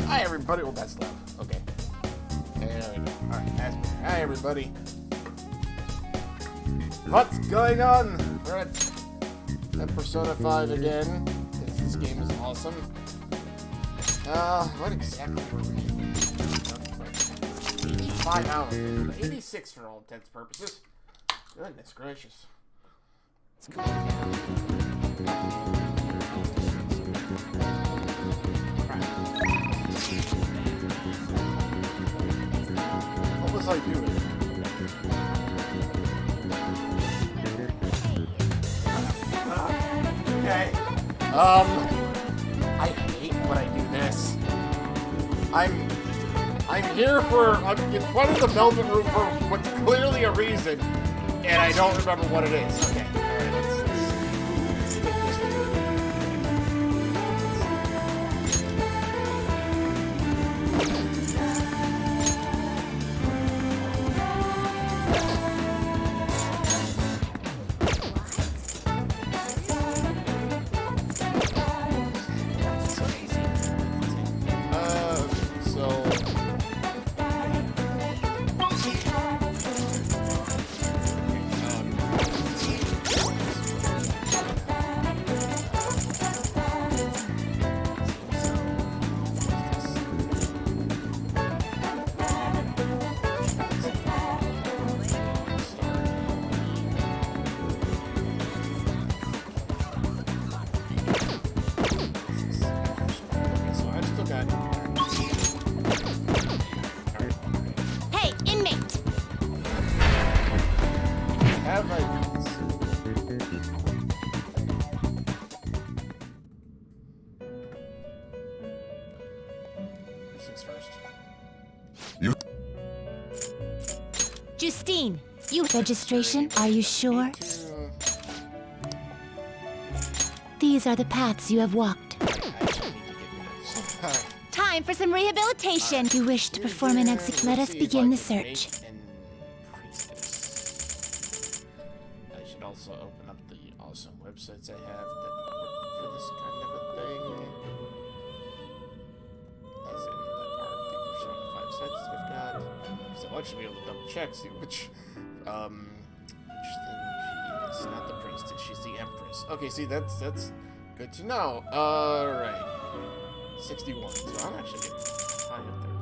Hi, everybody. Well, that's loud. Okay. There we go. Alright, that's better. Hi, everybody. What's going on? We're at Persona 5 again. This game is awesome. What exactly were we doing? 85 hours. 86 for all intents and purposes. Goodness gracious. Let's go down. What was I doing? Okay. I hate when I do this. I'm in front of the Velvet Room for what's clearly a reason, and I don't remember what it is. Okay. Alright, let's stick this through. Hey, inmate! Have I these? These things first. Justine, you registration, are you sure? These are the paths you have walked. I actually need to get rid of some. Alright. Time for some rehabilitation. You wish to perform an exec. Let us begin the search. I should also open up the awesome websites I have that work for this kind of a thing. As in, that are the Persona 5 sites we've got. So I should be able to double check, see which thing she is. Not the priestess, she's the empress. Okay, see, that's good to know. Alright. 61. So I'm actually getting high up there.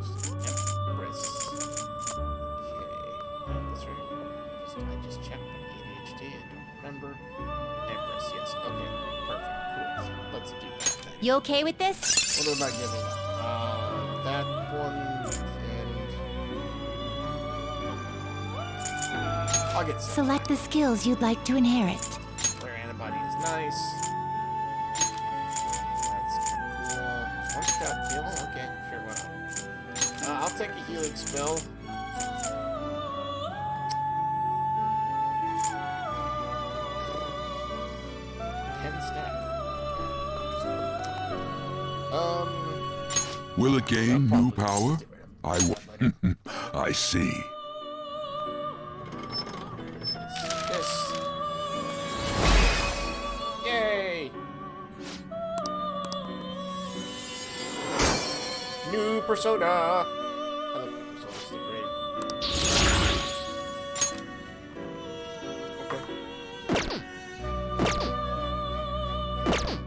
Empress. Okay. That's right. I just checked on ADHD. I don't remember. Empress, yes. Okay. Perfect. Cool. Let's do that then. You okay with this? What am I giving up? That one and I'll get some. Select the skills you'd like to inherit. Flare antibody is nice. That's kind of cool. One shot kill? Okay, sure, why not? I'll take a healing spell. Will it gain new power? I see. This. Yay! New persona. I love new personas. They're great. Okay.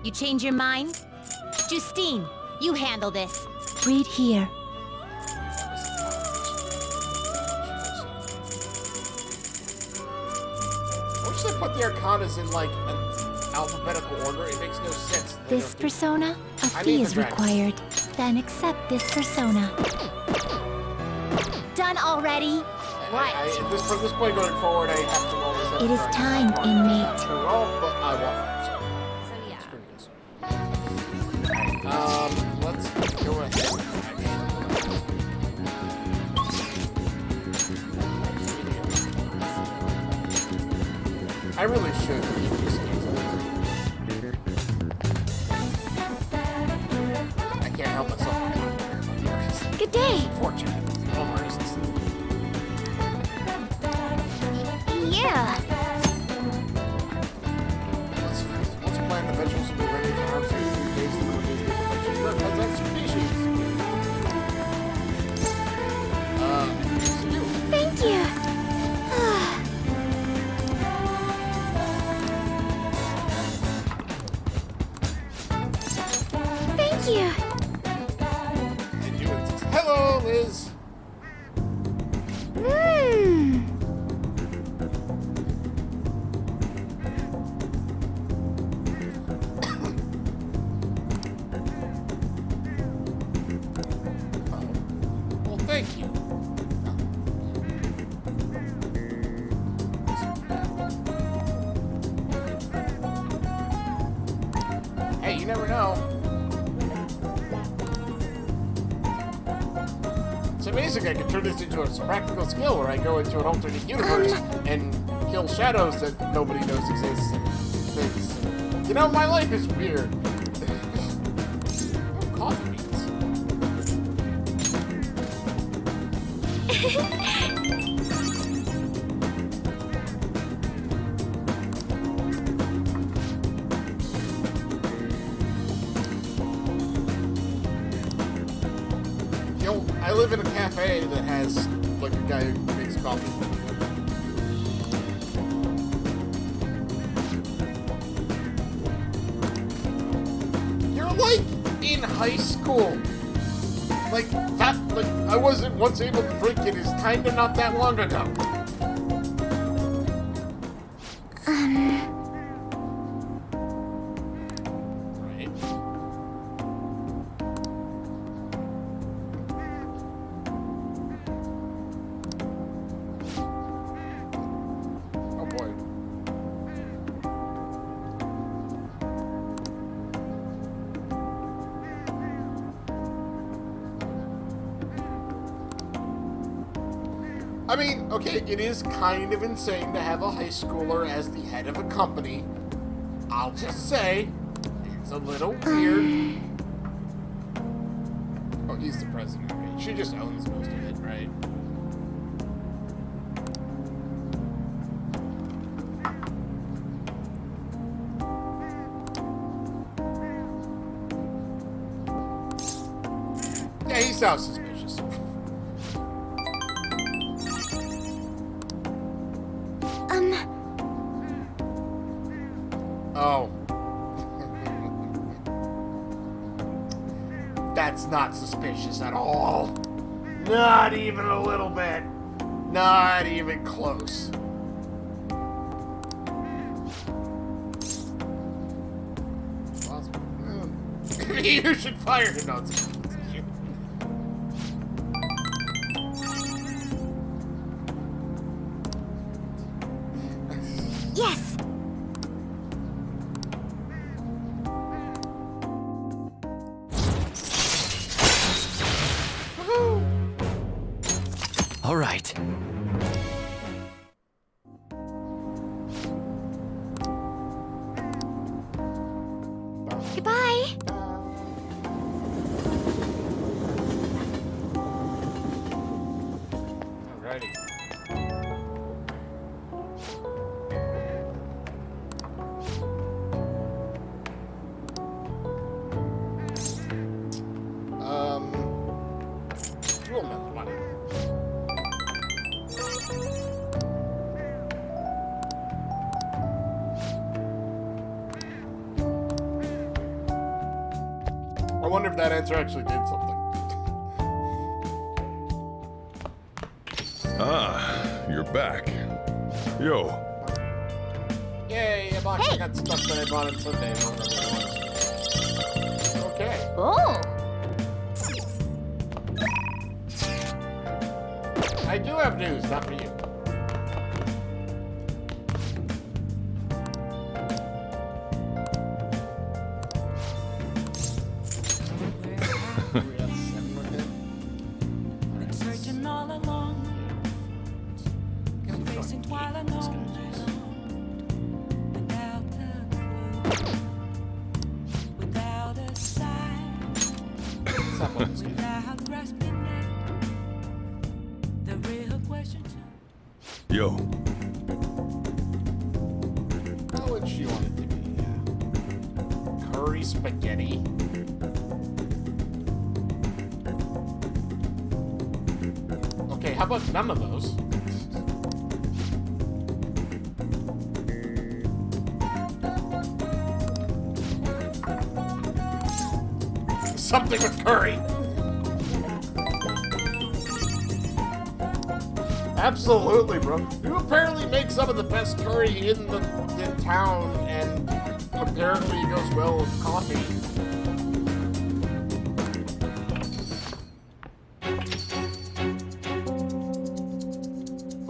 You change your mind? Justine, you handle this. Read here. Why should I put the arcanas in like an alphabetical order? It makes no sense. This persona, a fee is required. Then accept this persona. Done already? Right. From this point going forward, I have to always have It is time, inmate. to roll, but I won't. So yeah. screw this. Let's go ahead. I really should keep this game. I can't help myself. Good day. Fortunate. For all reasons. amazing. I could turn this into a practical skill where I go into an alternate universe and kill shadows that nobody knows exist. Things. You know, my life is weird. Coffee beans. Yo, I live in a cafe that has like a guy who makes coffee. You're like in high school. Like that, like I wasn't once able to drink it is kinda not that long ago. Right. Oh boy. I mean, okay, it is kind of insane to have a high schooler as the head of a company. I'll just say, it's a little weird. Oh, he's the president. Right? She just owns most of it, right? Yeah, he sounds suspicious. Oh. That's not suspicious at all. Not even a little bit. Not even close. You should fire him. No, it's you. Yes. All right. Goodbye. Alrighty. Dual method, whatever. I wonder if that answer actually did something. Ah, you're back. Yo, Yay, a box. I Hey. got stuff that I bought on Sunday. I don't remember what it was. Okay. Oh. I do have news, not for you. We have 7 more hit. Alright. Searching all along, facing while I know without a clue, without a sign, Stop playing this game. without grasping it. The real question to yo, How would she want it to be? Curry spaghetti? Okay, how about none of those? Something with curry. Absolutely, bro. You apparently make some of the best curry in the town, and apparently it goes well with coffee.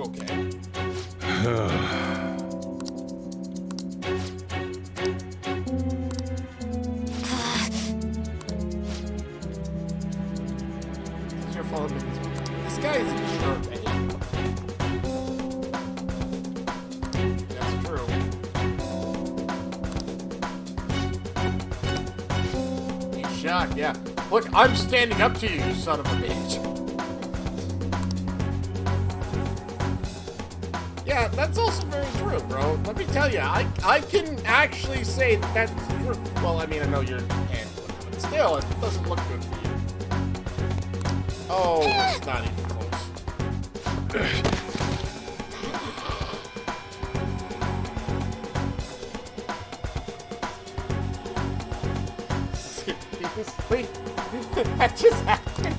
Okay. It's your fault. This God, yeah. Look, I'm standing up to you, you son of a bitch. Yeah, that's also very true, bro. Let me tell you, I can actually say that that's true. Well, I mean, I know you're in Japan, but still, it doesn't look good for you. Oh, it's not even close. Seriously? That just happened.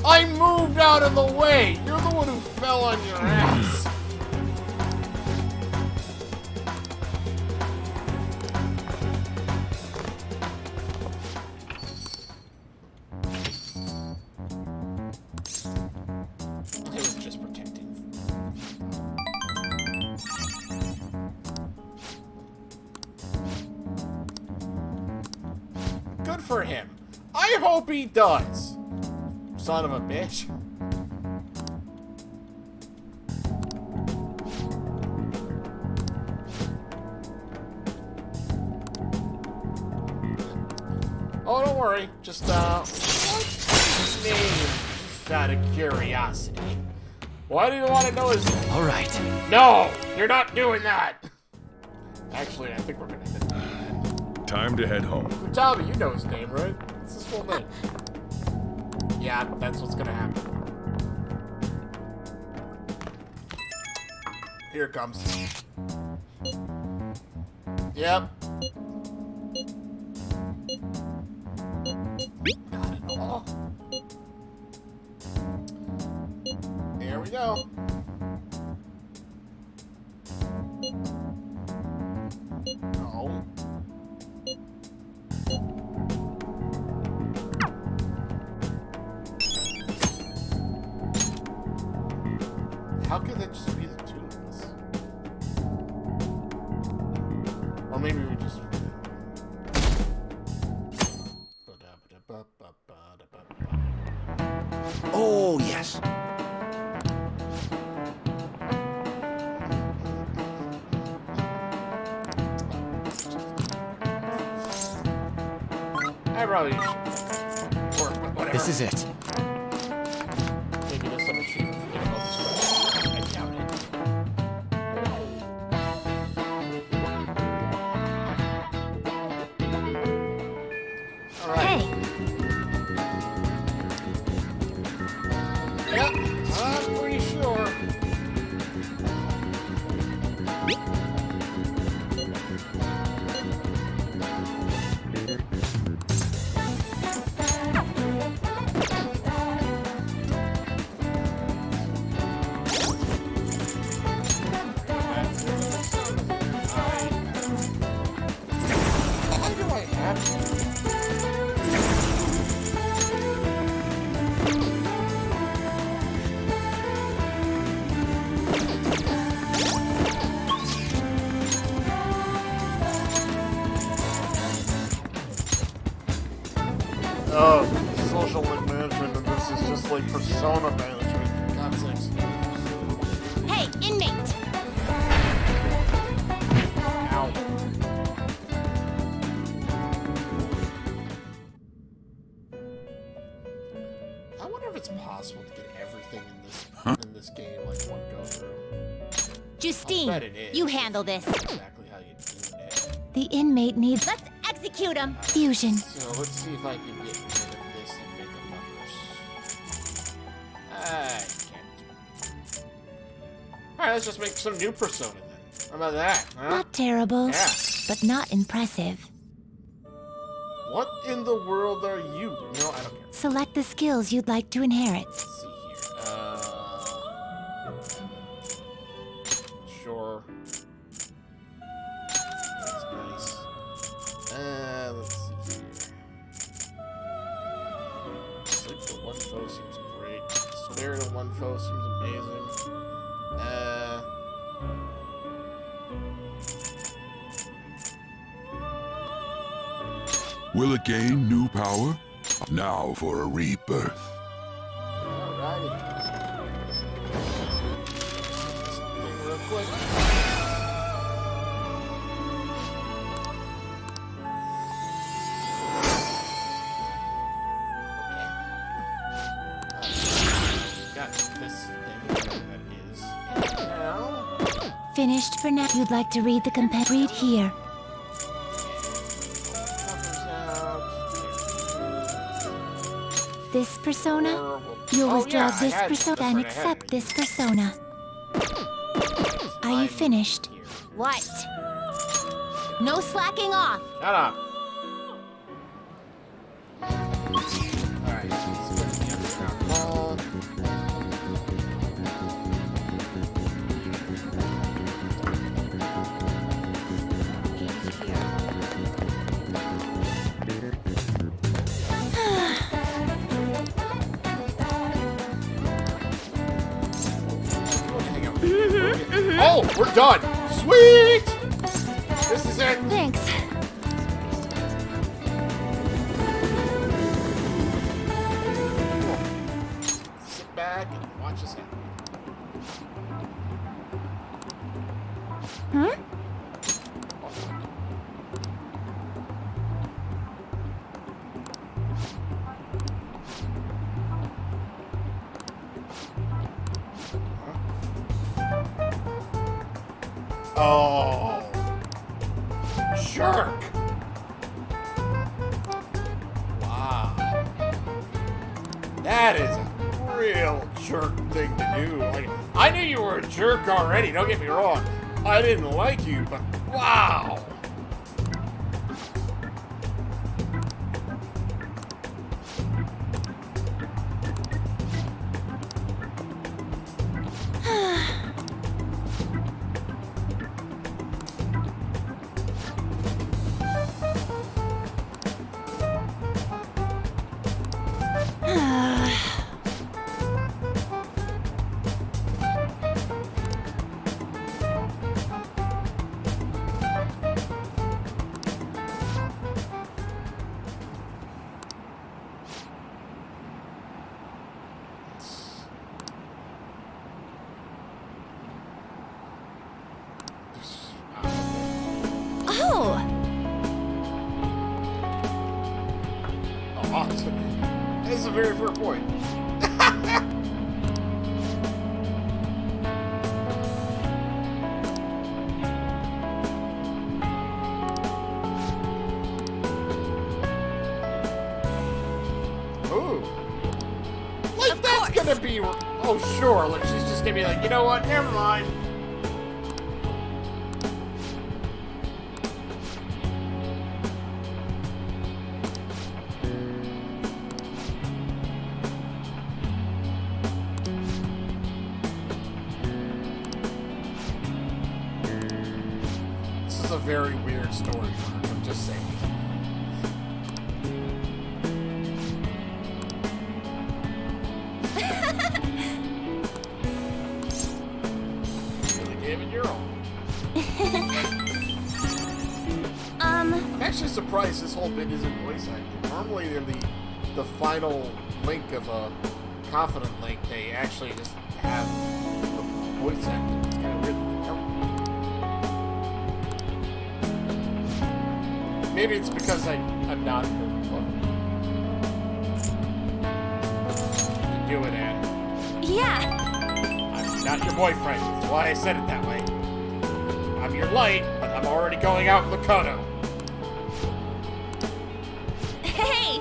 I moved out of the way! You're the one who fell on your ass! I was just protecting. Good for him. I hope he does. Son of a bitch. Oh, don't worry. Just, what's his name? Just out of curiosity. Why do you want to know his name? All right. No! You're not doing that! Actually, I think we're gonna hit that. Time to head home. Futaba, you know his name, right? What's his full name? Yeah, that's what's gonna happen. Here it comes. Yep. Got it all. Here we go. Oh. How could that just be the two of us? Or maybe we just... Oh, yes. I probably should. Or whatever. This is it. Maybe there's some achievement for getting all this crap. I doubt it. Alright. Hey, Yep, I'm pretty sure. Why do I have to? Oh, social link management, and this is just like persona management, for God's sakes. hey, inmate. Ow. I wonder if it's possible to get everything in this game like one go through. Justine, bet it is. you handle this. Exactly how you do it. The inmate needs. Let's execute him. Fusion. So let's see if I can get rid of this and make a lovers. I can't do it. Alright, let's just make some new persona then. How about that, huh? Not terrible, Yeah. but not impressive. What in the world are you? No, I don't care. Select the skills you'd like to inherit. Let's see here. Sure. That's nice. Let's see here. Sleep to one foe seems great. Swear to one foe seems amazing. Will it gain new power? Now for a rebirth. Alrighty. Something real quick. finished for now? You'd like to read the read here. This persona? You'll Oh, withdraw yeah, I this had- persona that's and right, I had accept it. this persona. Are you I'm finished? here. What? No slacking off. Shut up. Alright, let's put the underground ball. Oh, we're done! Sweet! This is it! Thanks. Sit back and watch us happen. Hmm? Oh, jerk! Wow, that is a real jerk thing to do. Like, I knew you were a jerk already. Don't get me wrong. I didn't like you, but wow. Oh! Oh, awesome. That is a very fair point. Ooh. Like, Of that's course. gonna be... Oh, sure. Like, she's just gonna be like, you know what? Never mind. This is a very weird story arc, I'm just saying. Really gave it your all. I'm actually surprised this whole bit isn't voice acting. Normally in the final link of a confident link, they actually just have the voice acting. It's kind of weird. Maybe it's because I'm not very clever. You can do it, Anne. Yeah. I'm not your boyfriend. That's why I said it that way. I'm your light, but I'm already going out in Lokono. Hey!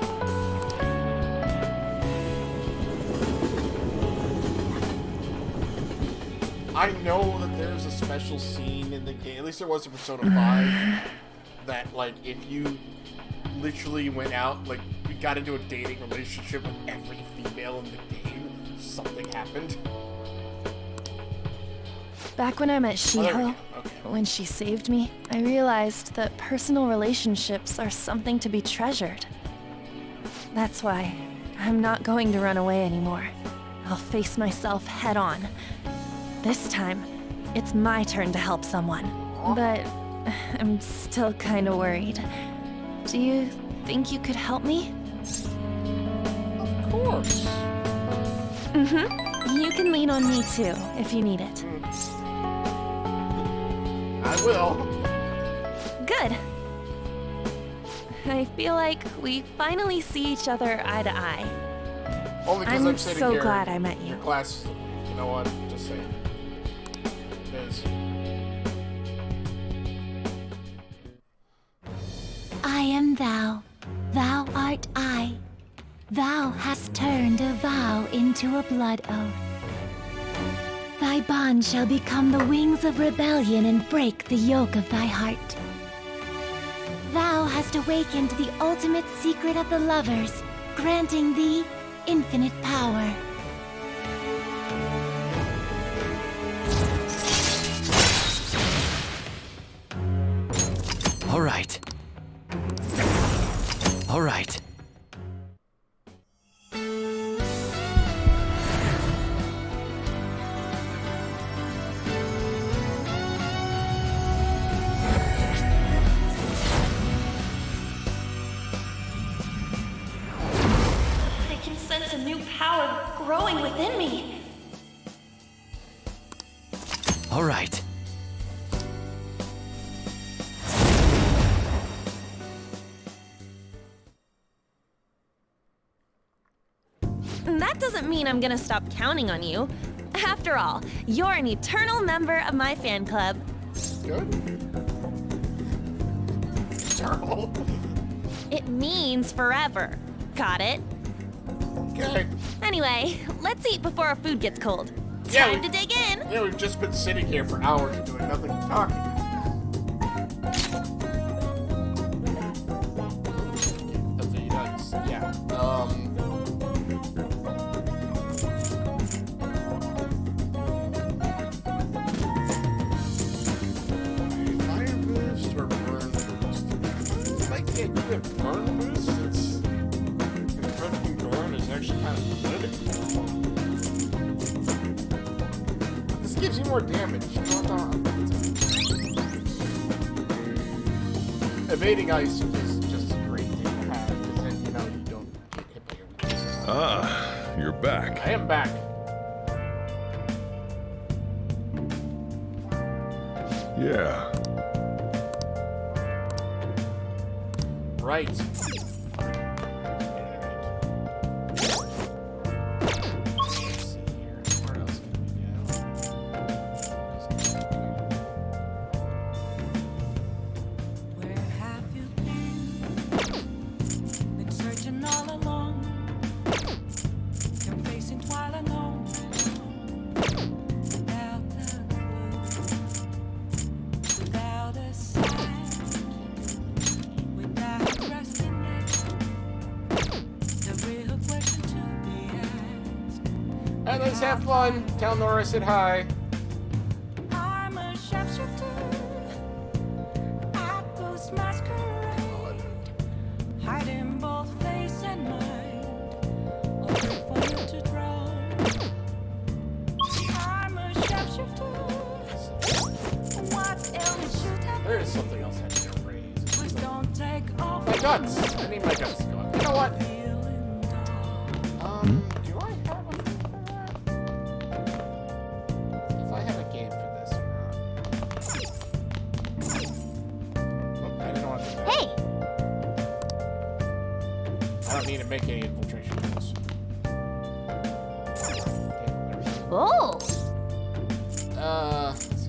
I know that there's a special scene in the game, at least there was in Persona 5, that, like, if you literally went out, like, you got into a dating relationship with every female in the game, something happened. Back when I met Oh, there we Shiho, go. Okay. when she saved me, I realized that personal relationships are something to be treasured. That's why I'm not going to run away anymore. I'll face myself head on. This time, it's my turn to help someone. But I'm still kind of worried. Do you think you could help me? Of course. Mm-hmm. You can lean on me too, if you need it. I will. Good. I feel like we finally see each other eye to eye. Only because I'm I'm sitting so here. glad I met you. Your class, you know what? Just saying. It is. I am thou, thou art I. Thou hast turned a vow into a blood oath. Thy bond shall become the wings of rebellion and break the yoke of thy heart. Thou hast awakened the ultimate secret of the lovers, granting thee infinite power. All right. All right. I can sense a new power growing within me. All right. That doesn't mean I'm gonna stop counting on you. After all, you're an eternal member of my fan club. Good. Eternal. It means forever. Got it? Okay. Anyway, let's eat before our food gets cold. Yeah, Time to dig in. Yeah, we've just been sitting here for hours and doing nothing but talking. Evade ice. Yeah. Fire boost or burn boost? I can't get burn boost since Confronting Goron is actually kind of good. This gives you more damage. You know what? Evading ice is just a great thing to have, because then you know you don't get hit by your weakness. Ah, you're back. I am back. Yeah. Right. Where have you been searching all along. You're facing twilight alone. Without a clue. Without a sign. Without grasping it. The real question to be asked. Alright, let's have fun. Tell Nora I said hi. I'm a sharpshooter. I post masquerade. Hiding both face and mind. Only for you to draw. I'm a sharpshooter. What else should I There is something else I need to raise. Please don't take off. My guts! I need my guts to go up. You know what? Feeling dull. Do I have a thing for that? If I have a game for this or not. Oh, I didn't want to do that. Hey! I don't need to make any infiltration tools. Oh! Let's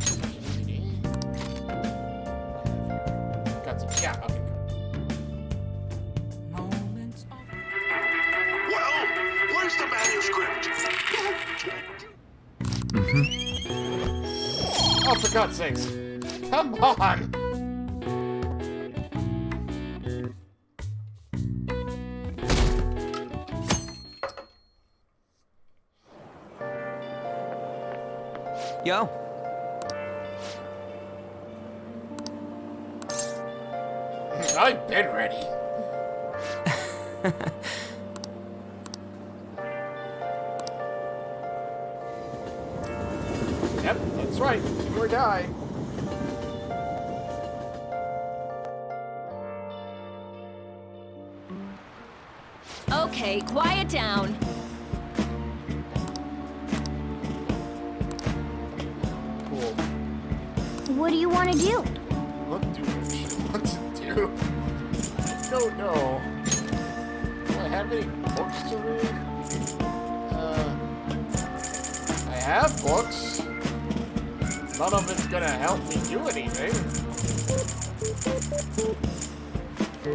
see. Got some. Yeah, okay. Moments of Well, where's the manuscript? Oh, for God's sakes. Come on! Yo. I've been ready. Yep, that's right. Do or die. Okay, quiet down. Cool. What do you want to do? What do I want to do? I don't know. Do I have any books to read? I have books. None of it's gonna help me do anything. Hey!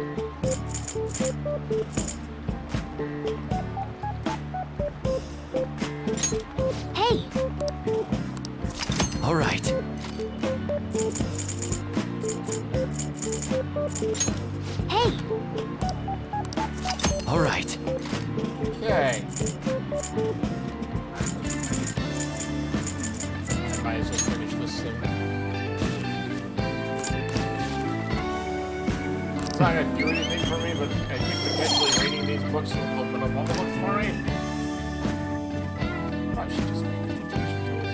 All right. Hey! All right. Okay. Might as well finish this thing. It's not gonna do anything for me, but I think potentially reading these books will open up all the books for me. Probably should just read the infiltration tools.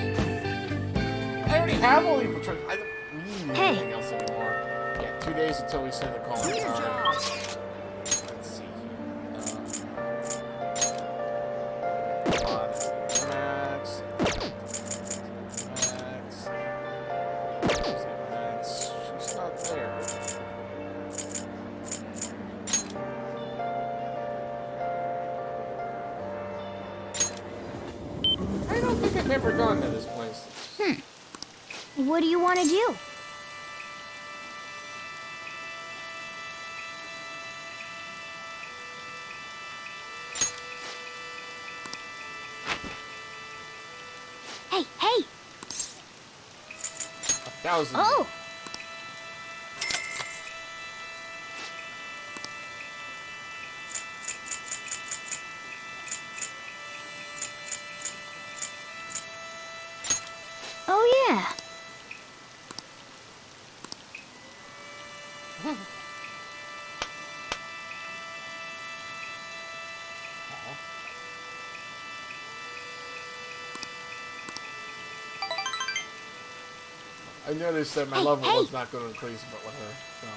I already have all the infiltration. I don't need Hey. anything else anymore. Yeah, 2 days until we send the call. Let's see here. Max. Max. She's not there. I don't think I've ever gone to this place. What do you want to do? Hey, hey! 1,000. Oh! Oh, yeah. I noticed that my Hey, level hey. was not going to increase, but with her, so.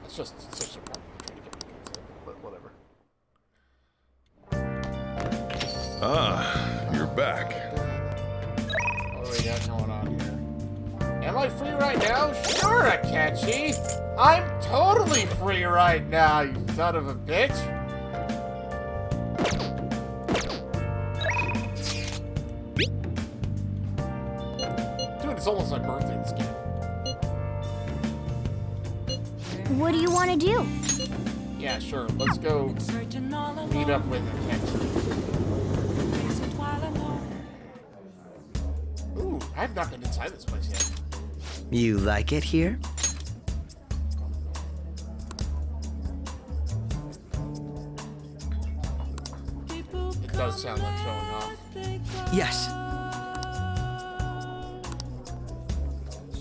It's just such a problem trying to get me guns in, but whatever. Ah, you're back. What do we got going on here? Am I free right now? Sure, Akechi! I'm totally free right now, you son of a bitch! Dude, it's almost my birthday this game. What do you want to do? Yeah, sure, let's go Searching all alone. meet up with Akechi. Face it while alone. Ooh, I've not been inside this place yet. You like it here? People It does sound like showing off. Yes.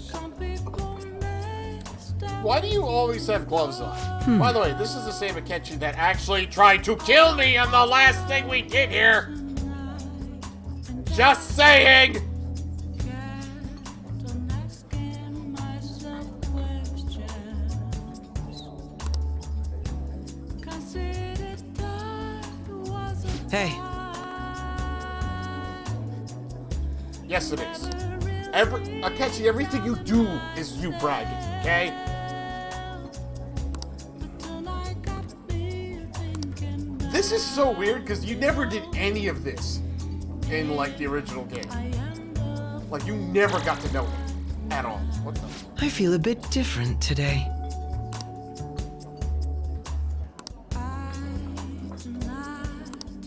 Some people messed up. Why do you always have gloves on? By the way, this is the same Akechi that actually tried to kill me on the last thing we did here! Just saying! Don't asking myself questions. Consider time was a Hey, Yes, it is. Akechi, everything you do is you bragging, okay? This is so weird because you never did any of this in like the original game. Like you never got to know him at all. What the? I feel a bit different today.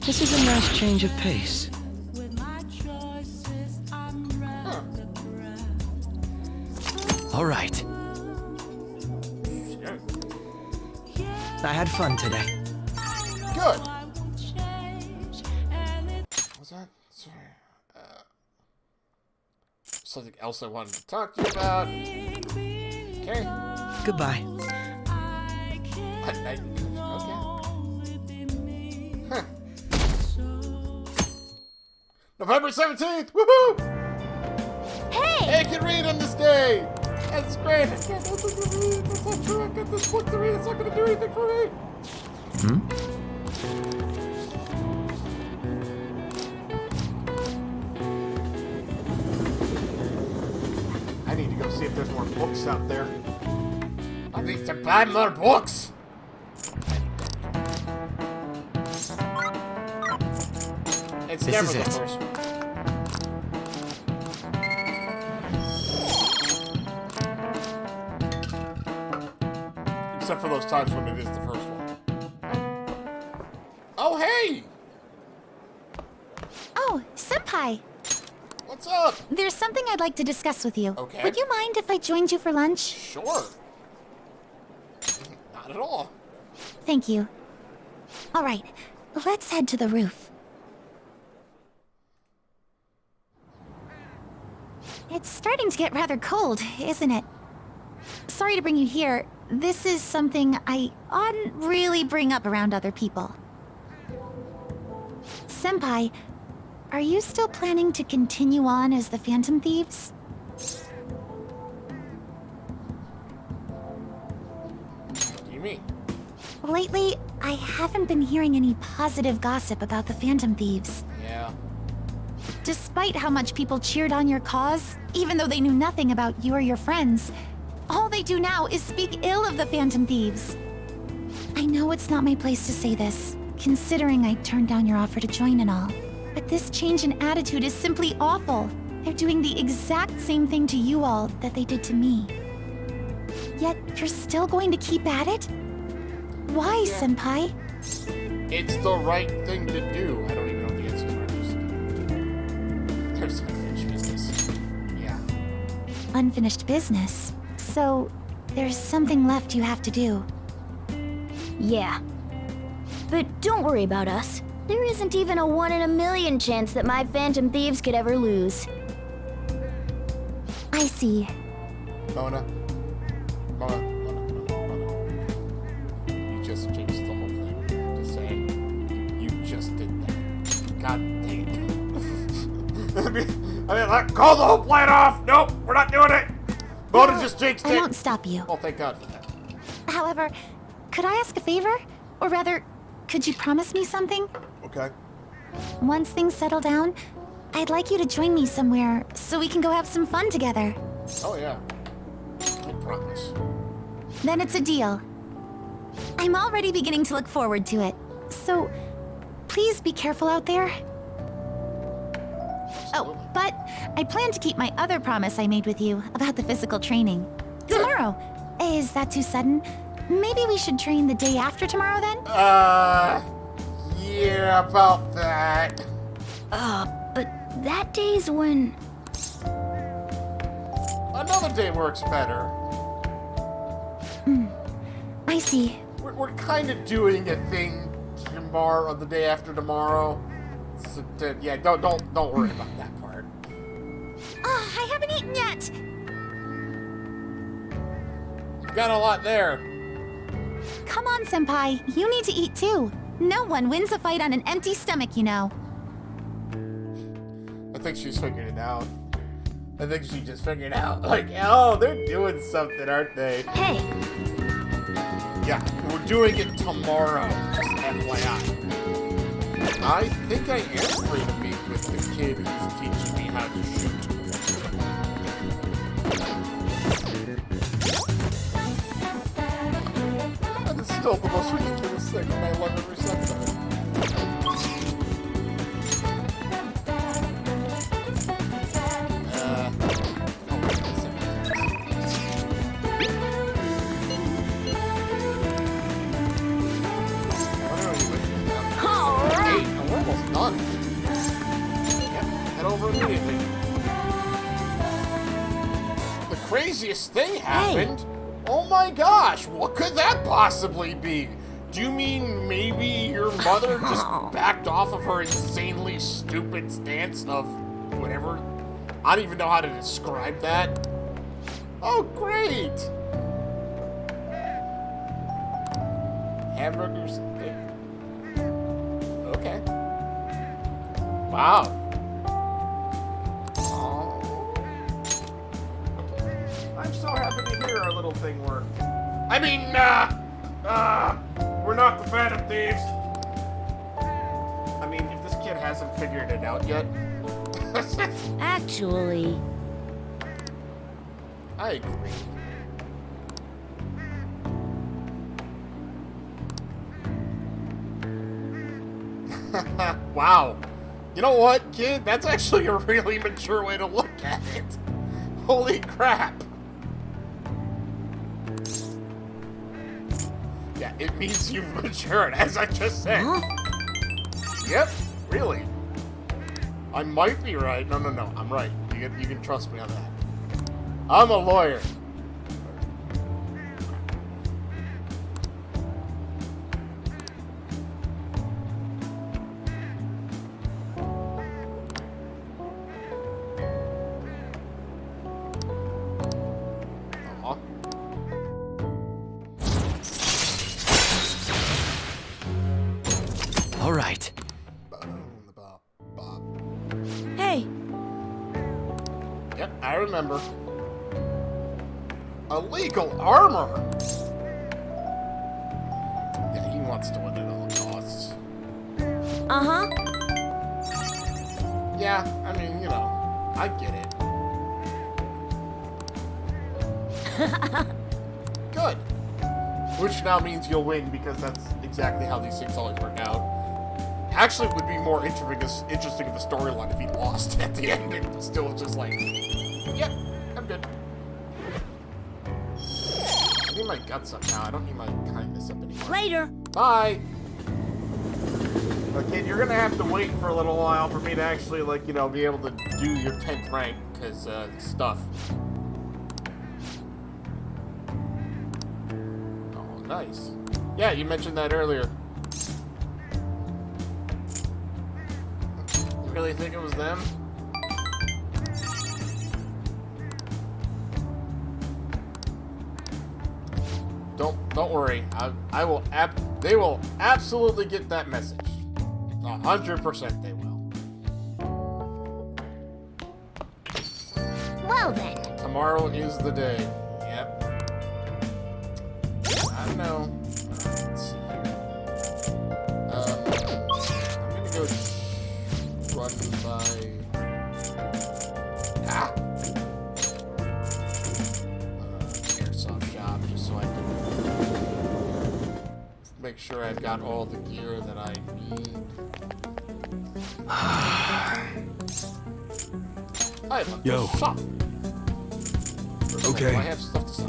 This is a nice change of pace. Huh. All right. Yeah. I had fun today. Good. What's that? Sorry. Something else I wanted to talk to you about. Okay. Goodbye. Okay. Huh. November 17th! Woohoo! Hey! Hey, I can read on this day! That's great! I can't open the read! That's not true! I've got this book to read! It's not gonna do anything for me! I need to go see if there's more books out there. I need to buy more books! It's This never is the it. first one. Except for those times when it is the first one. Oh, hey! Oh, Senpai! What's up? There's something I'd like to discuss with you. Okay. Would you mind if I joined you for lunch? Sure. Not at all. Thank you. Alright, let's head to the roof. It's starting to get rather cold, isn't it? Sorry to bring you here. This is something I oughtn't really bring up around other people. Senpai, are you still planning to continue on as the Phantom Thieves? What do you mean? Lately, I haven't been hearing any positive gossip about the Phantom Thieves. Yeah. Despite how much people cheered on your cause, even though they knew nothing about you or your friends, all they do now is speak ill of the Phantom Thieves. I know it's not my place to say this, considering I turned down your offer to join and all, but this change in attitude is simply awful. They're doing the exact same thing to you all that they did to me. Yet you're still going to keep at it? Why, Senpai? It's the right thing to do. I don't even know what the answer is. There's unfinished business. Yeah. Unfinished business. So, there's something left you have to do. Yeah. But don't worry about us. There isn't even a 1 in a million chance that my Phantom Thieves could ever lose. I see. Mona. You just changed the whole thing. Just saying. You just did that. God dang it. I mean, like, call the whole plan off! Nope, we're not doing it! Mona just jinxed I it! won't stop you. Oh, thank God for that. However, could I ask a favor? Or rather, could you promise me something? Okay. Once things settle down, I'd like you to join me somewhere so we can go have some fun together. Oh, yeah. I promise. Then it's a deal. I'm already beginning to look forward to it. So, please be careful out there. Oh, but I plan to keep my other promise I made with you about the physical training. Good. Tomorrow. Is that too sudden? Maybe we should train the day after tomorrow then? Yeah, about that. But that day's when... Another day works better. I see. We're kind of doing a thing tomorrow, or the day after tomorrow. So, yeah, don't worry about that part. Oh, I haven't eaten yet! You've got a lot there. Come on, Senpai. You need to eat too. No one wins a fight on an empty stomach, you know. I think she's figured it out. I think she just figured out, like, oh, they're doing something, aren't they? Hey, Yeah, we're doing it tomorrow, just FYI. I think I am free to meet with the kid who's teaching me how to shoot. That is still the most ridiculous thing I love ever said to her. Hey, we're almost done. Yep, head over immediately. The craziest thing happened. Oh my gosh, what could that possibly be? Do you mean maybe your mother just backed off of her insanely stupid stance of whatever? I don't even know how to describe that. Oh, great! Hamburgers. Okay. Wow. Oh. I'm so happy to hear our little thing worked. I mean, we're not the Phantom Thieves. I mean, if this kid hasn't figured it out yet. actually... I agree. Wow. You know what, kid? That's actually a really mature way to look at it. Holy crap. Yeah, it means you've matured, as I just said. Huh? Yep, really. I might be right. No, I'm right. You can trust me on that. I'm a lawyer. Aw. All right. Hey, Yep, I remember. Illegal armor! Yeah, he wants to win at all costs. uh-huh. Yeah, I mean, you know, I get it. Good. Which now means you'll win because that's exactly how these things always work out. Actually, it would be more interesting in the storyline if he lost at the end and still was just like, yep, I'm good. I need my guts up now. I don't need my kindness up anymore. Later. Bye! Okay, you're gonna have to wait for a little while for me to actually, like, you know, be able to do your 10th rank, because, stuff. Oh, nice. Yeah, you mentioned that earlier. You really think it was them? Don't worry. I will they will absolutely get that message. 100% they will. Well then. Tomorrow is the day. Yep. I know. Let's see here. I'm gonna go run by. Airsoft shop just so I can make sure I've got all the gear that I need. I have a Yo. shop. Okay. I have stuff to sell.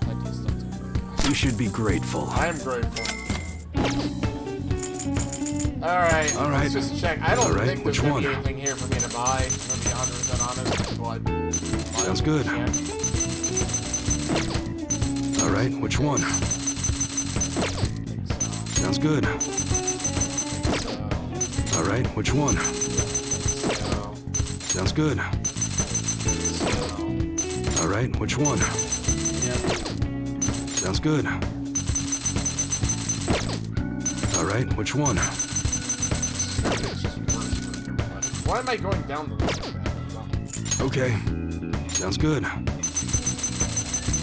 Plenty of stuff to do. You should be grateful. I am grateful. Alright, All right. let's just check. I don't All right, think there's which gonna be one? anything here for me to buy. I'm gonna be 100% honest, but... Sounds good. Yeah. All right, which one? I think so. Sounds good. So, All right, which one? so, Sounds good. so. All right, which one? Yep. Sounds good. All right, which one? It's just worse for everybody. Why am I going down the list of that? Okay. Sounds good.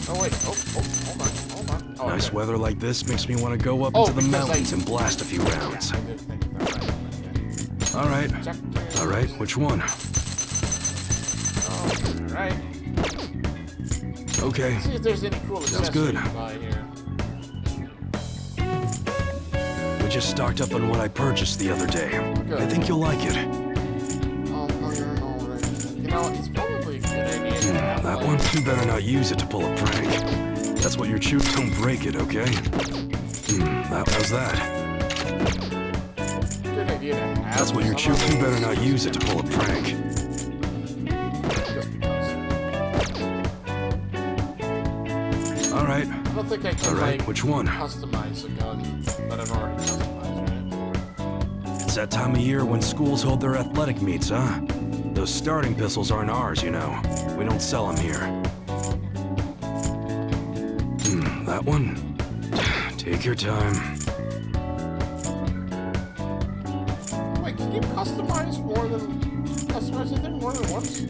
Oh, wait. Oh, hold on. Oh, Nice okay. weather like this makes me want to go up Oh, into the because mountains and blast a few rounds. Yeah, I did think of that. Right. All right. Check. All right, which one? All right. Okay. See if there's any cool Sounds accessories good. to buy here. We just stocked up on what I purchased the other day. Good. I think you'll like it. Oh, you're already. You know, it's probably a good idea to have That like, one, you better not use it to pull a prank. That's what you're chewing. Don't break it, okay? How's that? good idea to have. That's what you're some chewing. of You better not those use it to pull a prank. just because. All right. I don't think I can All right, like which one? customize a gun that I've already customized, right? It's that time of year when schools hold their athletic meets, huh? Those starting pistols aren't ours, you know. We don't sell them here. That one? Take your time. Wait, can you customize a thing more than once?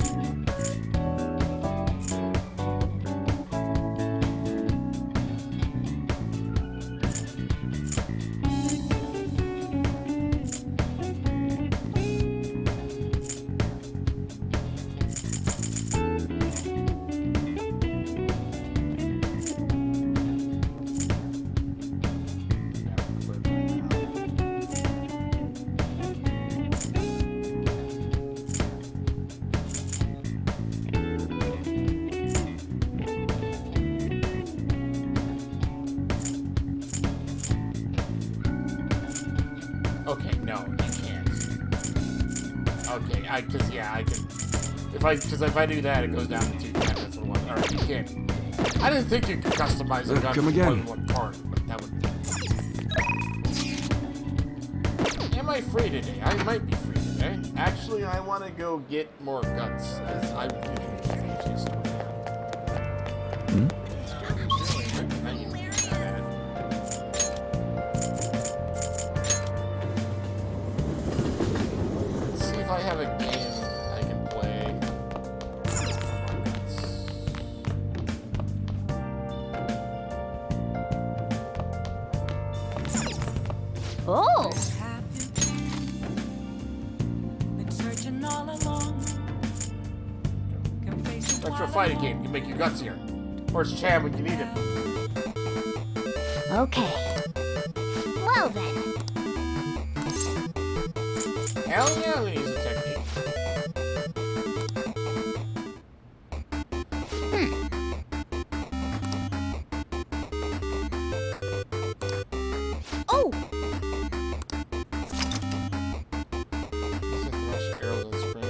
Okay, no, you can't. Okay, I can. Because if I do that, it goes down to 2 that's what it was. Alright, you can't. I didn't think you could customize a gun come with more again. than one part, but that would. Am I free today? I might be free today. Actually, I want to go get more guts. Because I really need to chase them down. Let's see if I have a game I can play. Oh! Have you been searching all along? Confessing Retro what fighting game can make you gutsier. Where's Chad when you need him? Okay. Well then. Hell yeah, we use a technique. Oh! Set the rush of arrows on the screen.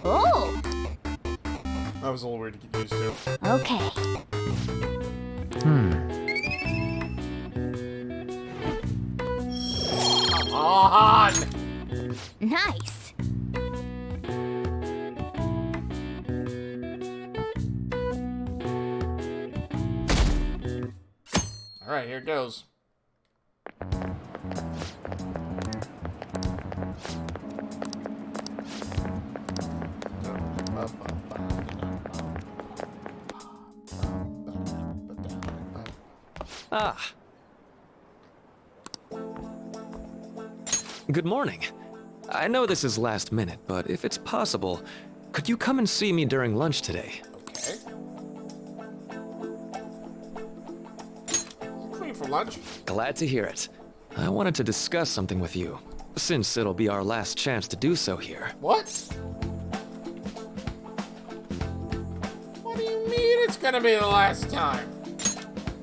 Oh! That was a little weird to get used to. Okay. Come on! Nice. Alright, here it goes. Ah. Good morning. I know this is last minute, but if it's possible, could you come and see me during lunch today? Okay. You free for lunch? Glad to hear it. I wanted to discuss something with you, since it'll be our last chance to do so here. What? What do you mean it's gonna be the last time?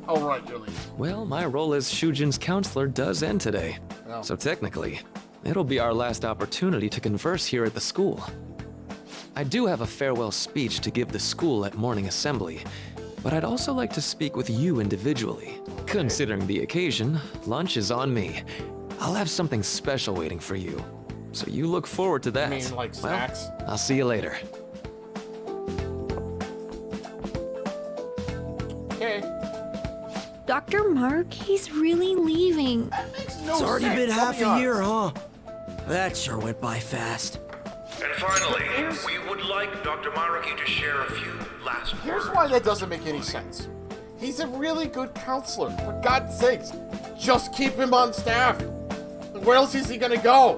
Oh, right, you're leaving. Well, my role as Shujin's counselor does end today. Oh. So technically, it'll be our last opportunity to converse here at the school. I do have a farewell speech to give the school at morning assembly, but I'd also like to speak with you individually. Considering the occasion, lunch is on me. I'll have something special waiting for you. So you look forward to that. You mean like snacks? Well, I'll see you later. Okay. Dr. Mark, he's really leaving. That makes no It's already sense. been I'll half be a year, honest. huh? That sure went by fast. And finally, we would like Dr. Maraki to share a few last Here's words. why that doesn't make any sense. He's a really good counselor. For God's sakes, just keep him on staff. Where else is he gonna go?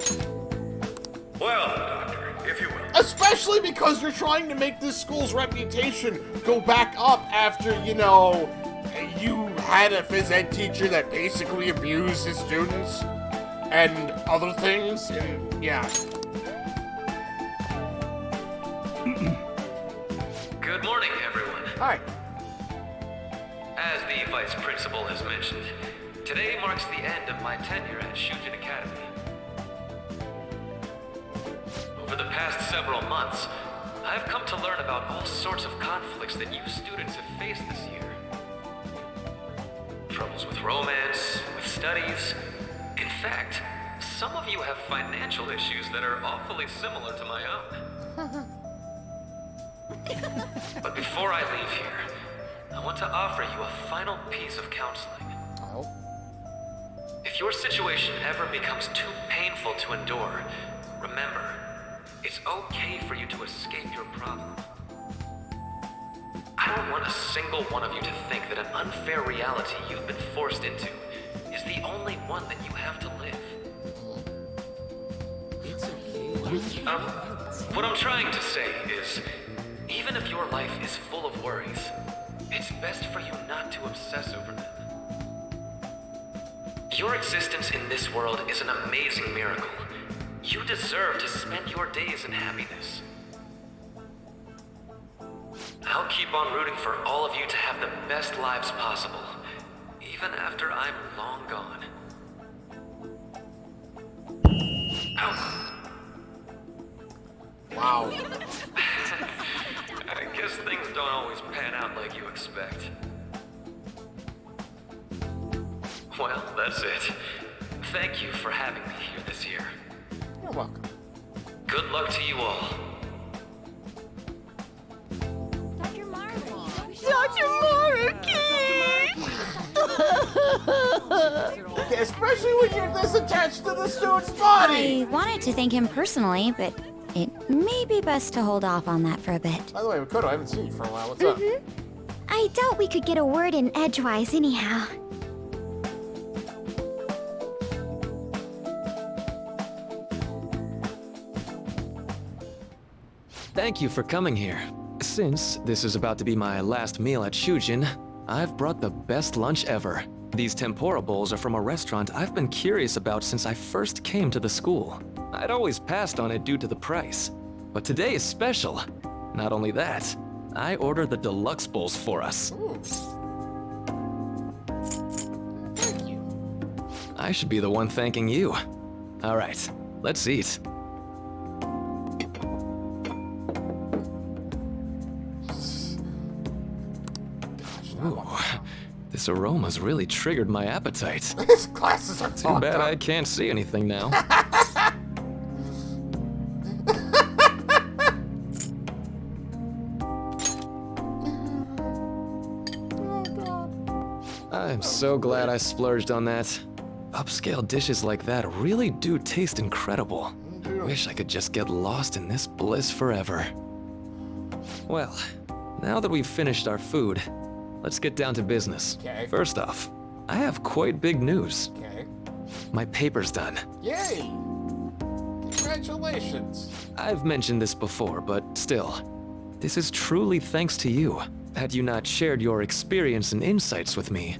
Well, Doctor, if you will. Especially because you're trying to make this school's reputation go back up after, you know, you had a phys ed teacher that basically abused his students and other things, and yeah. Good morning, everyone. Hi. As the Vice Principal has mentioned, today marks the end of my tenure at Shujin Academy. Over the past several months, I've come to learn about all sorts of conflicts that you students have faced this year. Troubles with romance, with studies. In fact, some of you have financial issues that are awfully similar to my own. But before I leave here, I want to offer you a final piece of counseling. Oh. If your situation ever becomes too painful to endure, remember, it's okay for you to escape your problem. I don't want a single one of you to think that an unfair reality you've been forced into is the only one that you have to live. What I'm trying to say is, even if your life is full of worries, it's best for you not to obsess over them. Your existence in this world is an amazing miracle. You deserve to spend your days in happiness. I'll keep on rooting for all of you to have the best lives possible, even after I'm long gone. Ow. Wow. I guess things don't always pan out like you expect. Well, that's it. Thank you for having me here this year. You're welcome. Good luck to you all. Dr. Maruki! Especially when you're this attached to the student's body! I wanted to thank him personally, but it may be best to hold off on that for a bit. By the way, Makoto, I haven't seen you for a while. What's up? I doubt we could get a word in edgewise anyhow. Thank you for coming here. Since this is about to be my last meal at Shujin, I've brought the best lunch ever. These tempura bowls are from a restaurant I've been curious about since I first came to the school. I'd always passed on it due to the price. But today is special. Not only that, I ordered the deluxe bowls for us. Ooh. Thank you. I should be the one thanking you. All right, let's eat. Ooh, this aroma's really triggered my appetite. His glasses are Too bad I can't see anything now. I'm so glad I splurged on that. Upscale dishes like that really do taste incredible. Wish I could just get lost in this bliss forever. Well, now that we've finished our food, let's get down to business. Okay. First off, I have quite big news. Okay. My paper's done. Yay! Congratulations. I've mentioned this before, but still, this is truly thanks to you. Had you not shared your experience and insights with me,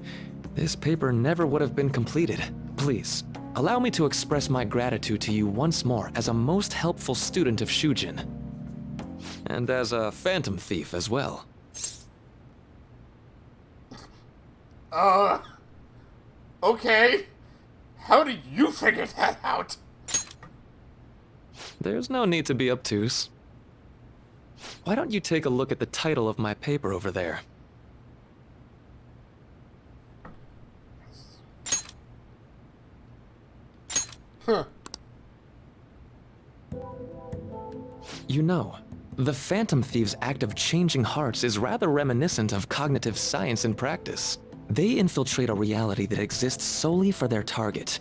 this paper never would have been completed. Please, allow me to express my gratitude to you once more as a most helpful student of Shujin. And as a phantom thief as well. Okay. How did you figure that out? There's no need to be obtuse. Why don't you take a look at the title of my paper over there? Huh. You know, the Phantom Thieves' act of changing hearts is rather reminiscent of cognitive science in practice. They infiltrate a reality that exists solely for their target.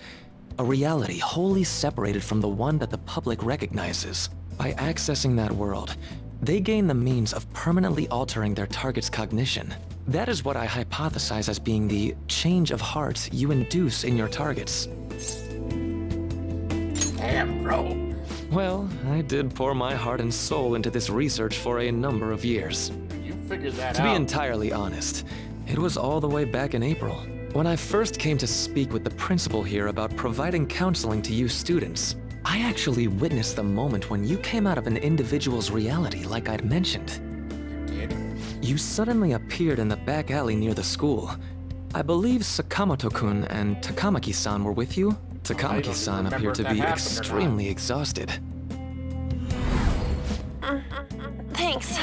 A reality wholly separated from the one that the public recognizes. By accessing that world, they gain the means of permanently altering their target's cognition. That is what I hypothesize as being the change of heart you induce in your targets. Damn, bro. Well, I did pour my heart and soul into this research for a number of years. You figured that To out. be entirely honest, it was all the way back in April, when I first came to speak with the principal here about providing counseling to you students. I actually witnessed the moment when you came out of an individual's reality like I'd mentioned. You did? You suddenly appeared in the back alley near the school. I believe Sakamoto-kun and Takamaki-san were with you? Takamaki-san remember appeared to if that be happened or not. extremely exhausted. Thanks.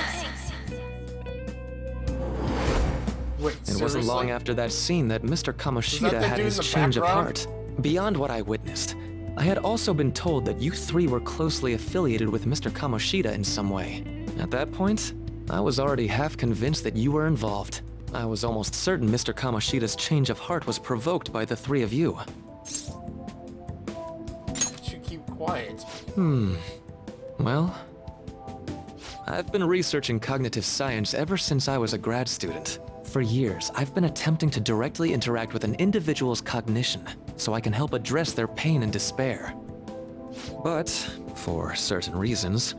Wait, It wasn't long after that scene that Mr. Kamoshida the had dude his in the change of background? heart. Beyond what I witnessed, I had also been told that you three were closely affiliated with Mr. Kamoshida in some way. At that point, I was already half convinced that you were involved. I was almost certain Mr. Kamoshida's change of heart was provoked by the three of you. You keep quiet. Well, I've been researching cognitive science ever since I was a grad student. For years, I've been attempting to directly interact with an individual's cognition so I can help address their pain and despair. But, for certain reasons,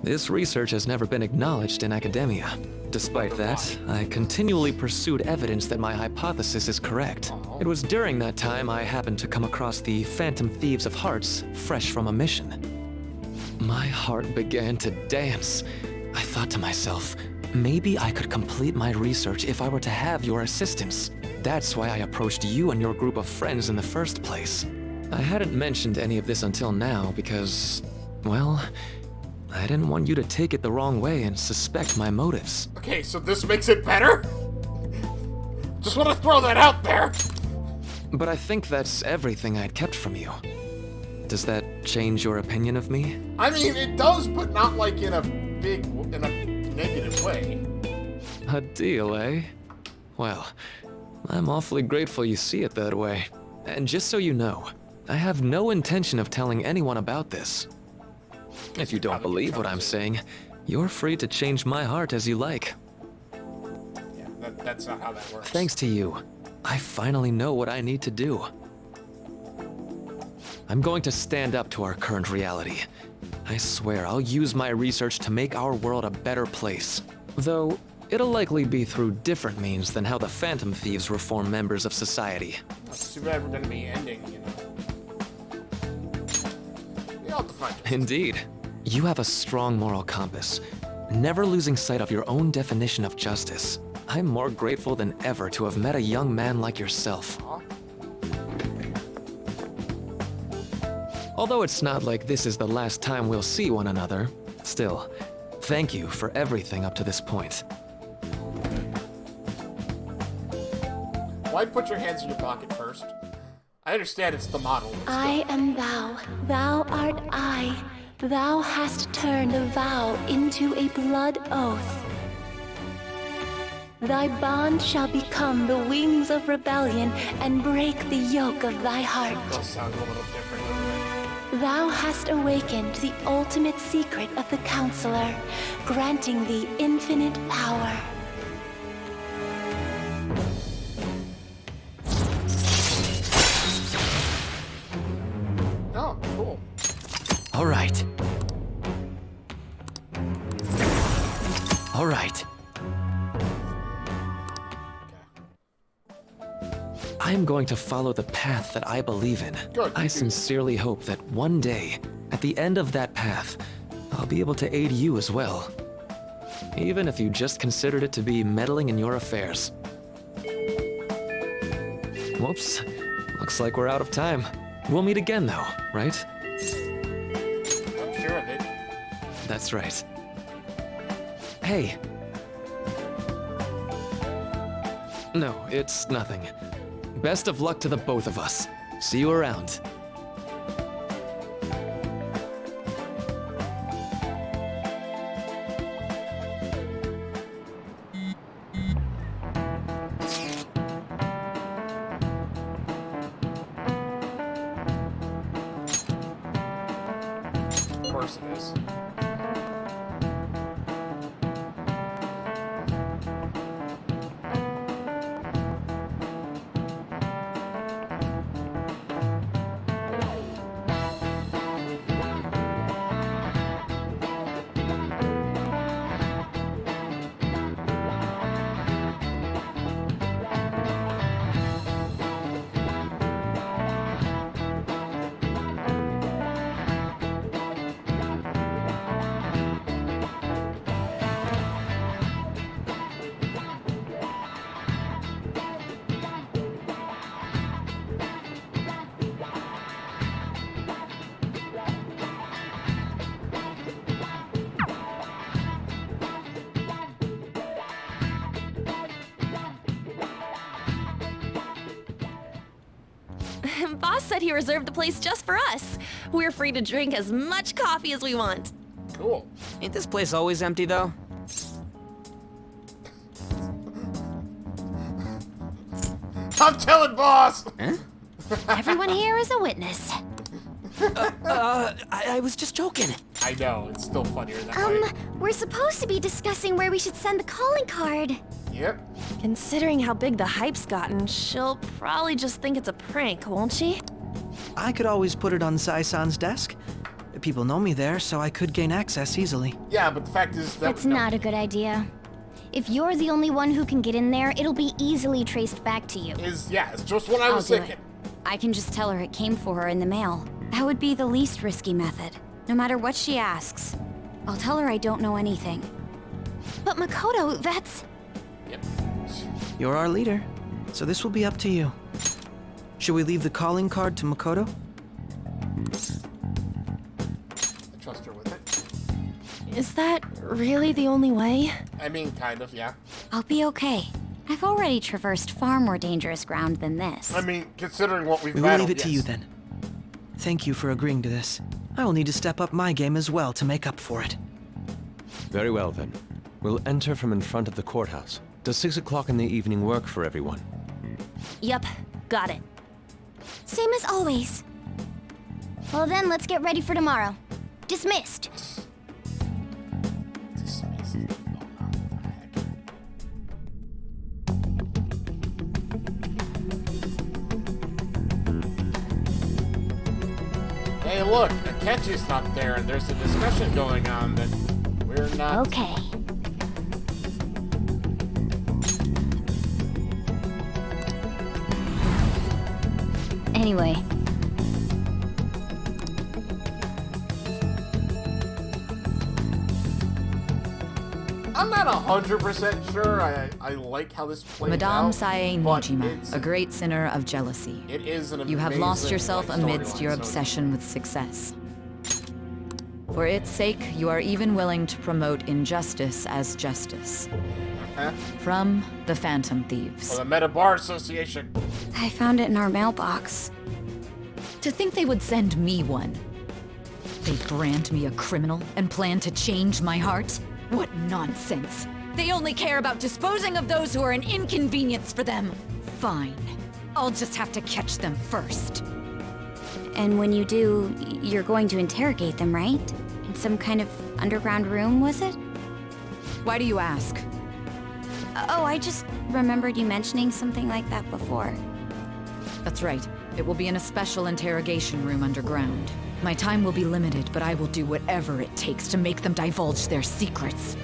This research has never been acknowledged in academia. Despite that, I continually pursued evidence that my hypothesis is correct. It was during that time I happened to come across the Phantom Thieves of Hearts, fresh from a mission. My heart began to dance. I thought to myself, maybe I could complete my research if I were to have your assistance. That's why I approached you and your group of friends in the first place. I hadn't mentioned any of this until now because, well, I didn't want you to take it the wrong way and suspect my motives. Okay, so this makes it better? Just want to throw that out there. But I think that's everything I'd kept from you. Does that change your opinion of me? I mean, it does, but not like in a negative way. A deal, eh? Well, I'm awfully grateful you see it that way. And just so you know, I have no intention of telling anyone about this. If you don't believe what I'm saying, you're free to change my heart as you like. Yeah, that's not how that works. Thanks to you, I finally know what I need to do. I'm going to stand up to our current reality. I swear I'll use my research to make our world a better place. Though, it'll likely be through different means than how the Phantom Thieves reform members of society. It's too bad we're gonna be ending, you know. You'll have to find justice. Indeed. You have a strong moral compass, never losing sight of your own definition of justice. I'm more grateful than ever to have met a young man like yourself. Although it's not like this is the last time we'll see one another, still, thank you for everything up to this point. Why put your hands in your pocket first? I understand it's the model. I am thou, thou art I. Thou hast turned a vow into a blood oath. Thy bond shall become the wings of rebellion and break the yoke of thy heart. Does sound a little different, doesn't it? Thou hast awakened the ultimate secret of the Counselor, granting thee infinite power. Oh, cool. All right. All right. I am going to follow the path that I believe in. Good. I sincerely hope that one day, at the end of that path, I'll be able to aid you as well. Even if you just considered it to be meddling in your affairs. Whoops. Looks like we're out of time. We'll meet again though, right? I'm sure of it. That's right. Hey. No, it's nothing. Best of luck to the both of us. See you around. Of course it is. Boss said he reserved the place just for us. We're free to drink as much coffee as we want. Cool. Ain't this place always empty, though? I'm telling boss! Huh? Everyone here is a witness. I was just joking. I know, it's still funnier that way. We're supposed to be discussing where we should send the calling card. Yep. Considering how big the hype's gotten, she'll probably just think it's a prank, won't she? I could always put it on Sai-san's desk. People know me there, so I could gain access easily. Yeah, but the fact is that That's not a good idea. If you're the only one who can get in there, it'll be easily traced back to you. It's just what I was I'll do thinking. it. I can just tell her it came for her in the mail. That would be the least risky method. No matter what she asks, I'll tell her I don't know anything. But Makoto, that's... Yep. You're our leader, so this will be up to you. Should we leave the calling card to Makoto? I trust her with it. Is that really the only way? I mean, kind of, yeah. I'll be okay. I've already traversed far more dangerous ground than this. I mean, considering what we've We will battled, leave it to yes. you then. Thank you for agreeing to this. I will need to step up my game as well to make up for it. Very well then. We'll enter from in front of the courthouse. Does 6 o'clock in the evening work for everyone? Yup, got it. Same as always. Well then, let's get ready for tomorrow. Dismissed. Dismissed. Oh, what the heck. Hey, look, Akechi's not there, and there's a discussion going on that we're not. Okay. Anyway, I'm not 100% sure. I like how this plays Madame out. Sae but Nijima, it's- a great sinner of jealousy. It is an You have lost amazing, yourself like, amidst storyline, your so- obsession with success. For its sake, you are even willing to promote injustice as justice. Huh? From the Phantom Thieves. Well, the Meta Bar Association. I found it in our mailbox. To think they would send me one. They brand me a criminal and plan to change my heart? What nonsense! They only care about disposing of those who are an inconvenience for them. Fine. I'll just have to catch them first. And when you do, you're going to interrogate them, right? In some kind of underground room, was it? Why do you ask? Oh, I just remembered you mentioning something like that before. That's right. It will be in a special interrogation room underground. My time will be limited, but I will do whatever it takes to make them divulge their secrets.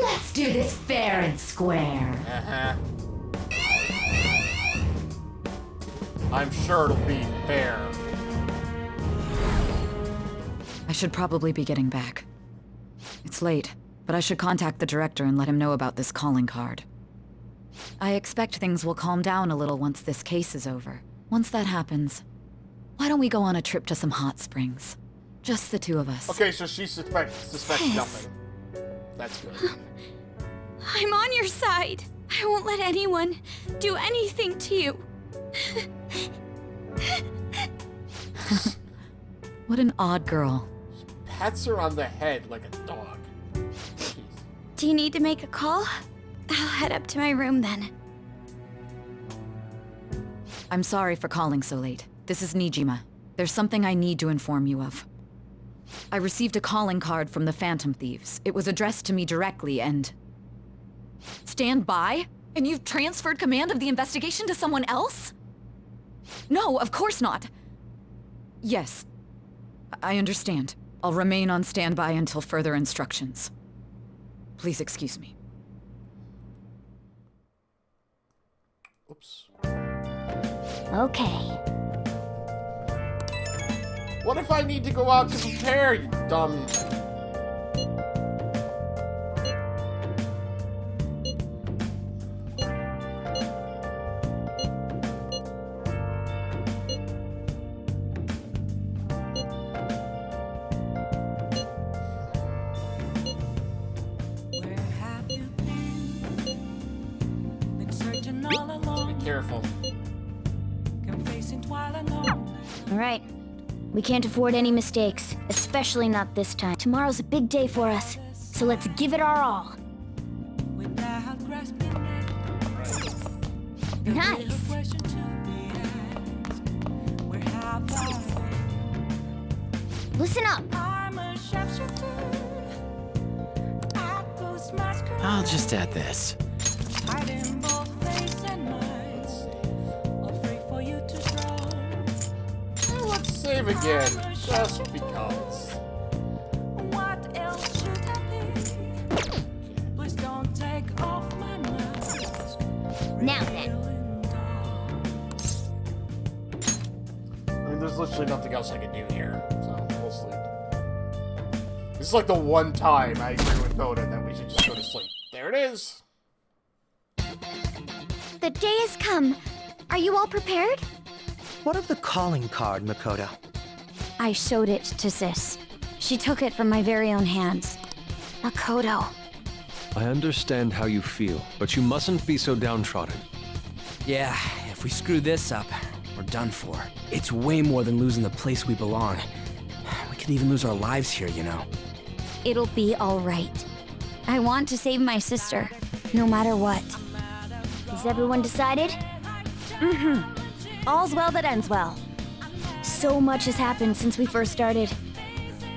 Let's do this fair and square. Uh-huh. I'm sure it'll be fair. I should probably be getting back. It's late, but I should contact the director and let him know about this calling card. I expect things will calm down a little once this case is over. Once that happens, why don't we go on a trip to some hot springs? Just the two of us. Okay, so she suspects nothing. That's good. I'm on your side. I won't let anyone do anything to you. What an odd girl. Pats her on the head like a dog. Jeez. Do you need to make a call? I'll head up to my room then. I'm sorry for calling so late. This is Nijima. There's something I need to inform you of. I received a calling card from the Phantom Thieves. It was addressed to me directly and... Stand by? And you've transferred command of the investigation to someone else? No, of course not. Yes. I understand. I'll remain on standby until further instructions. Please excuse me. Oops. Okay. What if I need to go out to prepare, you dumb... Where have you been searching all along? Be careful. Confessing twilight long. All right. We can't afford any mistakes, especially not this time. Tomorrow's a big day for us, so let's give it our all. Without grasping it. Nice. Question to be asked. Where have I Listen up. I'm a sharpshooter. I ghost masquerade. I'll just add this. Hiding both face and mind. Afraid for you to draw. leave again, just because. What else should I be? Please don't take off my mask. Now then. I mean, there's literally nothing else I can do here, so we'll sleep. This is like the one time I agree with Coda that we should just go to sleep. There it is! The day has come. Are you all prepared? What of the calling card, Makoto? I showed it to Sis. She took it from my very own hands. Makoto. I understand how you feel, but you mustn't be so downtrodden. Yeah, if we screw this up, we're done for. It's way more than losing the place we belong. We could even lose our lives here, you know. It'll be all right. I want to save my sister, no matter what. Is everyone decided? Mm-hmm. All's well that ends well. So much has happened since we first started.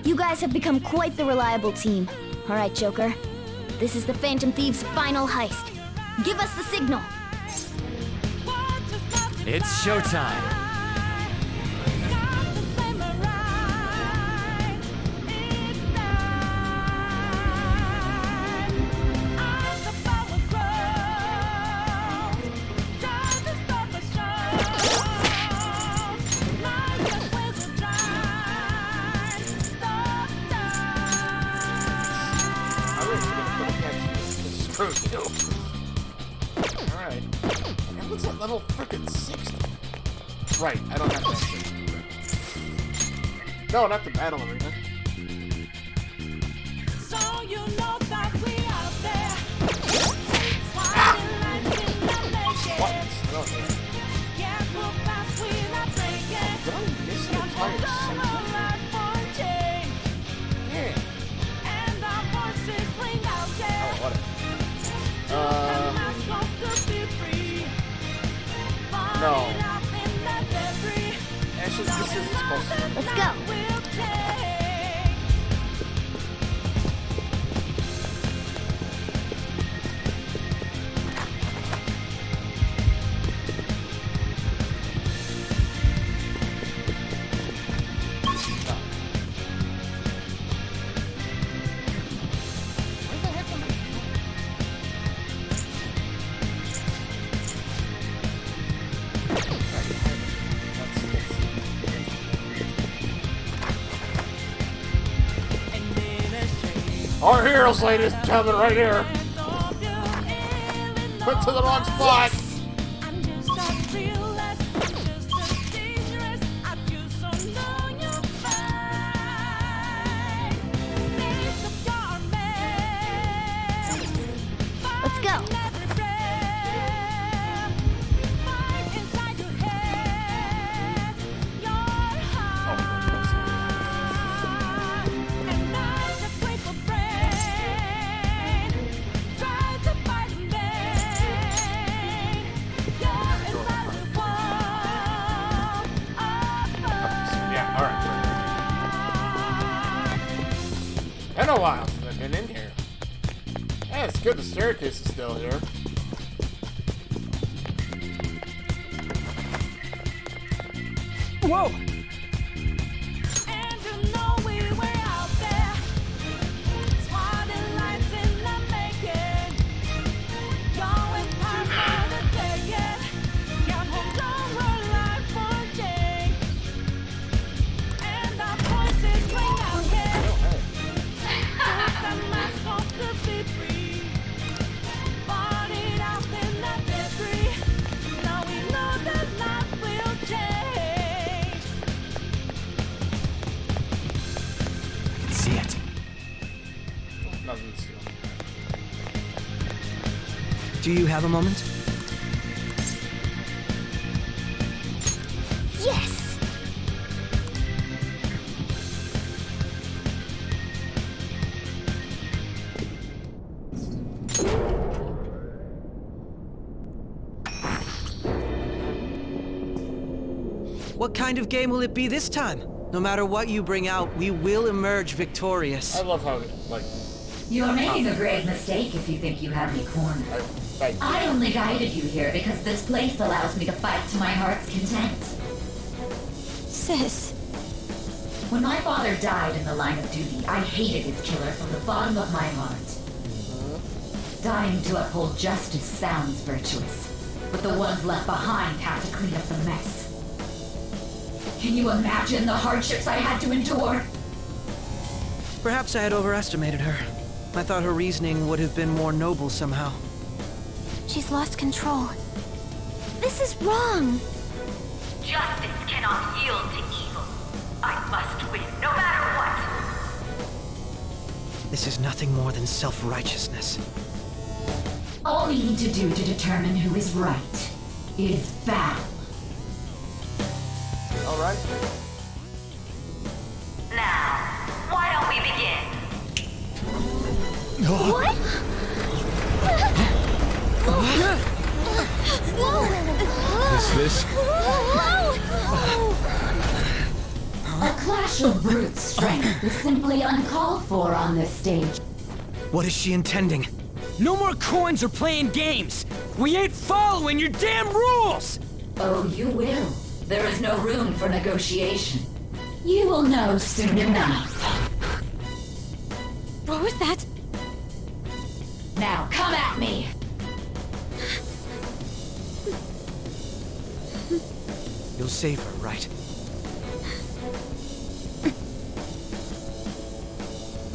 You guys have become quite the reliable team. All right, Joker. This is the Phantom Thieves' final heist. Give us the signal. It's showtime. Alright. That looks like level frickin' 60. Right, I don't have that shit. No, not the battle arena. So you know that we out there. What? I don't know. Yeah, we'll pass, we not breaking. Did I miss the entire section? Yeah. And our voices ring out there. Oh, whatever. No. Actually, this is supposed to. Let's go. Our heroes, ladies and gentlemen, right here. Went to the wrong spot. Let's go. Been a while since I've been in here. Yeah, it's good the staircase is still here. Whoa! Do you have a moment? Yes! What kind of game will it be this time? No matter what you bring out, we will emerge victorious. I love how, like... You're making a grave mistake if you think you have me cornered. I only guided you here because this place allows me to fight to my heart's content. Sis, When my father died in the line of duty, I hated his killer from the bottom of my heart. Dying to uphold justice sounds virtuous, but the ones left behind have to clean up the mess. Can you imagine the hardships I had to endure? Perhaps I had overestimated her. I thought her reasoning would have been more noble somehow. She's lost control. This is wrong. Justice cannot yield to evil. I must win, no matter what. This is nothing more than self-righteousness. All we need to do to determine who is right is battle. Alright. Now, why don't we begin? What? Is this? A clash of brute strength is simply uncalled for on this stage. What is she intending? No more coins or playing games! We ain't following your damn rules! Oh, you will. There is no room for negotiation. You will know soon enough. What was that? Now, come at me! You'll save her, right?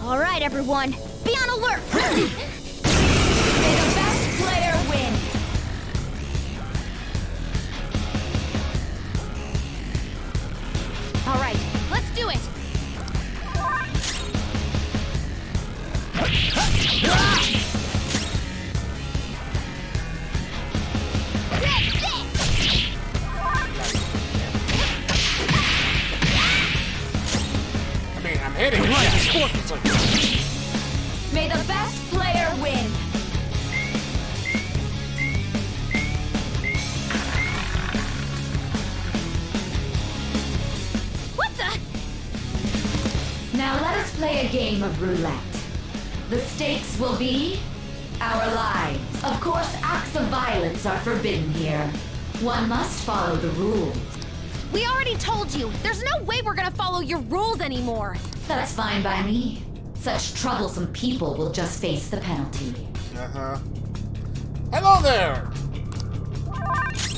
All right, everyone. Be on alert! May the best player win! All right, let's do it! I mean, I'm hitting it. May the best player win! What the? Now let us play a game of roulette. The stakes will be our lives. Of course, acts of violence are forbidden here. One must follow the rules. We already told you. There's no way we're gonna follow your rules anymore. That's fine by me. Such troublesome people will just face the penalty. Uh-huh. Hello there!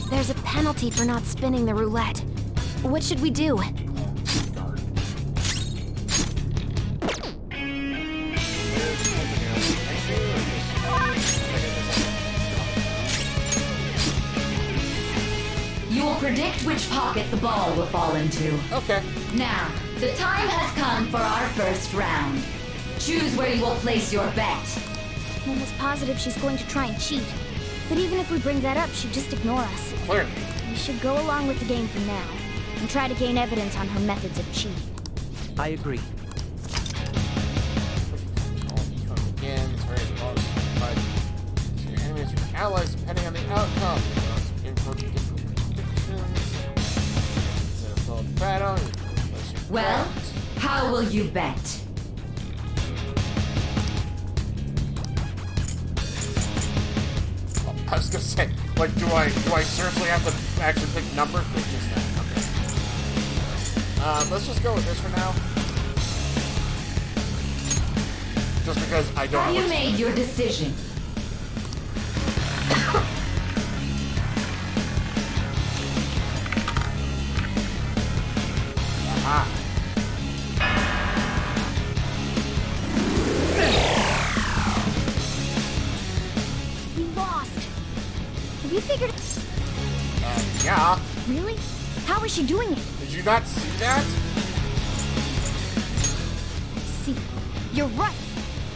There's a penalty for not spinning the roulette. What should we do? You will predict which pocket the ball will fall into. Okay. Now, the time has come for our first round. Choose where you will place your bet. I'm almost positive she's going to try and cheat. But even if we bring that up, she'd just ignore us. Clearly. We should go along with the game for now, and try to gain evidence on her methods of cheating. I agree. Again, it's very close. But your enemies or allies, depending on the outcome. Battle. Well, how will you bet? I was gonna say, like, do I seriously have to actually pick numbers? It's just that. Okay. Let's just go with this for now. Just because I don't. Have you made your decision? Aha. We lost. Have you figured? Yeah. Really? How is she doing it? Did you not see that? See, you're right.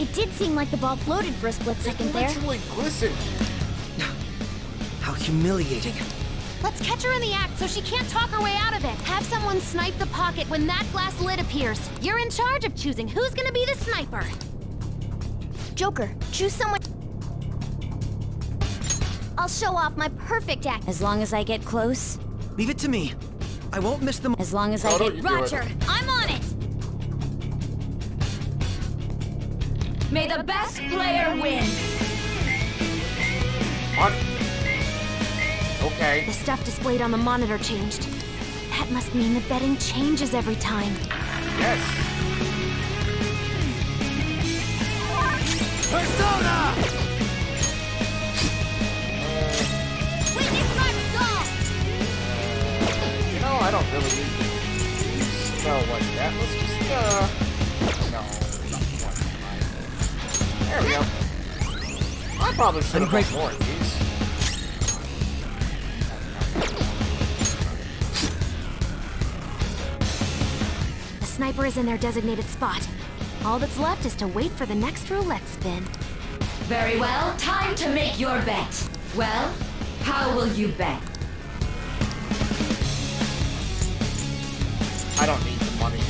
It did seem like the ball floated for a split second there. Literally glistened. How humiliating. Let's catch her in the act so she can't talk her way out of it. Have someone snipe the pocket when that glass lid appears. You're in charge of choosing who's gonna be the sniper. Joker, choose someone. I'll show off my perfect act. As long as I get close. Leave it to me. I won't miss them. As long as Oh, I no, get... you do it. Roger, I'm on it. May the best player win! What? Okay. The stuff displayed on the monitor changed. That must mean the betting changes every time. Yes. Persona! You know, I don't really need to spell like that. Let's just, no, not quite. There we go. I probably should have put more of these. The sniper is in their designated spot. All that's left is to wait for the next roulette spin. Very well, time to make your bet. Well, how will you bet? I don't need the money.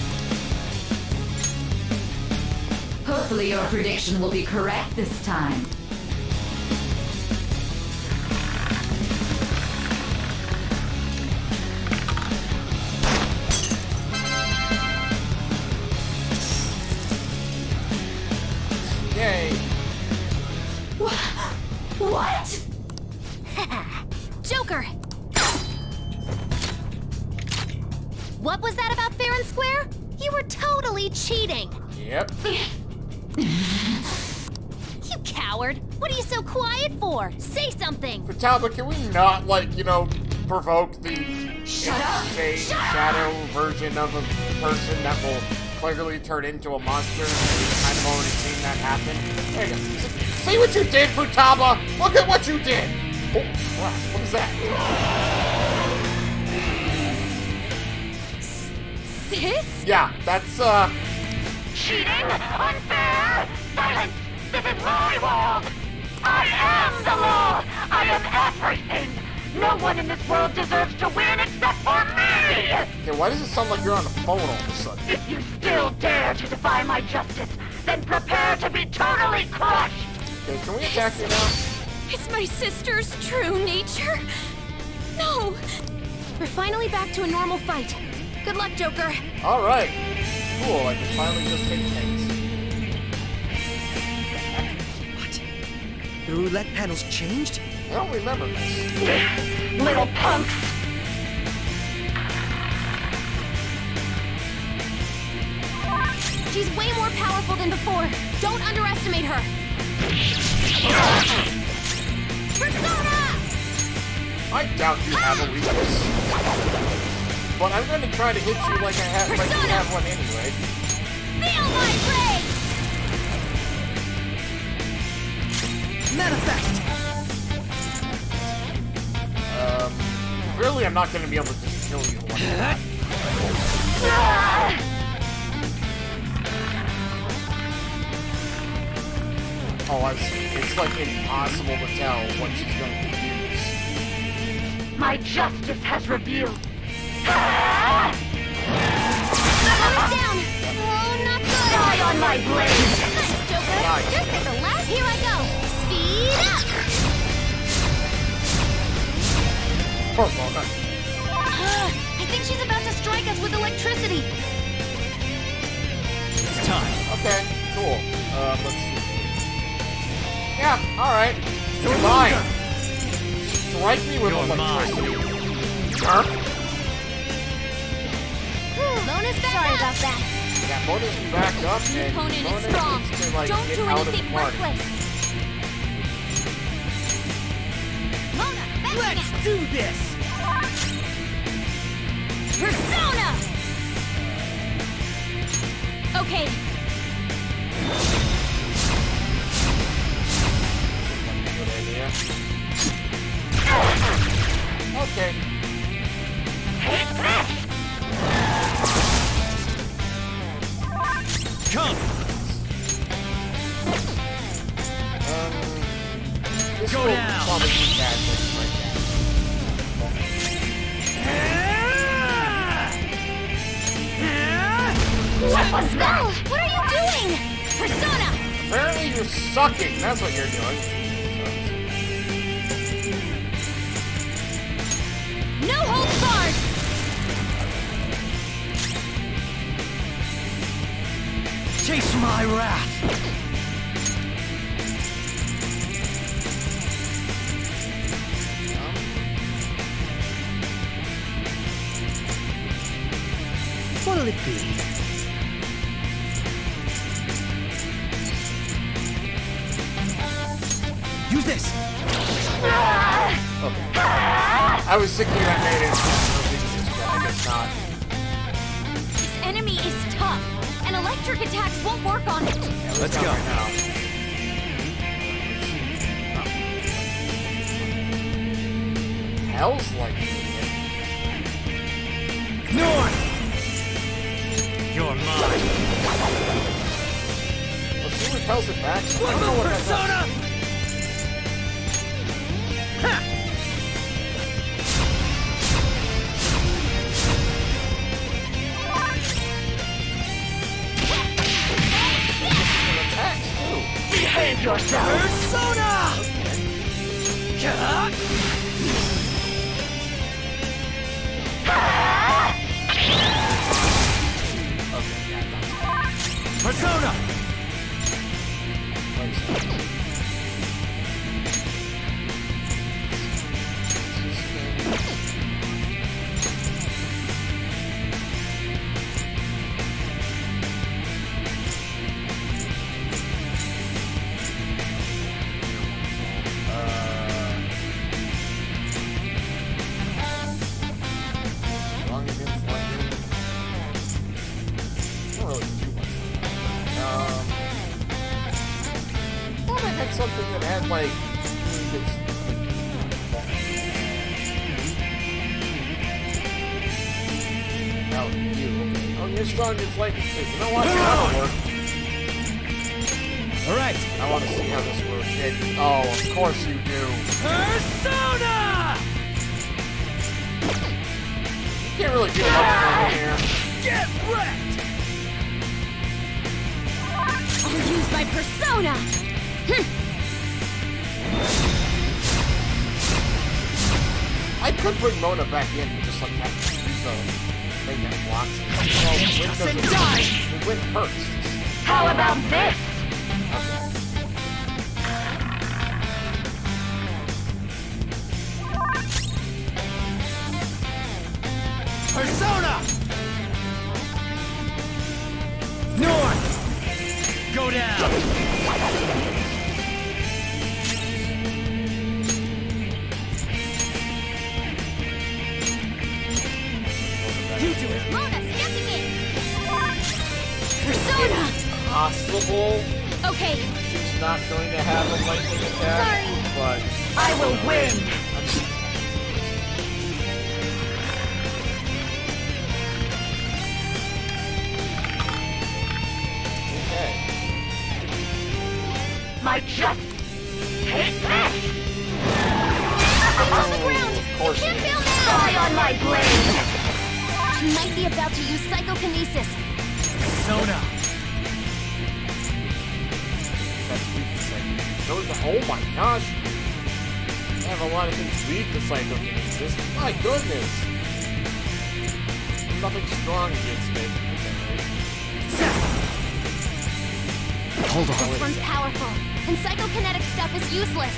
Hopefully your prediction will be correct this time. Yay. What? Joker! What was that about fair and square? You were totally cheating! Yep. You coward! What are you so quiet for? Say something! Talbot, can we not, like, you know, provoke the shadow version of a person that will clearly turn into a monster? We've kind of already seen that happen. There you go. See what you did, Futaba? Look at what you did! Oh, crap. What is that? Sis? Yeah, that's, Cheating? Unfair? Silence! This is my world! I am the law! I am everything! No one in this world deserves to win except for me! Okay, why does it sound like you're on the phone all of a sudden? If you still dare to defy my justice, then prepare to be totally crushed! Okay, can we attack you now? It's my sister's true nature? No! We're finally back to a normal fight. Good luck, Joker. Alright. Cool, I can finally just take things. What? The roulette panel's changed? I don't remember this. Little punks! She's way more powerful than before. Don't underestimate her. Persona! I doubt you have a weakness. But I'm going to try to hit you like you have one anyway. Feel my rage! Manifest! Really, I'm not going to be able to just kill you like that. Oh, it's like impossible to tell what she's going to use. My justice has revealed. Down! Oh, not good! Die on my blade! Nice, Joker! Nice. Just take the last. Here I go! Speed up! Persona. I think she's about to strike us with electricity. It's time. Okay, cool. Let's see. Yeah, alright. You're mine. Strike me with electricity. Jerk. Mona's back. Sorry about that. Yeah, Mona's back up, and Opponent Mona is strong. needs to, like, Don't get do out of the anything party. reckless. Mona, back Let's do this! Persona! Okay. Good idea. Okay. Come! This Go will down. probably be bad things like What was that? What are you doing? Persona! Apparently you're sucking. That's what you're doing. No holds barred! Chase my wrath! What'll it be? this! Okay. I was thinking I made it. But I guess not. This enemy is tough, and electric attacks won't work on it. Yeah, Let's go. Right now. Hell's like North! You're mine. Well, she repels it back. So I don't know what that Persona! Behave yourself! Persona! Persona! Long as it's like not really too much. Thought I had something that had like oh, you. Okay. Oh, you're strong. It's like you know what? That'll work. All right. I want to see how this works. Oh, of course you do. Persona! You can't really get much from here. Get wrecked! I'll use my persona! I could bring Mona back in and just like have to use the thing that blocks it. Well, wind doesn't. The wind hurts. How about this? Persona! North! Go down! You do it! Mona, stepping in! Persona! Possible. Okay. She's not going to have a lightning attack. Sorry. But I will win! Okay. My just take this! On the ground! Of course You can't it fail is. now! Die on my blade! She might be about to use psychokinesis. Persona! That's weak to say. Oh my gosh! I have a lot of things weak to psychokinesis. My goodness! Nothing strong against it. Hold on. This one's powerful, and psychokinetic stuff is useless.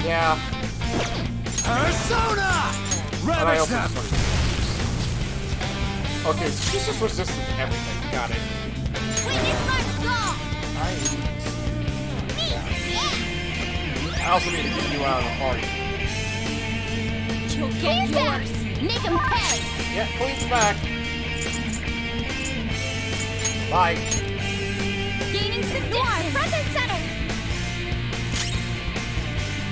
Yeah. Persona! But I Rabbit also snap! just okay, so she's just resistant to everything. Got it. I also need to get you out of the party. You'll get yours! Make him pay! Yeah, Queen's back. Bye. Gaining significance! Front and center!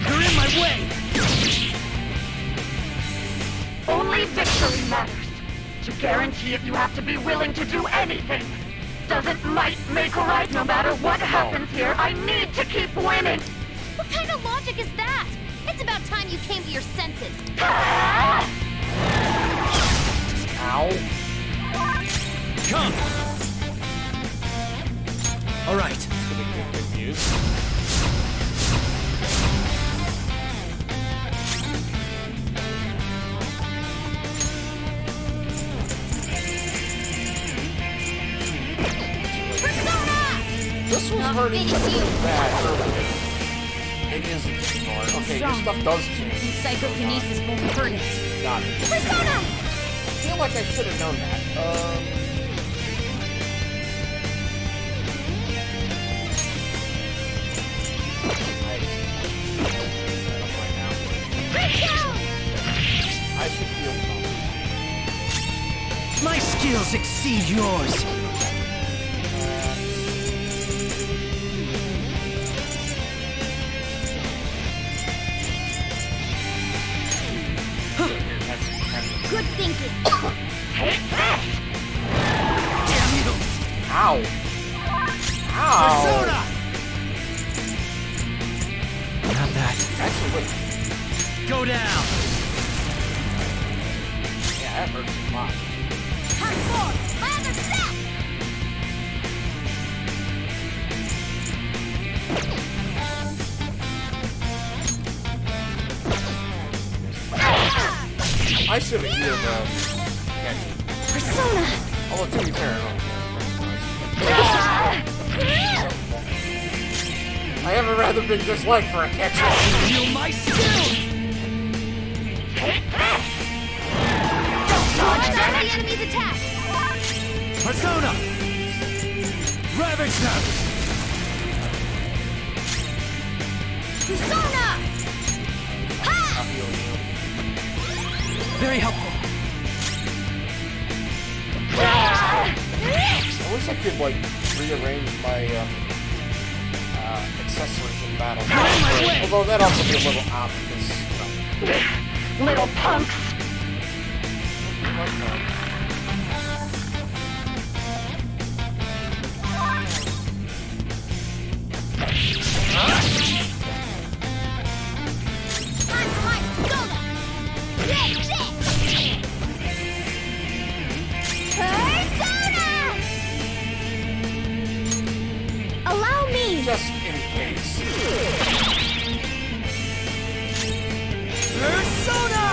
You're in my way! Only victory matters. To guarantee it, you have to be willing to do anything. Doesn't might make right no matter what happens here. I need to keep winning. What kind of logic is that? It's about time you came to your senses. Ow. Come! All right. It's gonna get confused. This was hurting really bad earlier. It isn't anymore. Okay, your stuff does change. Psychokinesis won't hurt it. Got it. Persona! I feel like I should have known that. skills exceed yours. Good thinking. Damn you! Ow! Ow! Persona! Not that. Actually, Go down! yeah, that hurts a lot. Time for my other step. I should have healed Persona. although to be fair, I have a rather big dislike for a catcher. Feel my skill! Dodge the enemy's attack. Persona! Ravage them! Persona. I'll heal you. Very helpful. I wish I could like rearrange my accessories in battle. Although that'd also be a little odd because Little punks! Allow me. just in case. Persona!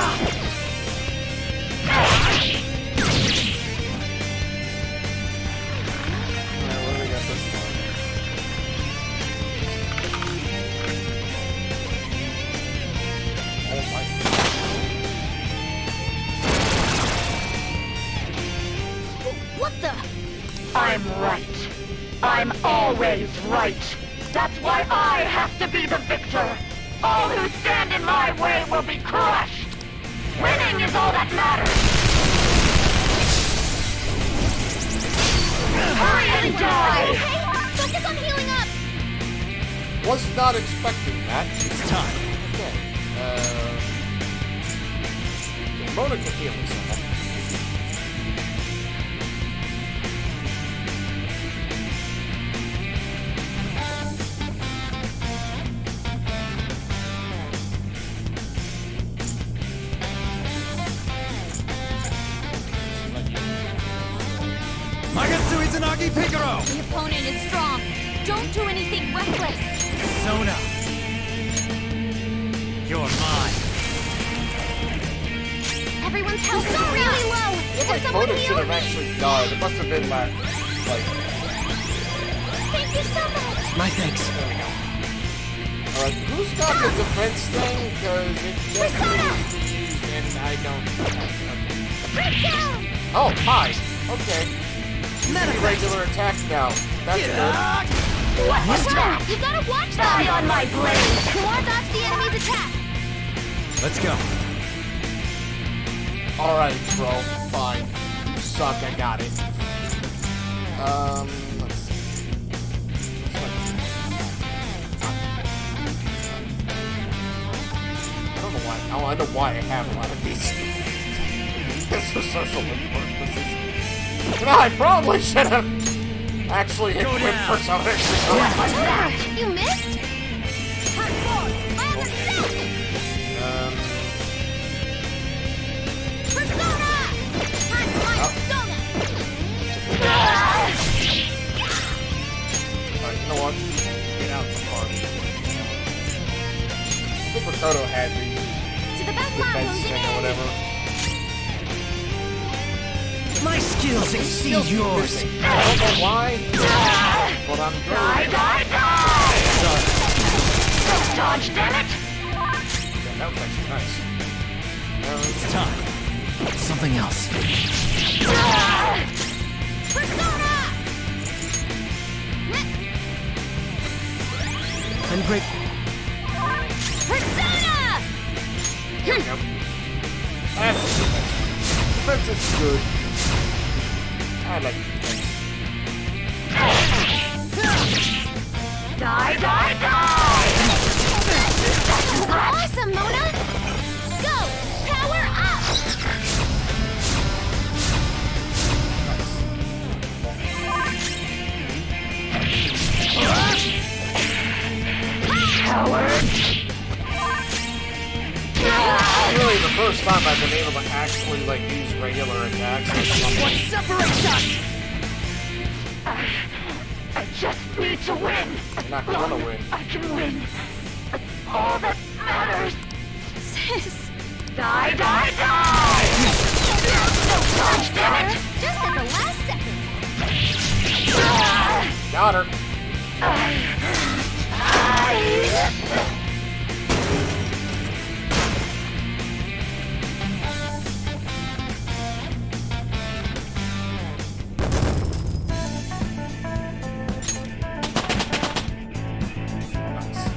Alright, what do we got this one? Oh my. What the? I'm right. I'm always right. That's why I have to be the victor. All who stand in my way will be crushed. Winning is all that matters. Hurry and die! Okay, focus on healing up. Was not expecting that. It's time. Okay. Mona can heal herself. Magatsu Izanagi Picaro! The opponent is strong. Don't do anything reckless. Persona! You're mine. Everyone's health is really low. If my Can someone Mona should heal have me? actually died. It must have been like Thank you so much. My thanks. there we go. Alright, who's got the defense thing? Because it definitely needs to be used and I don't. Oh, hi. Okay. Regular attack now. That's good. What was that? You gotta watch that. Die on my blade! Kumar dodged the enemy's attack. Let's go. Alright, bro. Fine. You suck. I got it. Let's see. I don't know why. Oh, I know why I have a lot of these. This was social important position. You know, I probably should have actually hit Quick Persona. You missed? Time for my other step. Persona! Time for my persona. Alright, you know what? Get out the party. I think Ricardo had the To the back defense line, thing or whatever. My skills exceed yours. I don't know why, but I'm good. Die! Don't dodge, damn it! Yeah, that was actually nice. It's time. Something else. Persona! I'm grateful. Persona! Here we go. That's defense. Defense is good. I like Die, die, die! Awesome, Mona! Go! Power up! Really, the first time I've been able to actually like use regular attacks. What separates us? I just need to win. You're not gonna win. I can win. That's all that matters. Sis! Die, die, die! No touch, damn it! Just at the last second! Got her.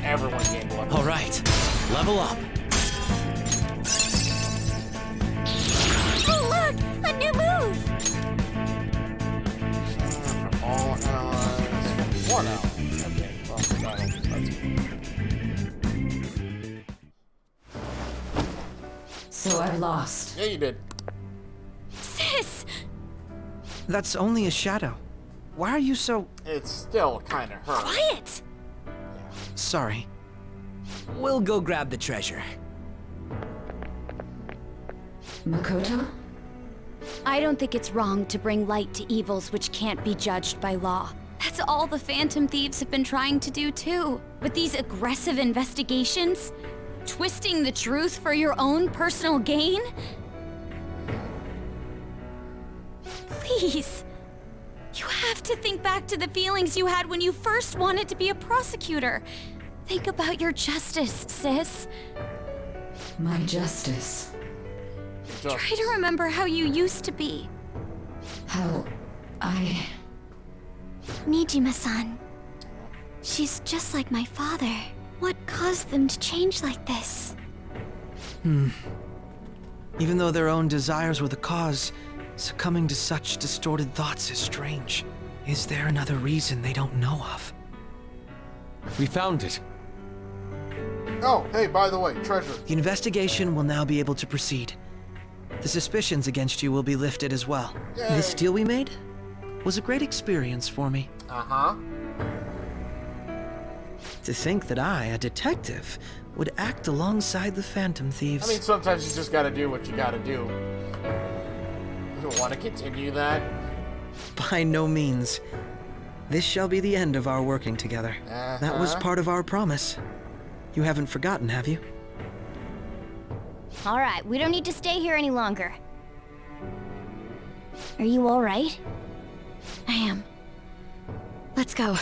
Everyone gained one. All right, level up. Oh, look! A new move! From all allies. One ally. Okay, well, that's good. So I've lost. Yeah, you did. Sis! That's only a shadow. Why are you so... It's still kind of hurt. Quiet! Sorry. We'll go grab the treasure. Makoto? I don't think it's wrong to bring light to evils which can't be judged by law. That's all the Phantom Thieves have been trying to do too. With these aggressive investigations, twisting the truth for your own personal gain? Please. You have to think back to the feelings you had when you first wanted to be a prosecutor. Think about your justice, sis. My justice. Try to remember how you used to be. How I... Nijima-san. She's just like my father. What caused them to change like this? Even though their own desires were the cause, succumbing to such distorted thoughts is strange. Is there another reason they don't know of? We found it. Oh, hey, by the way, treasure. The investigation will now be able to proceed. The suspicions against you will be lifted as well. Yay. This deal we made was a great experience for me. Uh-huh. To think that I, a detective, would act alongside the Phantom Thieves. I mean, sometimes you just gotta do what you gotta do. You don't want to continue that? By no means. This shall be the end of our working together. That was part of our promise. You haven't forgotten, have you? All right, we don't need to stay here any longer. Are you all right? I am. Let's go.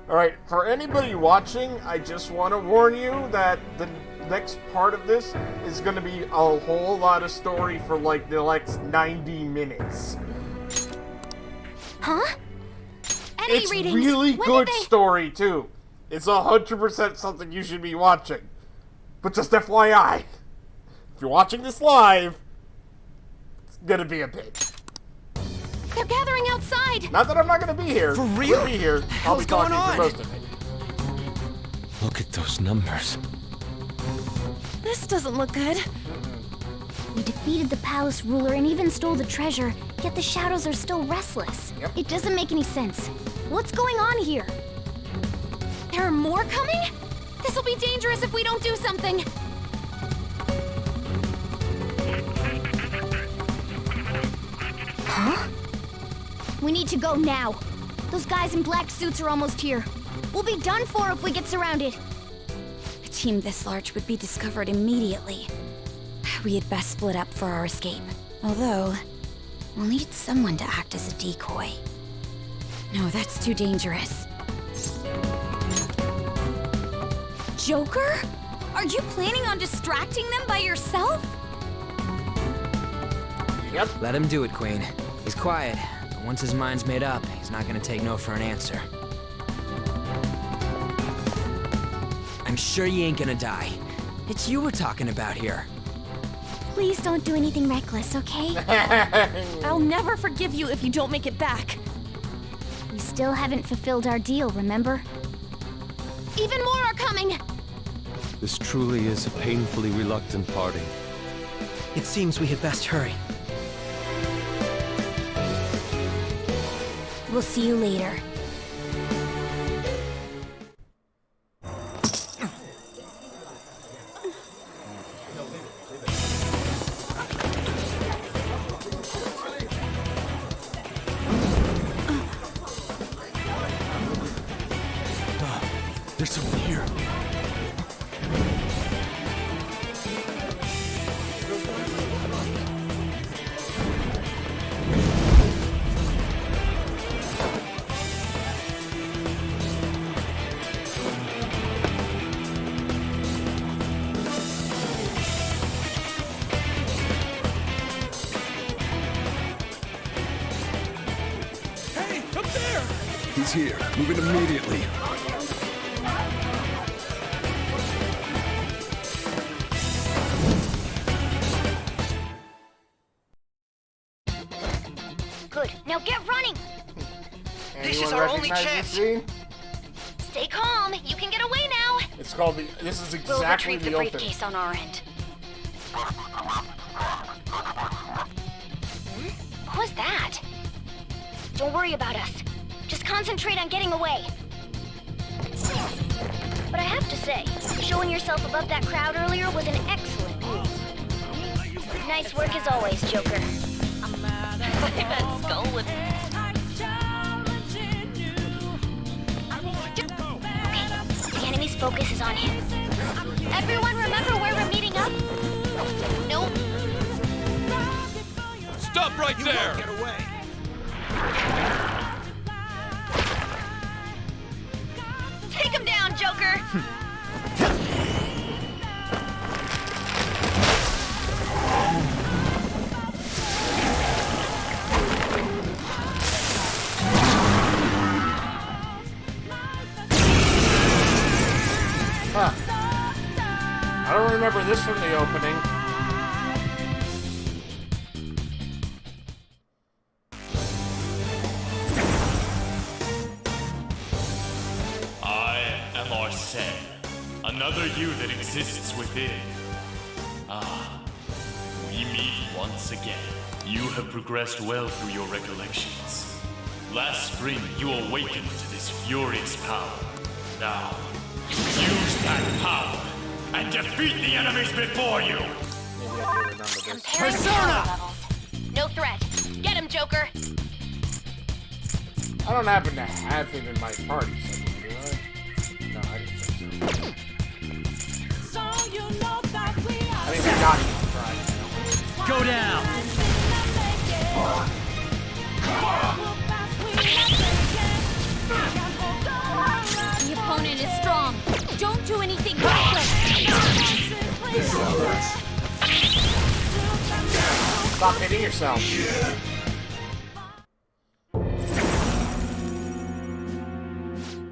Alright, for anybody watching, I just want to warn you that the next part of this is going to be a whole lot of story for like the next 90 minutes. Huh? Enemy It's readings. really When good did they... story, too. It's 100% something you should be watching. But just FYI, if you're watching this live, it's gonna be a bit. They're gathering outside. Not that I'm not gonna be here. For real? I'll be here. I'll be What's going talking for on? most of it. Look at those numbers. This doesn't look good. We defeated the palace ruler and even stole the treasure, yet the shadows are still restless. Yep. It doesn't make any sense. What's going on here? There are more coming? This will be dangerous if we don't do something. Huh? We need to go now. Those guys in black suits are almost here. We'll be done for if we get surrounded. A team this large would be discovered immediately. We had best split up for our escape. Although, we'll need someone to act as a decoy. No, that's too dangerous. Joker? Are you planning on distracting them by yourself? Yep. Let him do it, Queen. He's quiet, but once his mind's made up, he's not gonna take no for an answer. I'm sure you ain't gonna die. It's you we're talking about here. Please don't do anything reckless, okay? I'll never forgive you if you don't make it back. We still haven't fulfilled our deal, remember? Even more are coming! This truly is a painfully reluctant parting. It seems we had best hurry. We'll see you later. There's someone here. Hey, up there! He's here. Moving immediately. Good. Now get running! This is our only chance. Stay calm. You can get away now. It's called the. This is We'll exactly retrieve the the open. briefcase on our end. What was that? Don't worry about us. Just concentrate on getting away. But I have to say, showing yourself above that crowd earlier was an excellent move. Nice work as always, Joker. Let's go with Okay, the enemy's focus is on him. Everyone remember where we're meeting up? Nope. Stop right there! Get away! Take him down, Joker! Huh. I don't remember this from the opening. I am Arsene, another you that exists within. Ah, we meet once again. You have progressed well through your recollections. Last spring, you awakened to this furious power. Now, use that power and defeat the enemies before you! Persona! No threat. Get him, Joker. I don't happen to have him in my party somewhere, do I? No, I didn't think so. I think I got him on Friday. Go down! The opponent is strong. Don't do anything reckless. Stop hitting yourself.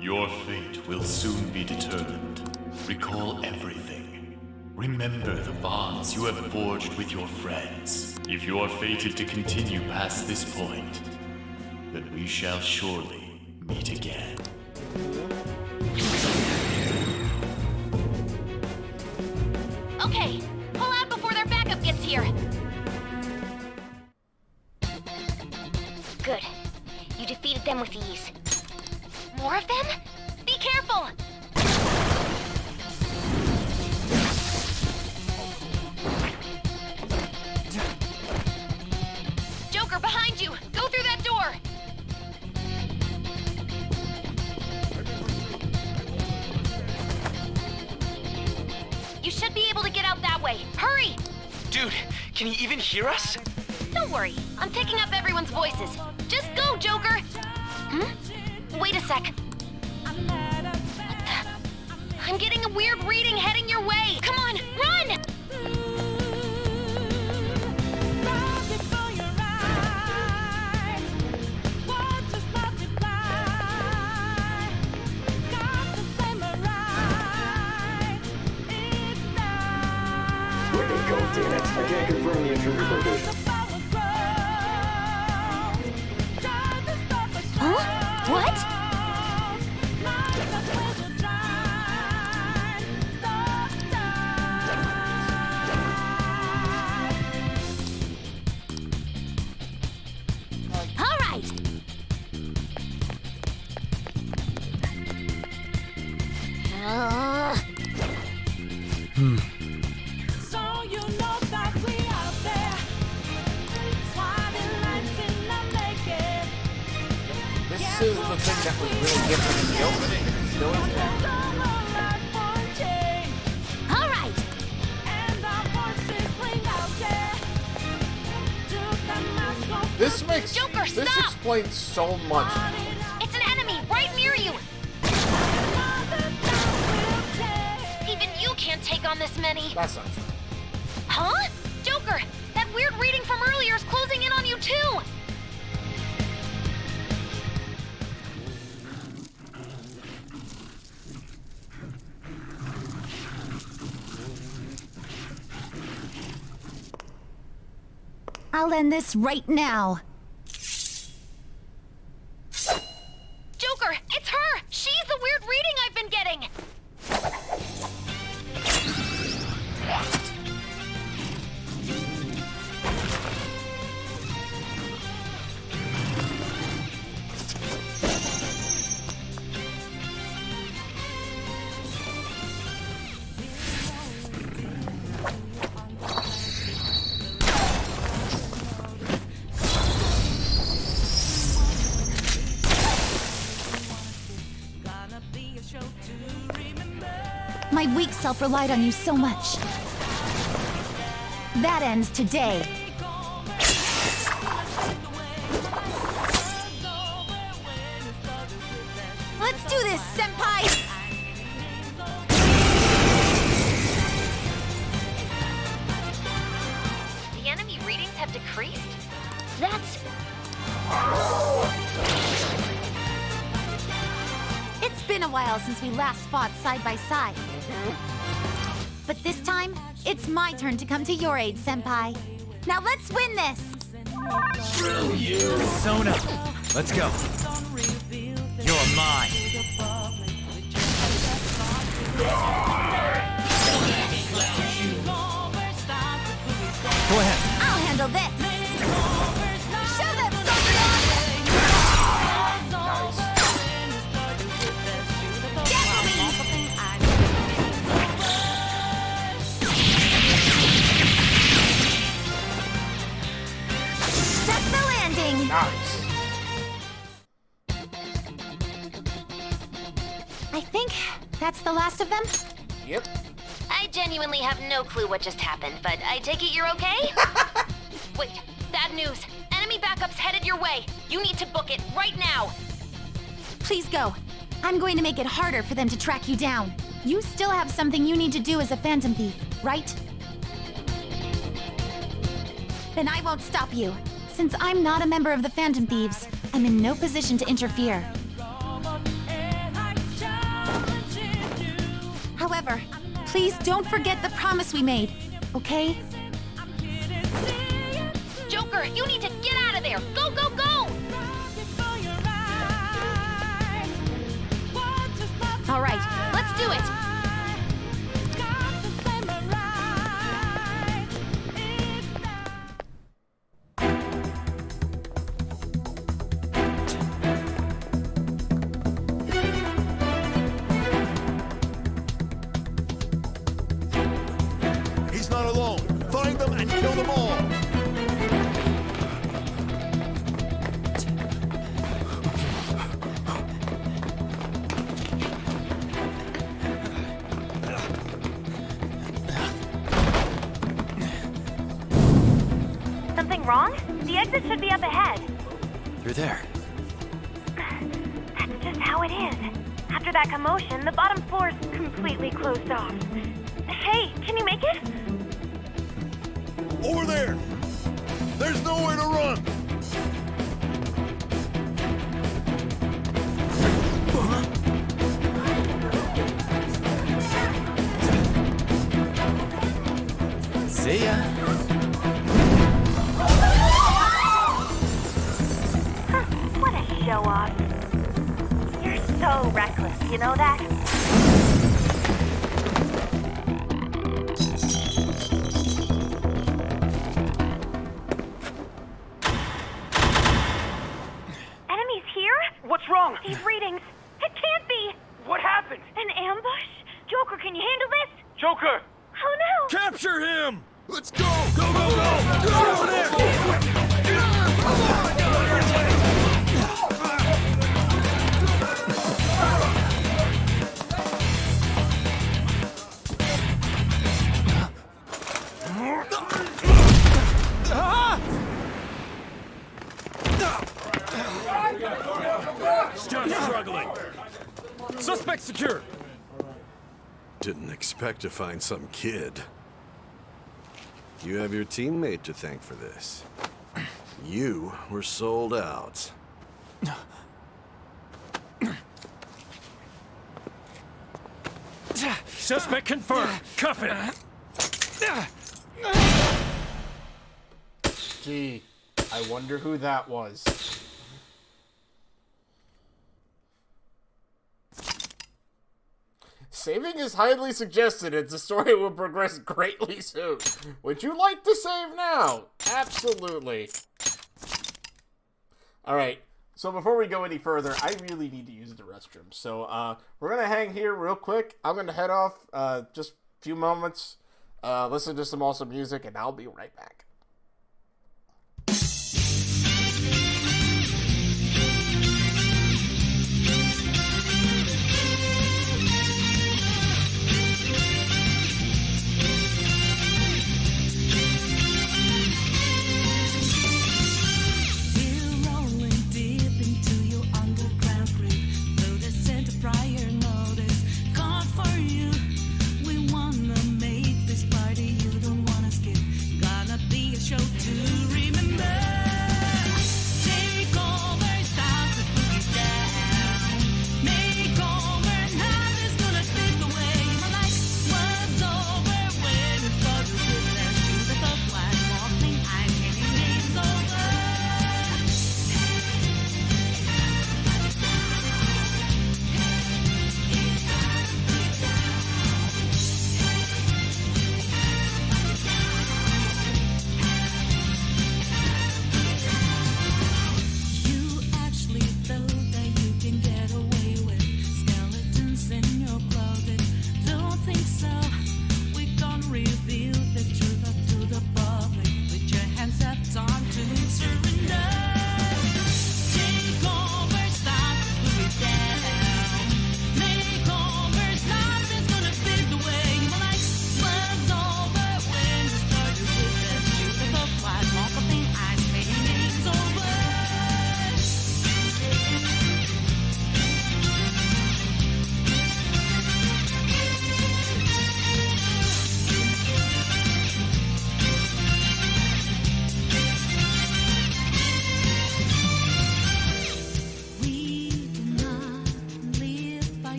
Your fate will soon be determined. Recall everything. Remember the bonds you have forged with your friends. If you are fated to continue past this point, then we shall surely meet again. Okay, pull out before their backup gets here. Good. You defeated them with ease. More of them? Be careful! Joker, behind you! Go through that door! You should be able to get out that way. Hurry! Dude, can he even hear us? Don't worry, I'm picking up everyone's voices. Just go, Joker! Wait a sec. What the? I'm getting a weird reading heading your way. Come on, run! Go, damn it. can't confirm the intruder's location. Huh? What? All right. So you know that we out there, swatting lights in the naked. This is the thing that was really different in the opening. It still is there. All right. And our voices ring out there. Took the mask off. Joker, this stop! explains so much. It's an enemy right near you! Even you can't take on this many. That's not true. Huh? Joker, that weird reading from earlier is closing in on you too! I'll end this right now. Joker, it's her! She's the weird reading I've been getting! My weak self relied on you so much. That ends today. Let's do this, Senpai! The enemy readings have decreased? That's... It's been a while since we last fought side by side. But this time, it's my turn to come to your aid, Senpai. Now let's win this! Screw you! Sona, let's go. You're mine. Go ahead. I'll handle this! Show them That's the landing! Nice. I think that's the last of them. Yep. I genuinely have no clue what just happened, but I take it you're okay? Wait, bad news. Enemy backup's headed your way. You need to book it right now. Please go. I'm going to make it harder for them to track you down. You still have something you need to do as a Phantom Thief, right? Then I won't stop you. Since I'm not a member of the Phantom Thieves, I'm in no position to interfere. However, please don't forget the promise we made, okay? Joker, you need to get out of there. Go, go, go! All right, let's do it. He's not alone. Find them and kill them all. Something wrong? The exit should be up ahead. You're there. That's just how it is. After that commotion, the bottom floor's completely closed off. Hey, can you make it? Over there. There's nowhere to run. See ya. You know that? Enemies here? What's wrong? These readings. It can't be. What happened? An ambush? Joker, can you handle this? Joker! Oh no! Capture him! Let's go! Go, go, go! Get over there! Just struggling. Suspect secured. Didn't expect to find some kid. You have your teammate to thank for this. You were sold out. Suspect confirmed. Cuff it. Gee, I wonder who that was. Saving is highly suggested, and the story will progress greatly soon. Would you like to save now? Absolutely. Alright, so before we go any further, I really need to use the restroom. So, we're gonna hang here real quick. I'm gonna head off, just a few moments, listen to some awesome music, and I'll be right back. Prior notice, called for you. We wanna make this party you don't wanna skip. Gonna be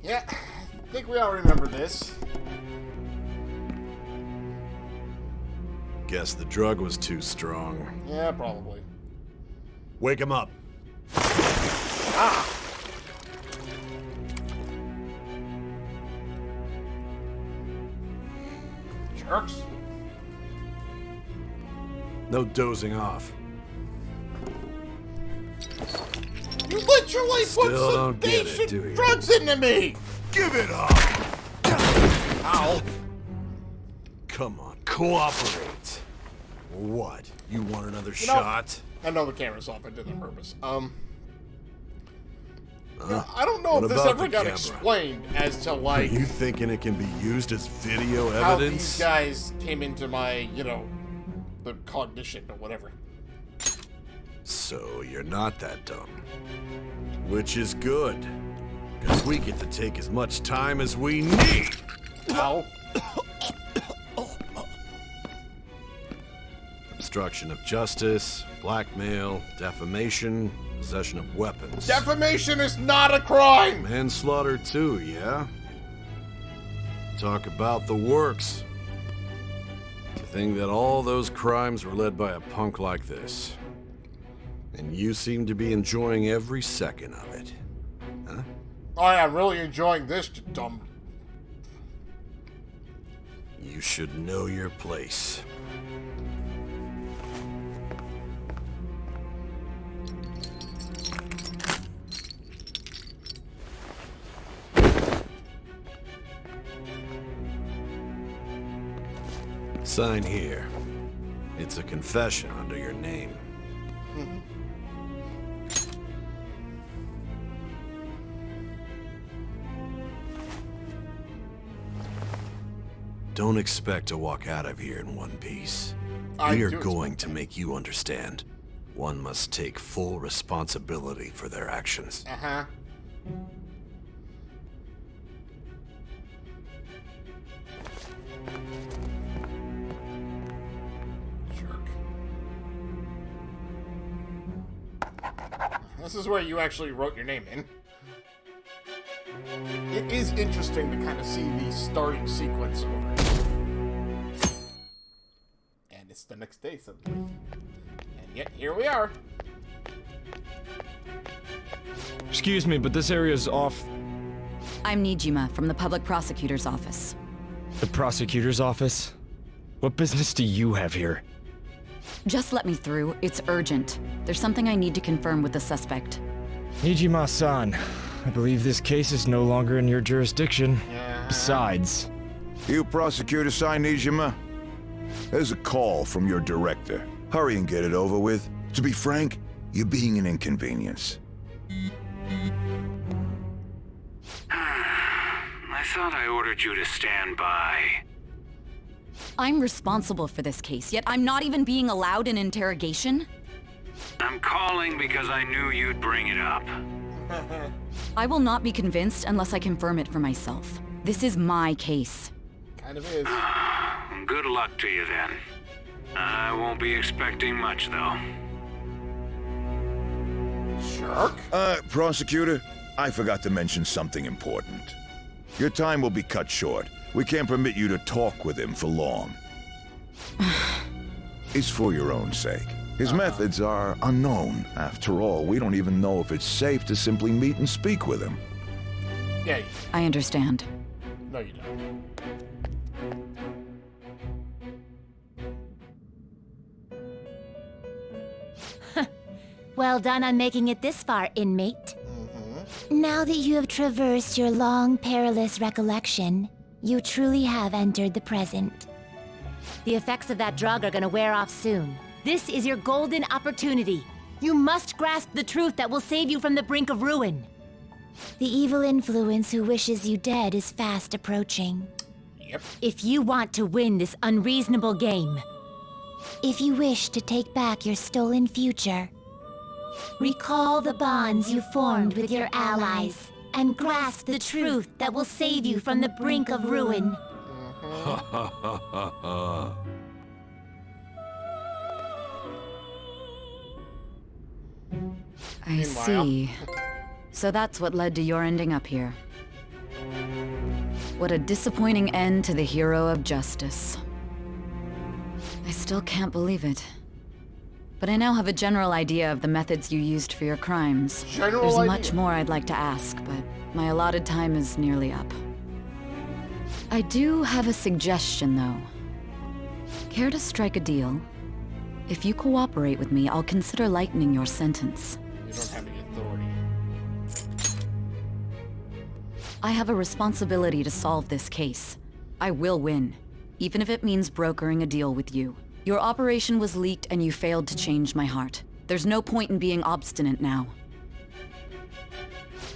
Yeah, I think we all remember this. Guess the drug was too strong. Yeah, probably. Wake him up. Ah! Jerks. No dozing off. You literally Still put don't get it, do sedation you? drugs into me! Give it up! Ow. Come on, cooperate. What? You want another You know, shot? I know the camera's off. I did it on purpose. Huh? I don't know What if this about ever the got camera? explained as to, like, Are you thinking it can be used as video how evidence? these guys came into my, you know, the cognition or whatever. So you're not that dumb. Which is good. Because we get to take as much time as we need. Ow. Obstruction of justice, blackmail, defamation, possession of weapons. Defamation is not a crime! Manslaughter too, yeah? Talk about the works. To think that all those crimes were led by a punk like this. And you seem to be enjoying every second of it. Huh? Oh yeah, I'm really enjoying this, you dumb. You should know your place. Sign here. It's a confession under your name. Don't expect to walk out of here in one piece. I We are do going to make you understand. One must take full responsibility for their actions. Uh-huh. Jerk. This is where you actually wrote your name in. It is interesting to kind of see the starting sequence over it. And it's the next day suddenly. And yet, here we are. Excuse me, but this area's off. I'm Nijima from the public prosecutor's office. The prosecutor's office? What business do you have here? Just let me through. It's urgent. There's something I need to confirm with the suspect. Nijima-san, I believe this case is no longer in your jurisdiction. Besides... You prosecutor, Sai Nijima? There's a call from your director. Hurry and get it over with. To be frank, you're being an inconvenience. I thought I ordered you to stand by. I'm responsible for this case, yet I'm not even being allowed an interrogation? I'm calling because I knew you'd bring it up. I will not be convinced unless I confirm it for myself. This is my case. Kind of is. Good luck to you then. I won't be expecting much, though. Jerk. Prosecutor, I forgot to mention something important. Your time will be cut short. We can't permit you to talk with him for long. It's for your own sake. His methods are unknown. After all, we don't even know if it's safe to simply meet and speak with him. Yeah. I understand. No, you don't. Well done on making it this far, inmate. Now that you have traversed your long, perilous recollection, you truly have entered the present. The effects of that drug are gonna wear off soon. This is your golden opportunity. You must grasp the truth that will save you from the brink of ruin. The evil influence who wishes you dead is fast approaching. Yep. If you want to win this unreasonable game, if you wish to take back your stolen future, recall the bonds you formed with your allies and grasp the truth that will save you from the brink of ruin. I see. So that's what led to your ending up here. What a disappointing end to the hero of justice. I still can't believe it. But I now have a general idea of the methods you used for your crimes. There's much more I'd like to ask, but my allotted time is nearly up. I do have a suggestion, though. Care to strike a deal? If you cooperate with me, I'll consider lightening your sentence. You don't have any authority. I have a responsibility to solve this case. I will win, even if it means brokering a deal with you. Your operation was leaked and you failed to change my heart. There's no point in being obstinate now.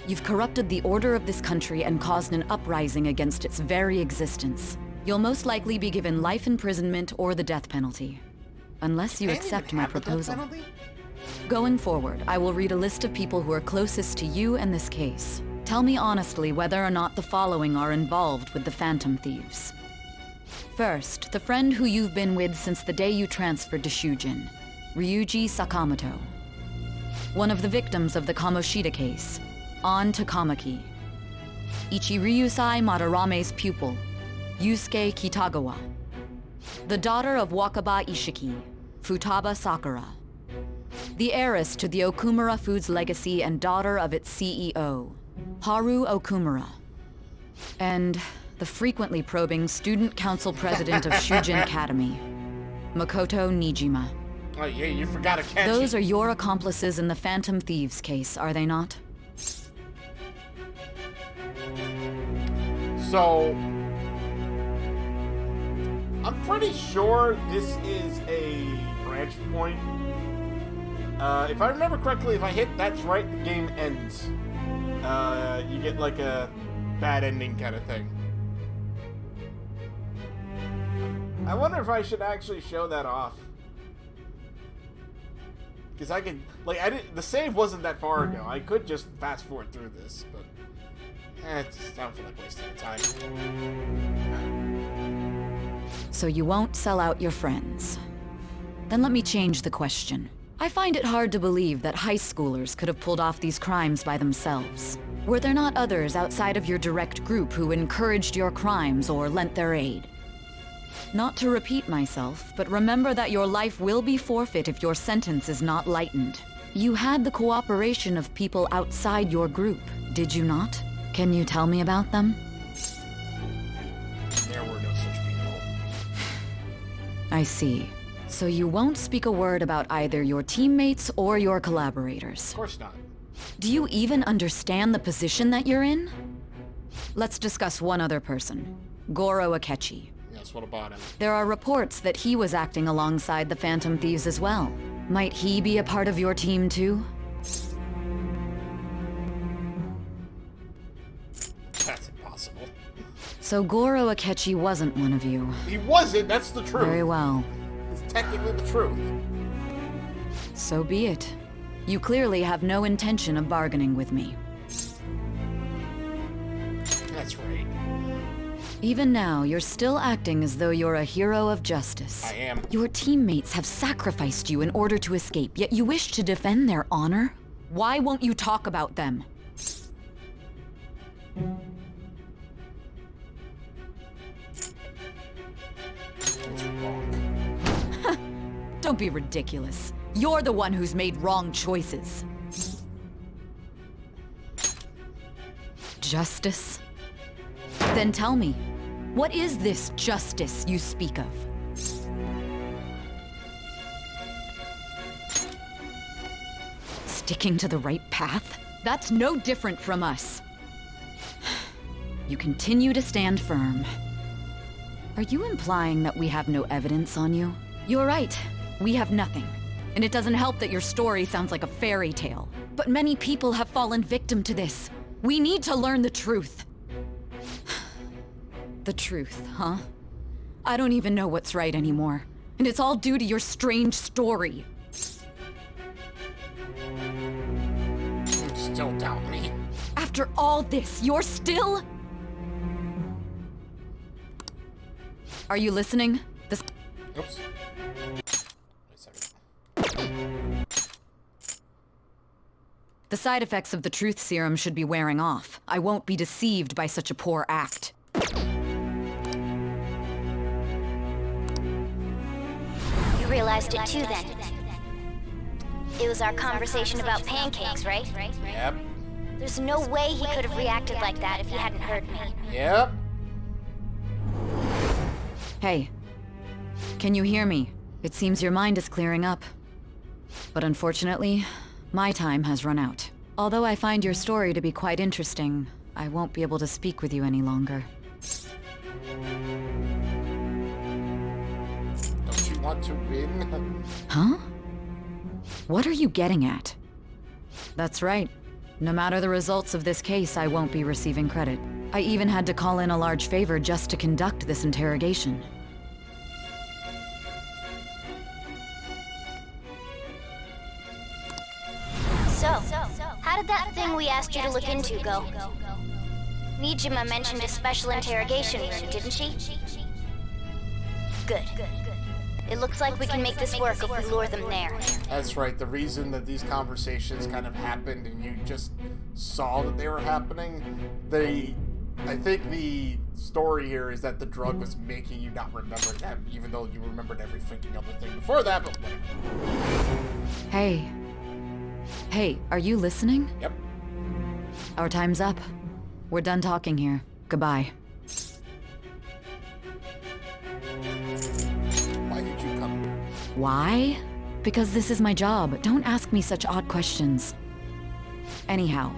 You've corrupted the order of this country and caused an uprising against its very existence. You'll most likely be given life imprisonment or the death penalty. Unless you accept my proposal. Going forward, I will read a list of people who are closest to you and this case. Tell me honestly whether or not the following are involved with the Phantom Thieves. First, the friend who you've been with since the day you transferred to Shujin, Ryuji Sakamoto. One of the victims of the Kamoshida case, An Takamaki. Ichiryusai Madarame's pupil, Yusuke Kitagawa. The daughter of Wakaba Ishiki, Futaba Sakura. The heiress to the Okumura Foods legacy and daughter of its CEO, Haru Okumura. And the frequently probing student council president of Shujin Academy, Makoto Nijima. Oh yeah, you forgot Akechi. Those are your accomplices in the Phantom Thieves case, are they not? So, I'm pretty sure this is a branch point. If I remember correctly, if I hit that's right, the game ends. You get like a bad ending kind of thing. I wonder if I should actually show that off. Because I could, like, the save wasn't that far ago. I could just fast forward through this, but I don't feel like wasting time. So you won't sell out your friends. Then let me change the question. I find it hard to believe that high schoolers could have pulled off these crimes by themselves. Were there not others outside of your direct group who encouraged your crimes or lent their aid? Not to repeat myself, but remember that your life will be forfeit if your sentence is not lightened. You had the cooperation of people outside your group, did you not? Can you tell me about them? There were no such people. I see. So you won't speak a word about either your teammates or your collaborators. Of course not. Do you even understand the position that you're in? Let's discuss one other person, Goro Akechi. Yes, what about him? There are reports that he was acting alongside the Phantom Thieves as well. Might he be a part of your team too? That's impossible. So Goro Akechi wasn't one of you. He wasn't, that's the truth. Very well. It's technically the truth. So be it. You clearly have no intention of bargaining with me. That's right. Even now, you're still acting as though you're a hero of justice. I am. Your teammates have sacrificed you in order to escape, yet you wish to defend their honor? Why won't you talk about them? Don't be ridiculous. You're the one who's made wrong choices. Justice? Then tell me, what is this justice you speak of? Sticking to the right path? That's no different from us. You continue to stand firm. Are you implying that we have no evidence on you? You're right. We have nothing. And it doesn't help that your story sounds like a fairy tale. But many people have fallen victim to this. We need to learn the truth. The truth, huh? I don't even know what's right anymore. And it's all due to your strange story. You still doubt me? After all this, you're still... Are you listening? This... Oops. The side effects of the truth serum should be wearing off. I won't be deceived by such a poor act. You realized it too then. It was our conversation about pancakes, right? Yep. There's no way he could have reacted like that if he hadn't heard me. Yep. Hey. Can you hear me? It seems your mind is clearing up. But unfortunately, my time has run out. Although I find your story to be quite interesting, I won't be able to speak with you any longer. Don't you want to win? Huh? What are you getting at? That's right. No matter the results of this case, I won't be receiving credit. I even had to call in a large favor just to conduct this interrogation. So, how did that thing we asked you to look into go? Nijima mentioned a special interrogation room, didn't she? Good. It looks like we can make this work if we lure them there. That's right. The reason that these conversations kind of happened and you just saw that they were happening, I think the story here is that the drug was making you not remember them, even though you remembered every freaking other thing before that, but whatever. Hey. Hey, are you listening? Yep. Our time's up. We're done talking here. Goodbye. Why did you come here? Why? Because this is my job. Don't ask me such odd questions. Anyhow,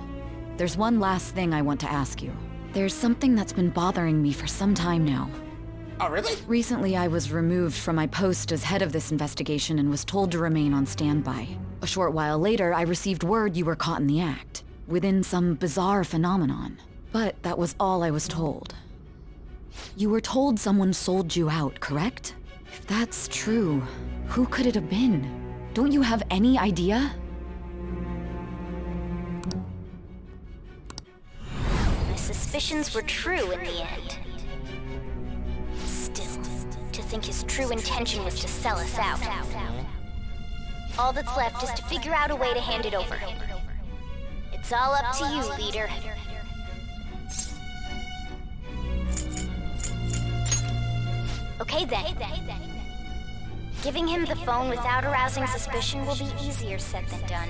there's one last thing I want to ask you. There's something that's been bothering me for some time now. Oh, really? Recently, I was removed from my post as head of this investigation and was told to remain on standby. A short while later, I received word you were caught in the act, within some bizarre phenomenon. But that was all I was told. You were told someone sold you out, correct? If that's true, who could it have been? Don't you have any idea? My suspicions were true in the end. Still, to think his true intention was to sell us out. All that's left is to figure out a way to hand it over. It's all up to you, leader. Okay then. Giving him the phone without arousing suspicion will be easier said than done.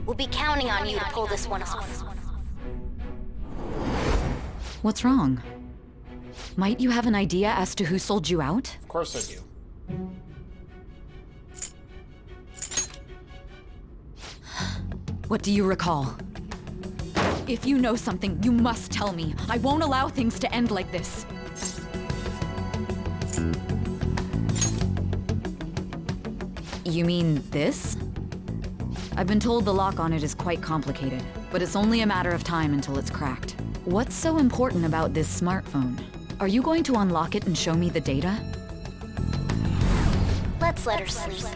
We'll be counting on you to pull this one off. What's wrong? Might you have an idea as to who sold you out? Of course I do. What do you recall? If you know something, you must tell me. I won't allow things to end like this. You mean this? I've been told the lock on it is quite complicated, but it's only a matter of time until it's cracked. What's so important about this smartphone? Are you going to unlock it and show me the data? Let's let her sleep.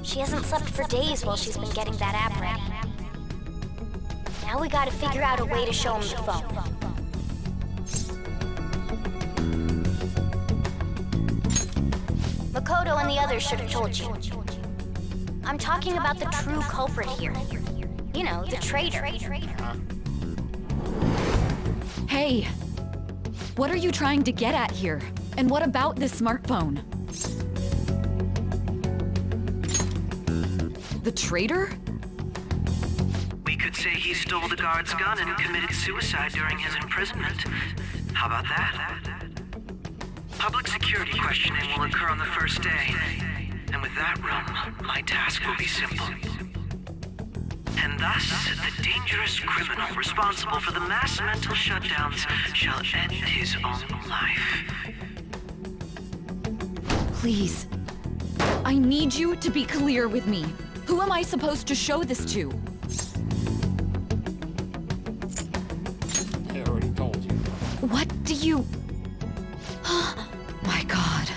She hasn't slept for days while she's been getting that app ready. Now we gotta figure out a way to show him the phone. Makoto and the others should have told you. I'm talking about the true culprit here. You know, the traitor. Hey! What are you trying to get at here? And what about this smartphone? The traitor? We could say he stole the guard's gun and committed suicide during his imprisonment. How about that? Public security questioning will occur on the first day. And with that run, my task will be simple. And thus, the dangerous criminal responsible for the mass mental shutdowns shall end his own life. Please. I need you to be clear with me. Who am I supposed to show this to? I already told you. What do you... My God.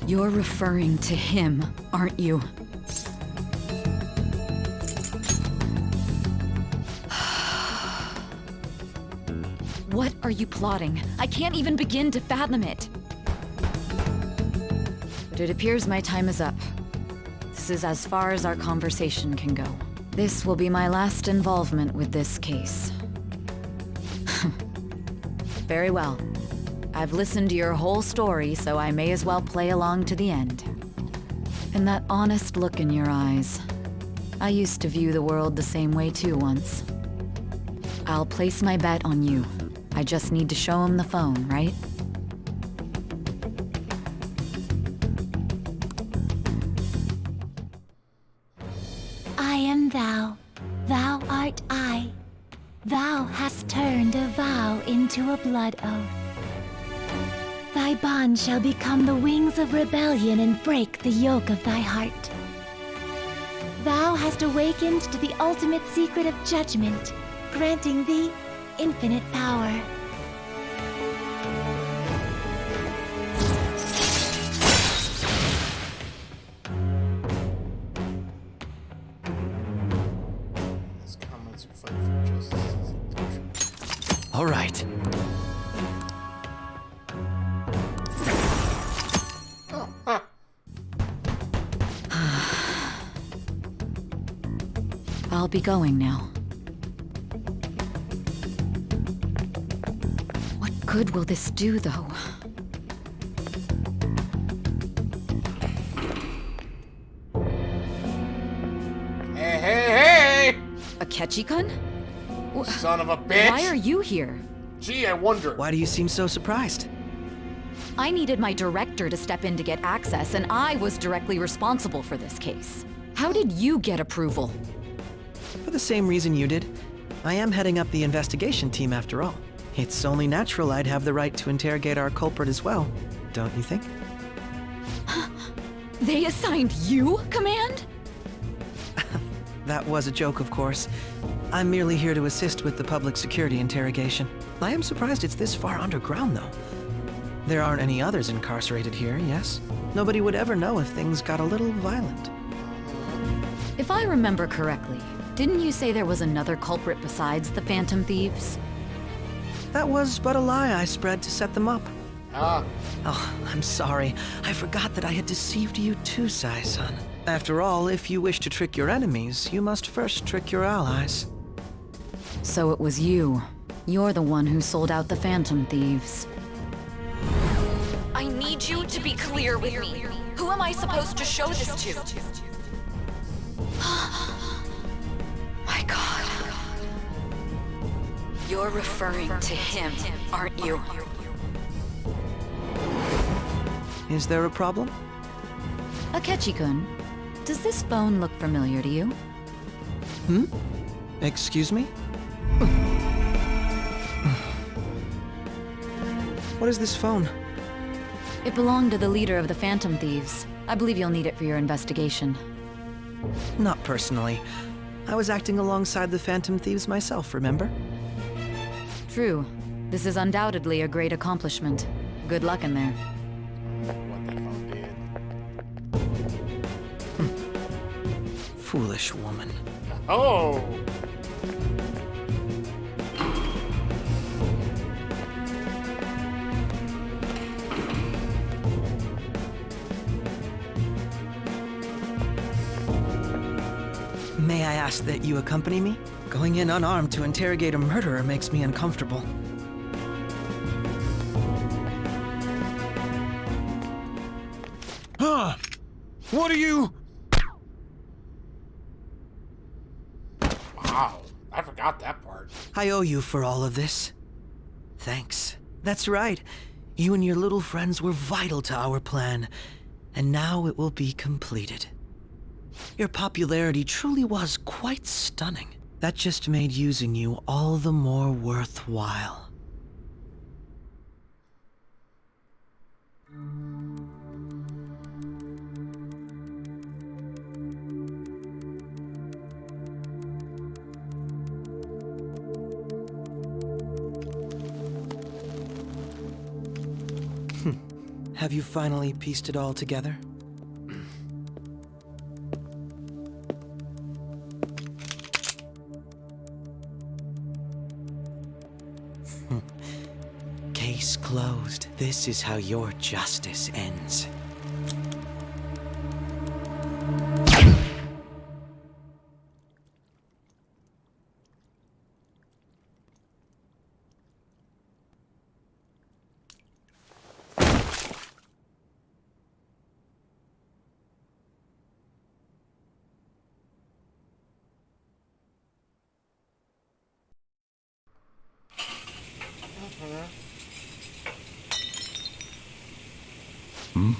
You're referring to him, aren't you? What are you plotting? I can't even begin to fathom it. But it appears my time is up. This is as far as our conversation can go. This will be my last involvement with this case. Very well. I've listened to your whole story, so I may as well play along to the end. And that honest look in your eyes. I used to view the world the same way too once. I'll place my bet on you. I just need to show him the phone, right? I am thou, thou art I. Thou hast turned a vow into a blood oath. Thy bond shall become the wings of rebellion and break the yoke of thy heart. Thou hast awakened to the ultimate secret of judgment, granting thee infinite power. These comments are fighting for justice. All right. I'll be going now. What good will this do, though? Hey, hey, hey! Akechi-kun? Son of a bitch! Why are you here? Gee, I wonder. Why do you seem so surprised? I needed my director to step in to get access, and I was directly responsible for this case. How did you get approval? For the same reason you did. I am heading up the investigation team after all. It's only natural I'd have the right to interrogate our culprit as well, don't you think? They assigned you command? That was a joke, of course. I'm merely here to assist with the public security interrogation. I am surprised it's this far underground, though. There aren't any others incarcerated here, yes? Nobody would ever know if things got a little violent. If I remember correctly, didn't you say there was another culprit besides the Phantom Thieves? That was but a lie I spread to set them up. Ah. Oh, I'm sorry. I forgot that I had deceived you too, Sai-san. After all, if you wish to trick your enemies, you must first trick your allies. So it was you. You're the one who sold out the Phantom Thieves. I need you to be clear with me. Who am I supposed to show this to? My God. You're referring to him, aren't you? Is there a problem? Akechi-kun, does this phone look familiar to you? Hmm? Excuse me? What is this phone? It belonged to the leader of the Phantom Thieves. I believe you'll need it for your investigation. Not personally. I was acting alongside the Phantom Thieves myself, remember? True. This is undoubtedly a great accomplishment. Good luck in there. What that phone did. Foolish woman. Oh! May I ask that you accompany me? Going in unarmed to interrogate a murderer makes me uncomfortable. Huh? What are you? Wow, I forgot that part. I owe you for all of this. Thanks. That's right. You and your little friends were vital to our plan, and now it will be completed. Your popularity truly was quite stunning. That just made using you all the more worthwhile. Have you finally pieced it all together? Case closed. This is how your justice ends. Hmm?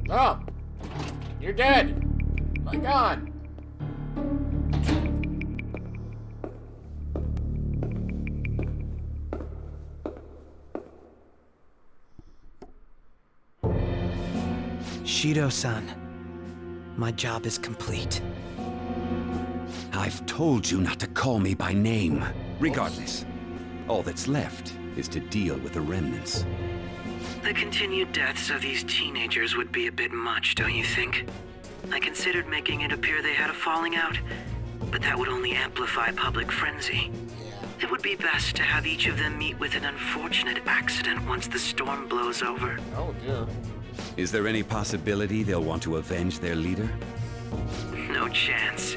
Oh! You're dead! My god! Shido-san, my job is complete. I've told you not to call me by name. Regardless, all that's left is to deal with the remnants. The continued deaths of these teenagers would be a bit much, don't you think? I considered making it appear they had a falling out, but that would only amplify public frenzy. It would be best to have each of them meet with an unfortunate accident once the storm blows over. Oh dear. Is there any possibility they'll want to avenge their leader? No chance.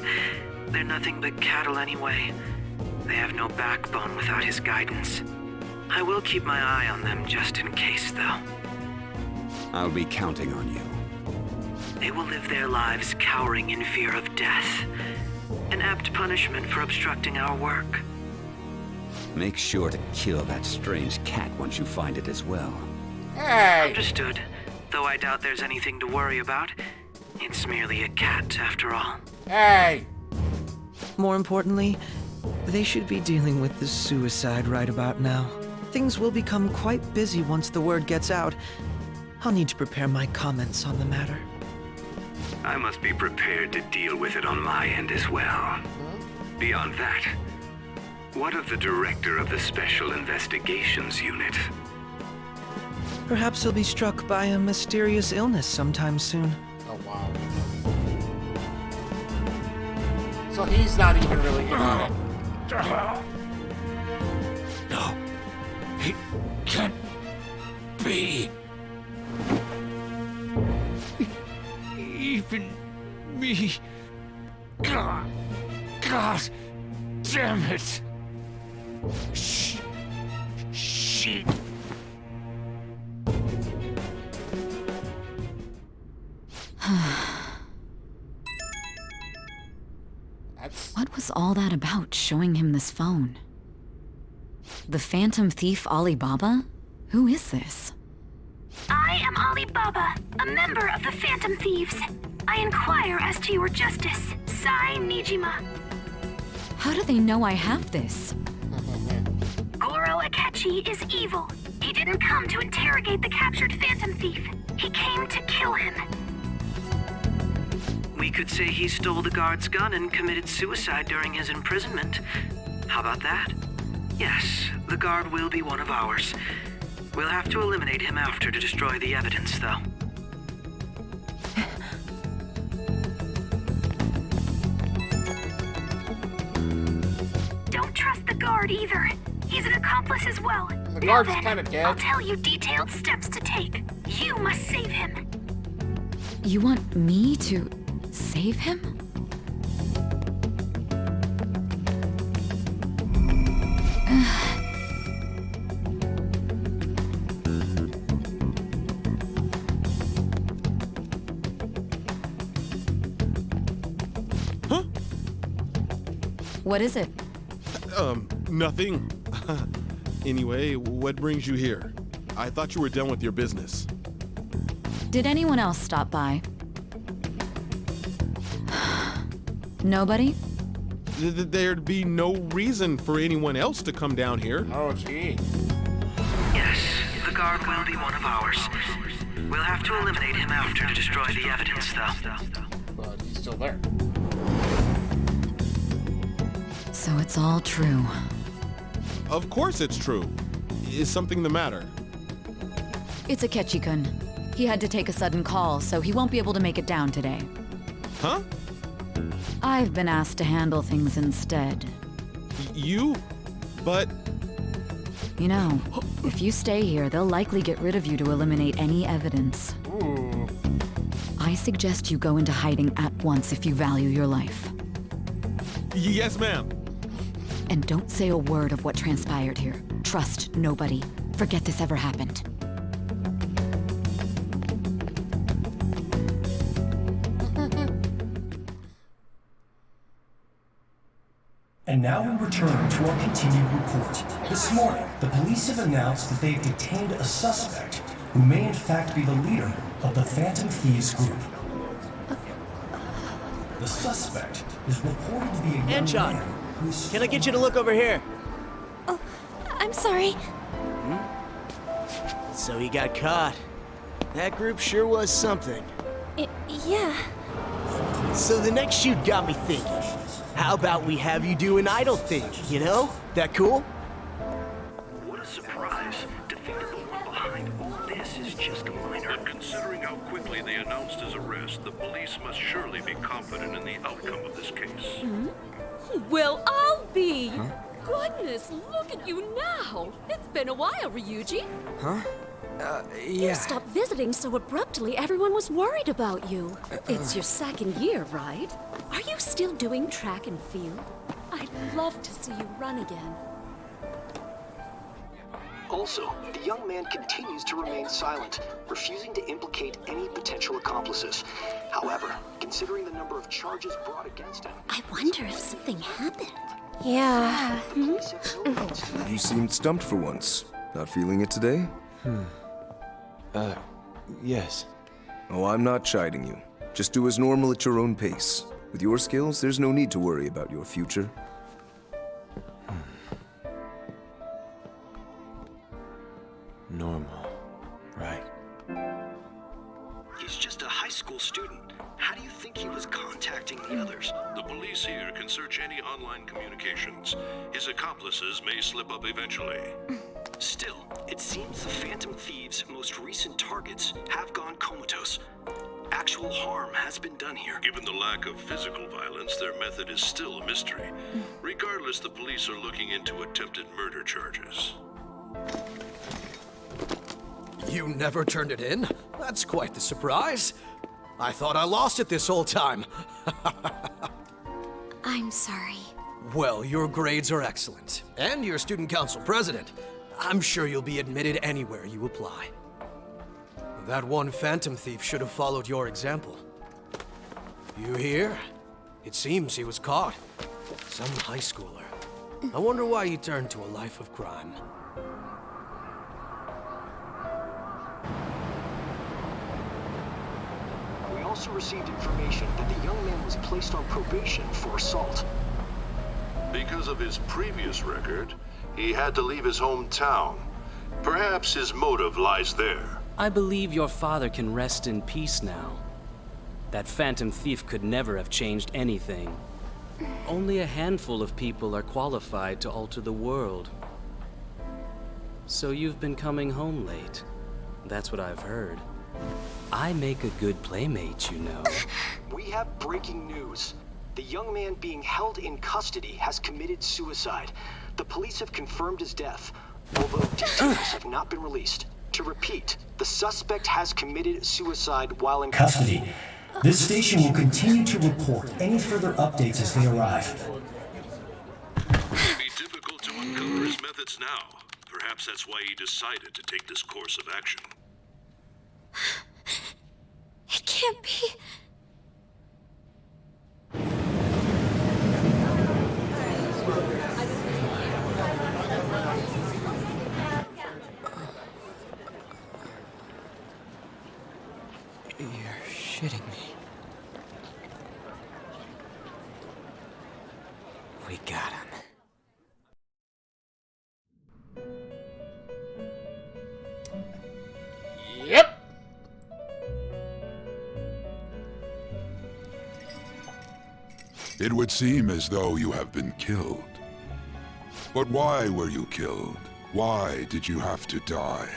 They're nothing but cattle anyway. They have no backbone without his guidance. I will keep my eye on them just in case, though. I'll be counting on you. They will live their lives cowering in fear of death. An apt punishment for obstructing our work. Make sure to kill that strange cat once you find it as well. Hey! Understood. Though I doubt there's anything to worry about. It's merely a cat, after all. Hey! More importantly, they should be dealing with the suicide right about now. Things will become quite busy once the word gets out. I'll need to prepare my comments on the matter. I must be prepared to deal with it on my end as well. Beyond that, what of the director of the Special Investigations Unit? Perhaps he'll be struck by a mysterious illness sometime soon. Oh, wow. So he's not even really in on it. No. It can't be. Even me. God damn it. Shit. What was all that about, showing him this phone? The Phantom Thief Alibaba? Who is this? I am Alibaba, a member of the Phantom Thieves. I inquire as to your justice, Sai Nijima. How do they know I have this? Goro Akechi is evil. He didn't come to interrogate the captured Phantom Thief. He came to kill him. We could say he stole the guard's gun and committed suicide during his imprisonment. How about that? Yes, the guard will be one of ours. We'll have to eliminate him after to destroy the evidence, though. Don't trust the guard either. He's an accomplice as well. The guard's kind of dead. I'll tell you detailed steps to take. You must save him. You want me to save him? Huh? What is it? Nothing. Anyway, what brings you here? I thought you were done with your business. Did anyone else stop by? Nobody? There'd be no reason for anyone else to come down here. Oh, gee. Yes, the guard will be one of ours. We'll have to eliminate him after to destroy the evidence, though. But he's still there. So it's all true. Of course it's true. Is something the matter? It's Akechi-kun. He had to take a sudden call, so he won't be able to make it down today. Huh? I've been asked to handle things instead. You? But... You know, if you stay here, they'll likely get rid of you to eliminate any evidence. Ooh. I suggest you go into hiding at once if you value your life. Yes, ma'am. And don't say a word of what transpired here. Trust nobody. Forget this ever happened. And now we return to our continued report. This morning, the police have announced that they have detained a suspect who may in fact be the leader of the Phantom Thieves group. The suspect is reported to be a young Anchon, man who is... can I get you to look over here? Oh, I'm sorry. So he got caught. That group sure was something. Yeah. So the next shoot got me thinking. How about we have you do an idol thing, you know? That cool? What a surprise to think that the one behind all this is just a minor. But considering how quickly they announced his arrest, the police must surely be confident in the outcome of this case. Well, I'll be. Goodness, look at you now. It's been a while, Ryuji. Huh? You stopped visiting so abruptly, everyone was worried about you. It's your second year, right? Are you still doing track and field? I'd love to see you run again. Also, the young man continues to remain silent, refusing to implicate any potential accomplices. However, considering the number of charges brought against him... I wonder if something happened. Yeah. You seemed stumped for once. Not feeling it today? Yes. Oh, I'm not chiding you. Just do as normal at your own pace. With your skills, there's no need to worry about your future. Normal. Right. He's just a high school student. How do you think he was contacting the others? The police here can search any online communications. His accomplices may slip up eventually. Still, it seems the Phantom Thieves' most recent targets have gone comatose. Actual harm has been done here. Given the lack of physical violence, their method is still a mystery. Regardless, the police are looking into attempted murder charges. You never turned it in? That's quite the surprise. I thought I lost it this whole time. I'm sorry. Well, your grades are excellent. And you're student council president. I'm sure you'll be admitted anywhere you apply. That one Phantom Thief should have followed your example. You hear? It seems he was caught. Some high schooler. I wonder why he turned to a life of crime. We also received information that the young man was placed on probation for assault. Because of his previous record, he had to leave his hometown. Perhaps his motive lies there. I believe your father can rest in peace now. That Phantom Thief could never have changed anything. Only a handful of people are qualified to alter the world. So you've been coming home late. That's what I've heard. I make a good playmate, you know. We have breaking news. The young man being held in custody has committed suicide. The police have confirmed his death, although details have not been released. To repeat, the suspect has committed suicide while in custody. This station will continue to report any further updates as they arrive. It would be difficult to uncover his methods now. Perhaps that's why he decided to take this course of action. It can't be. You're shitting me. We got him. Yep. It would seem as though you have been killed. But why were you killed? Why did you have to die?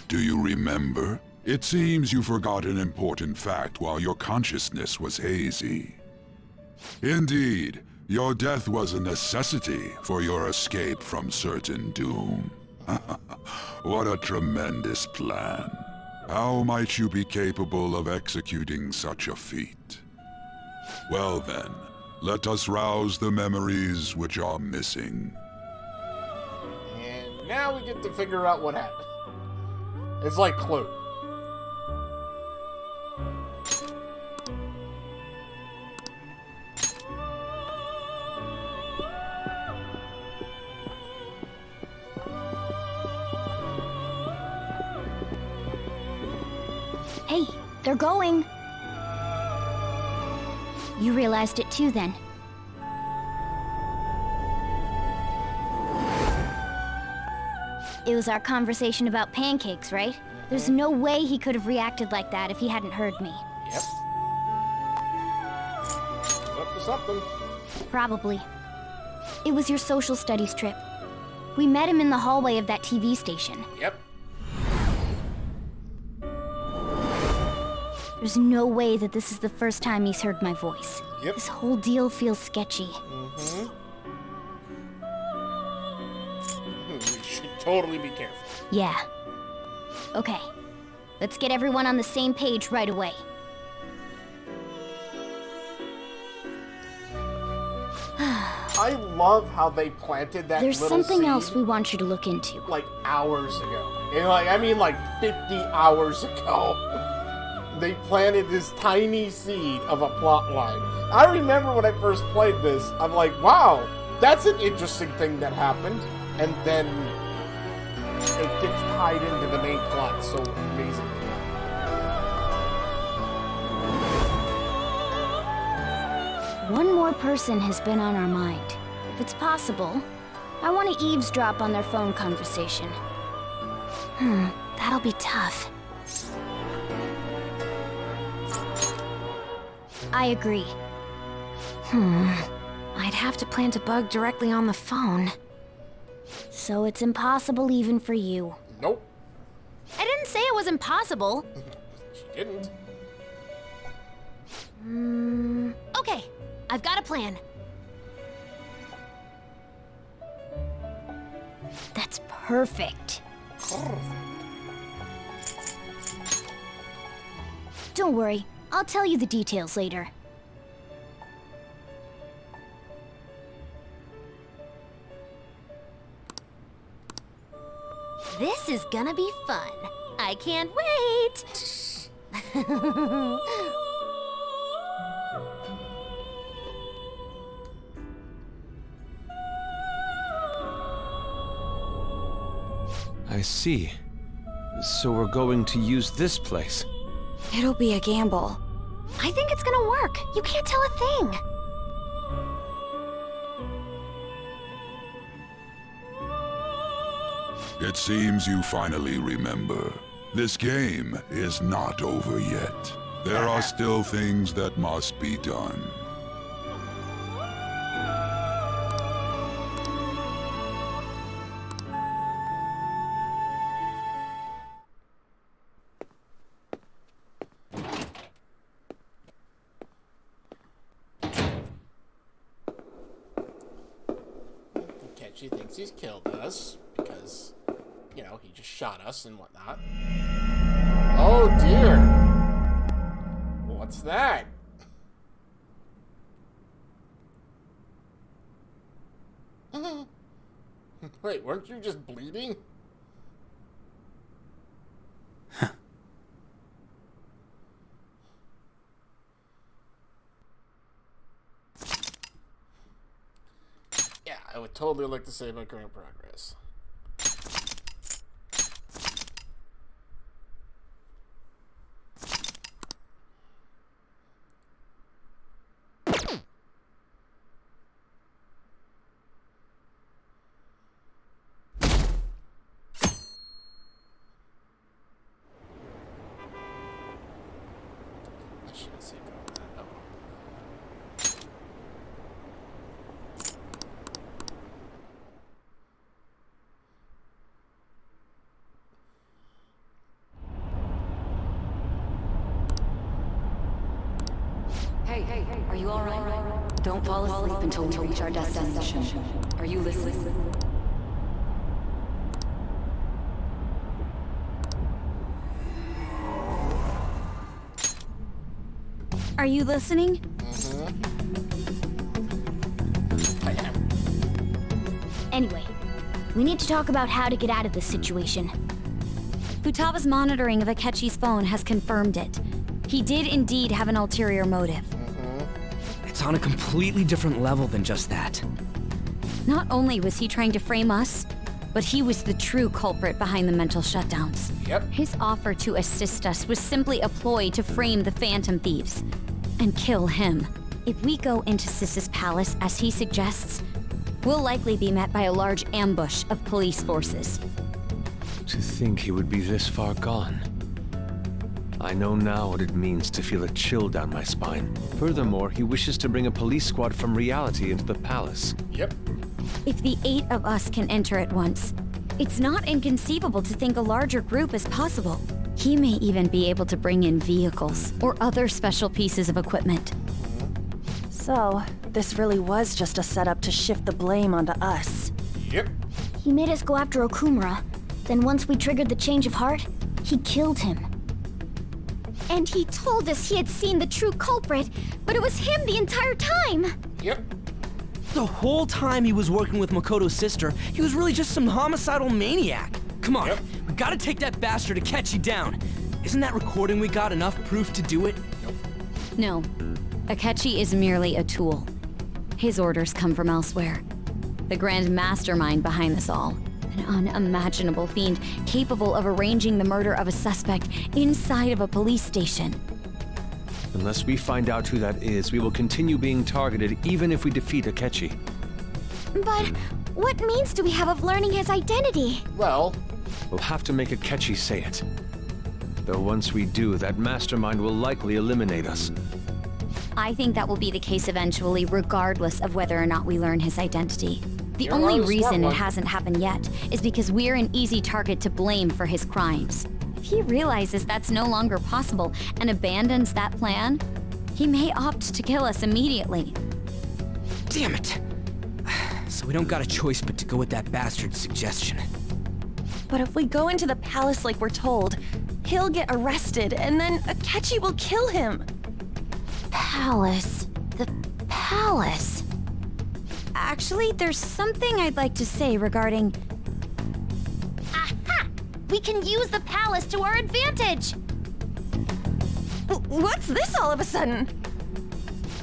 Do you remember? It seems you forgot an important fact while your consciousness was hazy. Indeed, your death was a necessity for your escape from certain doom. What a tremendous plan. How might you be capable of executing such a feat? Well then, Let us rouse the memories which are missing. And now we get to figure out what happened. It's like Clue. Hey, they're going. You realized it too, then. It was our conversation about pancakes, right? There's no way he could have reacted like that if he hadn't heard me. Yep. Up to something. Probably. It was your social studies trip. We met him in the hallway of that TV station. Yep. There's no way that this is the first time he's heard my voice. Yep. This whole deal feels sketchy. Mm-hmm. We should totally be careful. Yeah. Okay. Let's get everyone on the same page right away. I love how they planted that There's little something seed, else we want you to look into. like hours ago. And I mean 50 hours ago. They planted this tiny seed of a plot line. I remember when I first played this, I'm like, wow, that's an interesting thing that happened. And then it gets tied into the main plot so amazingly. One more person has been on our mind. If it's possible, I want to eavesdrop on their phone conversation. That'll be tough. I agree. I'd have to plant a bug directly on the phone. So it's impossible even for you. Nope. I didn't say it was impossible. She didn't. Okay, I've got a plan. That's perfect. Don't worry, I'll tell you the details later. This is gonna be fun. I can't wait. I see. So we're going to use this place. It'll be a gamble. I think it's gonna work. You can't tell a thing. It seems you finally remember. This game is not over yet. There are still things that must be done. Kenshi thinks he's killed us because, you know, he just shot us and whatnot. Oh dear. What's that? Wait, weren't you just bleeding? Yeah, I would totally like to save my current progress. Hey, are you alright? Don't fall asleep until we reach our destination. Are you listening? Are you listening? Anyway, we need to talk about how to get out of this situation. Futaba's monitoring of Akechi's phone has confirmed it. He did indeed have an ulterior motive. It's on a completely different level than just that. Not only was he trying to frame us, but he was the true culprit behind the mental shutdowns. Yep. His offer to assist us was simply a ploy to frame the Phantom Thieves and kill him. If we go into Sis's palace as he suggests, we'll likely be met by a large ambush of police forces. To think he would be this far gone. I know now what it means to feel a chill down my spine. Furthermore, he wishes to bring a police squad from reality into the palace. Yep. If the 8 of us can enter at once, it's not inconceivable to think a larger group is possible. He may even be able to bring in vehicles or other special pieces of equipment. So, this really was just a setup to shift the blame onto us. Yep. He made us go after Okumura. Then once we triggered the change of heart, he killed him. And he told us he had seen the true culprit, but it was him the entire time! Yep. The whole time he was working with Makoto's sister, he was really just some homicidal maniac. Come on, we gotta take that bastard Akechi down. Isn't that recording we got enough proof to do it? No. Akechi is merely a tool. His orders come from elsewhere. The grand mastermind behind this all. An unimaginable fiend capable of arranging the murder of a suspect inside of a police station. Unless we find out who that is, we will continue being targeted even if we defeat Akechi. But what means do we have of learning his identity? Well, we'll have to make Akechi say it. Though once we do, that mastermind will likely eliminate us. I think that will be the case eventually, regardless of whether or not we learn his identity. The You're only right, reason smart it one. hasn't happened yet is because we're an easy target to blame for his crimes. If he realizes that's no longer possible and abandons that plan, he may opt to kill us immediately. Damn it! So we don't got a choice but to go with that bastard's suggestion. But if we go into the palace like we're told, he'll get arrested and then Akechi will kill him. Palace. The palace. Actually, there's something I'd like to say regarding... Aha! We can use the palace to our advantage! What's this all of a sudden?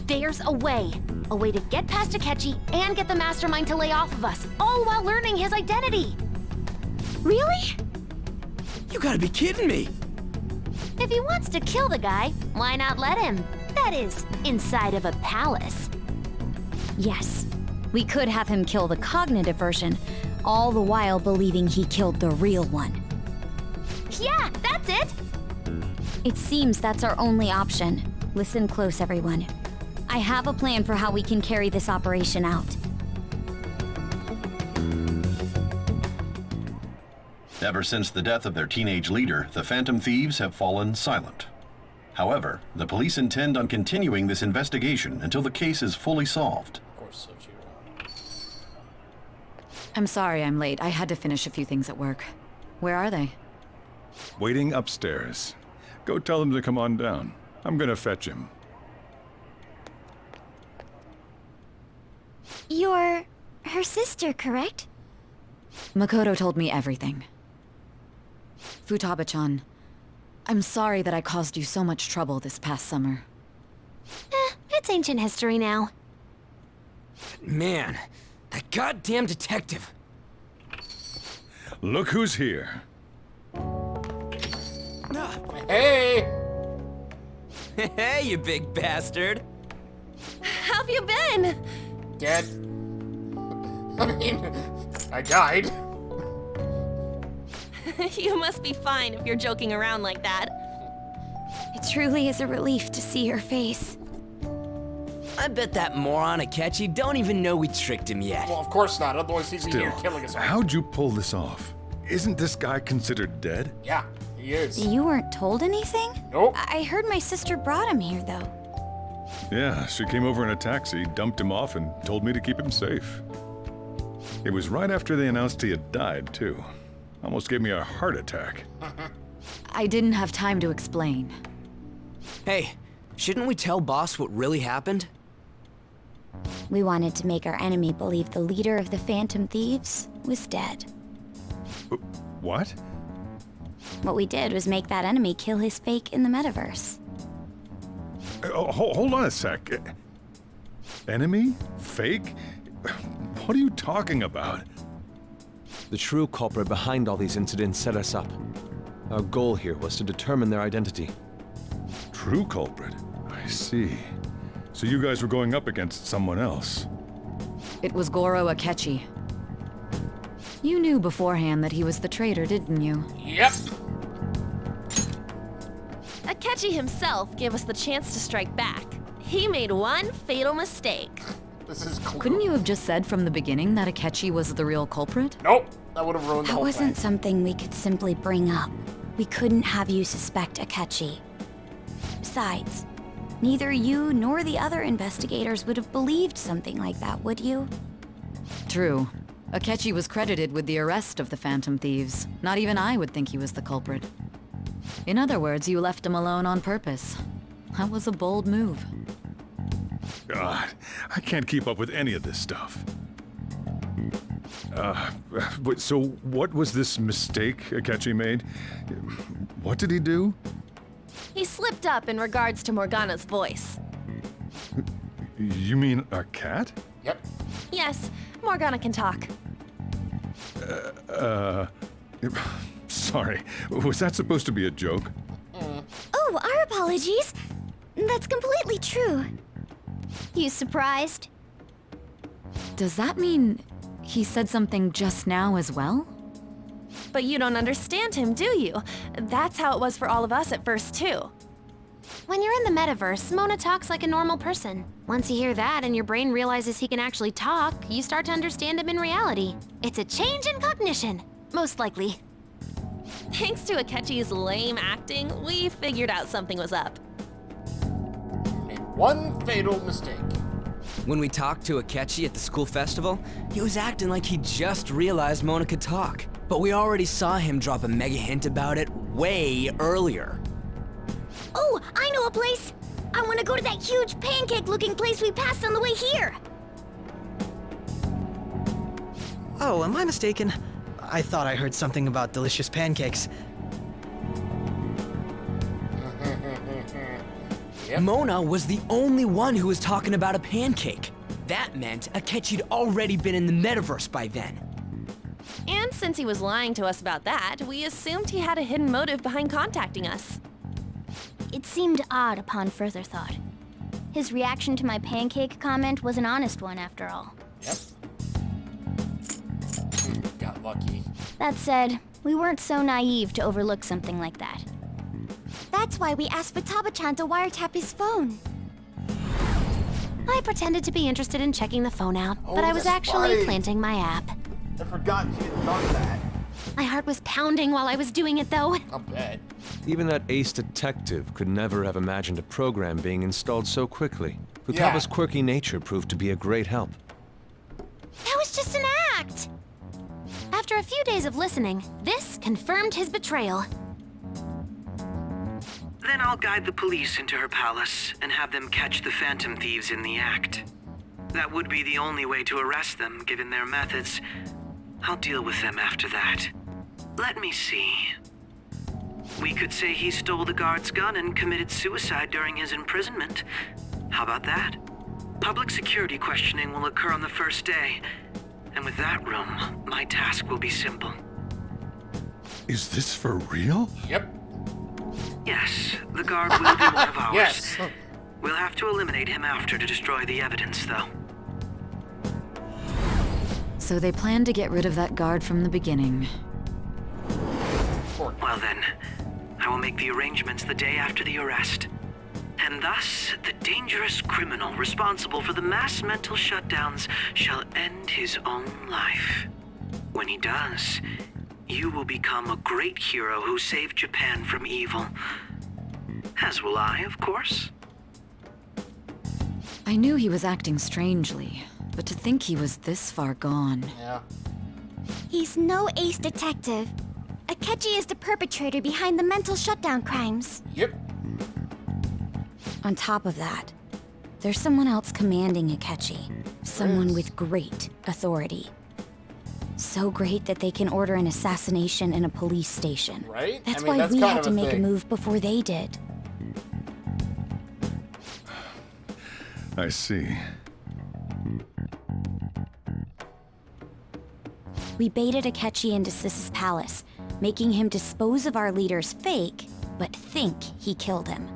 There's a way. A way to get past Akechi and get the mastermind to lay off of us, all while learning his identity. Really? You gotta be kidding me! If he wants to kill the guy, why not let him? That is, inside of a palace. Yes. We could have him kill the cognitive version, all the while believing he killed the real one. Yeah, that's it! It seems that's our only option. Listen close, everyone. I have a plan for how we can carry this operation out. Ever since the death of their teenage leader, the Phantom Thieves have fallen silent. However, the police intend on continuing this investigation until the case is fully solved. I'm sorry I'm late. I had to finish a few things at work. Where are they? Waiting upstairs. Go tell him to come on down. I'm gonna fetch him. You're her sister, correct? Makoto told me everything. Futaba-chan, I'm sorry that I caused you so much trouble this past summer. It's ancient history now. Man, that goddamn detective. Look who's here. Hey! Hey, you big bastard. How've you been? Dead. I mean, I died. You must be fine if you're joking around like that. It truly is a relief to see your face. I bet that moron Akechi don't even know we tricked him yet. Well, of course not, otherwise he'd be Still, here killing us all. how'd you pull this off? Isn't this guy considered dead? Yeah, he is. You weren't told anything? Nope. I heard my sister brought him here, though. Yeah, she came over in a taxi, dumped him off, and told me to keep him safe. It was right after they announced he had died, too. Almost gave me a heart attack. I didn't have time to explain. Hey, shouldn't we tell boss what really happened? We wanted to make our enemy believe the leader of the Phantom Thieves was dead. What? What we did was make that enemy kill his fake in the metaverse. Hold on a sec. Enemy? Fake? What are you talking about? The true culprit behind all these incidents set us up. Our goal here was to determine their identity. True culprit? I see. So you guys were going up against someone else? It was Goro Akechi. You knew beforehand that he was the traitor, didn't you? Yep. Akechi himself gave us the chance to strike back. He made one fatal mistake. This is cool. Couldn't you have just said from the beginning that Akechi was the real culprit? Nope. That would have ruined the That whole wasn't thing. something we could simply bring up. We couldn't have you suspect Akechi. Besides, neither you nor the other investigators would have believed something like that, would you? True. Akechi was credited with the arrest of the Phantom Thieves. Not even I would think he was the culprit. In other words, you left him alone on purpose. That was a bold move. God, I can't keep up with any of this stuff. So what was this mistake Akechi made? What did he do? He slipped up in regards to Morgana's voice. You mean a cat? Yep. Yes, Morgana can talk. Sorry. Was that supposed to be a joke? Oh, our apologies. That's completely true. You surprised? Does that mean he said something just now as well? But you don't understand him, do you? That's how it was for all of us at first, too. When you're in the metaverse, Mona talks like a normal person. Once you hear that and your brain realizes he can actually talk, you start to understand him in reality. It's a change in cognition, most likely. Thanks to Akechi's lame acting, we figured out something was up. Made one fatal mistake. When we talked to Akechi at the school festival, he was acting like he just realized Mona could talk. But we already saw him drop a mega hint about it way earlier. Oh, I know a place! I want to go to that huge pancake-looking place we passed on the way here! Oh, am I mistaken? I thought I heard something about delicious pancakes. Yep. Mona was the only one who was talking about a pancake. That meant Akechi'd already been in the metaverse by then. And since he was lying to us about that, we assumed he had a hidden motive behind contacting us. It seemed odd upon further thought. His reaction to my pancake comment was an honest one, after all. Yep. Got lucky. That said, we weren't so naive to overlook something like that. That's why we asked Futaba-chan to wiretap his phone. I pretended to be interested in checking the phone out, but I was that's actually right. planting my app. I forgot she had done that. My heart was pounding while I was doing it, though. I'll bet. Even that ace detective could never have imagined a program being installed so quickly. Futaba's quirky nature proved to be a great help. That was just an act! After a few days of listening, this confirmed his betrayal. Then I'll guide the police into her palace and have them catch the Phantom Thieves in the act. That would be the only way to arrest them, given their methods. I'll deal with them after that. Let me see. We could say he stole the guard's gun and committed suicide during his imprisonment. How about that? Public security questioning will occur on the first day. And with that room, my task will be simple. Is this for real? Yep. Yes, the guard will be one of ours. Yes. We'll have to eliminate him after to destroy the evidence, though. So they planned to get rid of that guard from the beginning. Well then, I will make the arrangements the day after the arrest. And thus, the dangerous criminal responsible for the mass mental shutdowns shall end his own life. When he does, you will become a great hero who saved Japan from evil. As will I, of course. I knew he was acting strangely, but to think he was this far gone. Yeah. He's no ace detective. Akechi is the perpetrator behind the mental shutdown crimes. Yep. On top of that, There's someone else commanding Akechi. Someone with great authority. So great that they can order an assassination in a police station. Right? That's I mean, why we kind had of to a make a thing. move before they did. I see. We baited Akechi into Sis's palace, making him dispose of our leader's fake, but think he killed him.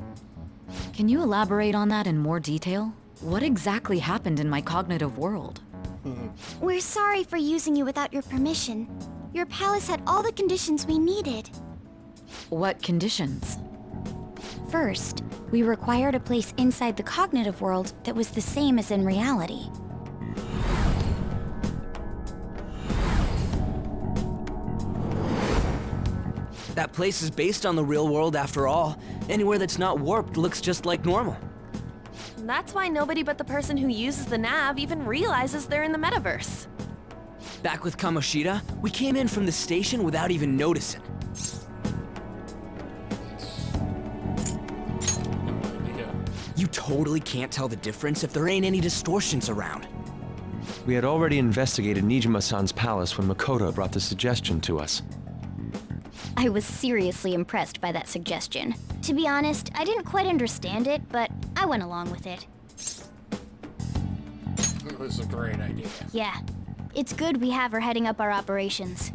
Can you elaborate on that in more detail? What exactly happened in my cognitive world? We're sorry for using you without your permission. Your palace had all the conditions we needed. What conditions? First, we required a place inside the cognitive world that was the same as in reality. That place is based on the real world after all. Anywhere that's not warped looks just like normal. That's why nobody but the person who uses the nav even realizes they're in the metaverse. Back with Kamoshida, we came in from the station without even noticing. You totally can't tell the difference if there ain't any distortions around. We had already investigated Nijima-san's palace when Makoto brought the suggestion to us. I was seriously impressed by that suggestion. To be honest, I didn't quite understand it, but I went along with it. It was a great idea. Yeah, it's good we have her heading up our operations.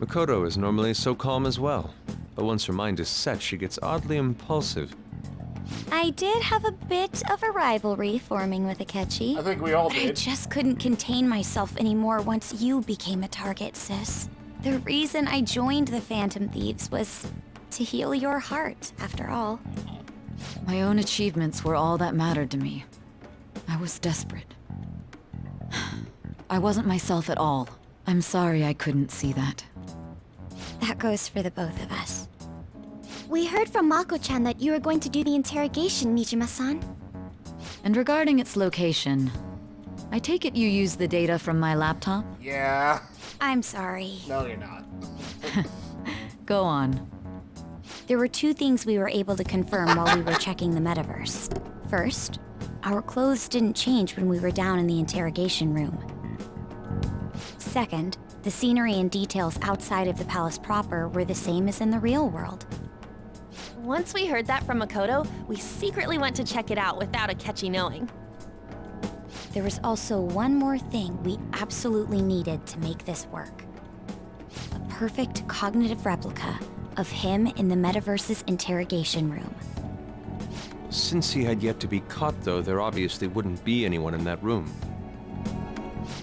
Makoto is normally so calm as well, but once her mind is set, she gets oddly impulsive. I did have a bit of a rivalry forming with Akechi. I think we all I did. just couldn't contain myself anymore once you became a target, sis. The reason I joined the Phantom Thieves was to heal your heart, after all. My own achievements were all that mattered to me. I was desperate. I wasn't myself at all. I'm sorry I couldn't see that. That goes for the both of us. We heard from Mako-chan that you were going to do the interrogation, Nijima-san. And regarding its location, I take it you used the data from my laptop? Yeah. I'm sorry. No, you're not. Go on. There were two things we were able to confirm while we were checking the metaverse. First, our clothes didn't change when we were down in the interrogation room. Second, the scenery and details outside of the palace proper were the same as in the real world. Once we heard that from Makoto, we secretly went to check it out without Akechi knowing. There was also one more thing we absolutely needed to make this work. A perfect cognitive replica of him in the metaverse's interrogation room. Since he had yet to be caught, though, there obviously wouldn't be anyone in that room.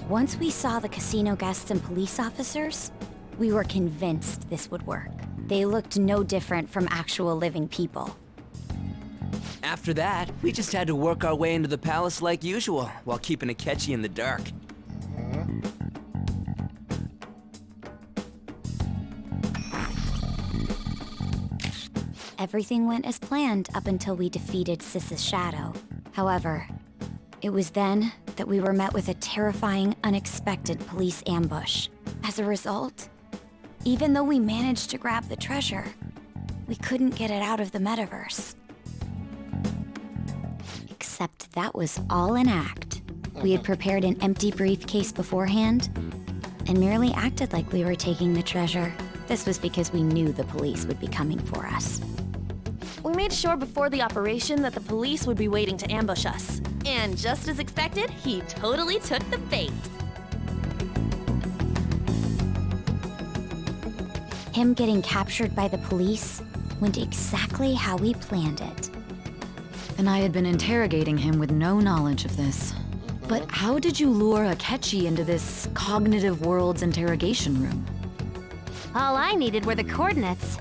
Once we saw the casino guests and police officers, we were convinced this would work. They looked no different from actual living people. After that, we just had to work our way into the palace like usual, while keeping Akechi in the dark. Everything went as planned up until we defeated Sis's shadow. However, it was then that we were met with a terrifying, unexpected police ambush. As a result, even though we managed to grab the treasure, we couldn't get it out of the metaverse. Except that was all an act. We had prepared an empty briefcase beforehand and merely acted like we were taking the treasure. This was because we knew the police would be coming for us. We made sure before the operation that the police would be waiting to ambush us. And just as expected, he totally took the bait. Him getting captured by the police went exactly how we planned it. And I had been interrogating him with no knowledge of this. But how did you lure Akechi into this cognitive world's interrogation room? All I needed were the coordinates.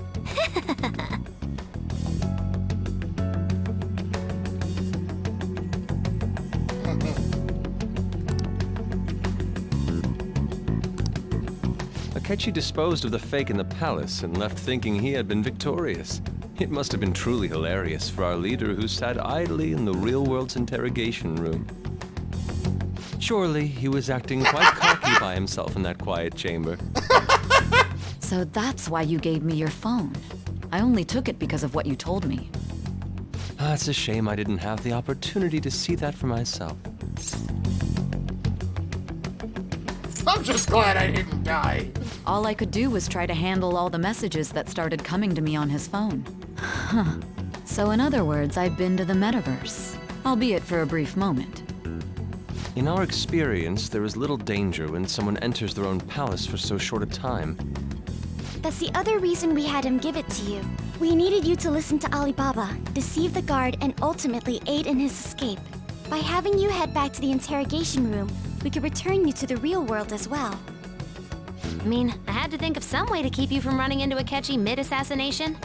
Akechi disposed of the fake in the palace and left thinking he had been victorious. It must have been truly hilarious for our leader who sat idly in the real world's interrogation room. Surely he was acting quite cocky by himself in that quiet chamber. So that's why you gave me your phone. I only took it because of what you told me. It's a shame I didn't have the opportunity to see that for myself. I'm just glad I didn't die. All I could do was try to handle all the messages that started coming to me on his phone. Huh. So in other words, I've been to the metaverse, albeit for a brief moment. In our experience, there is little danger when someone enters their own palace for so short a time. That's the other reason we had him give it to you. We needed you to listen to Alibaba, deceive the guard, and ultimately aid in his escape. By having you head back to the interrogation room, we could return you to the real world as well. I mean, I had to think of some way to keep you from running into Akechi mid-assassination.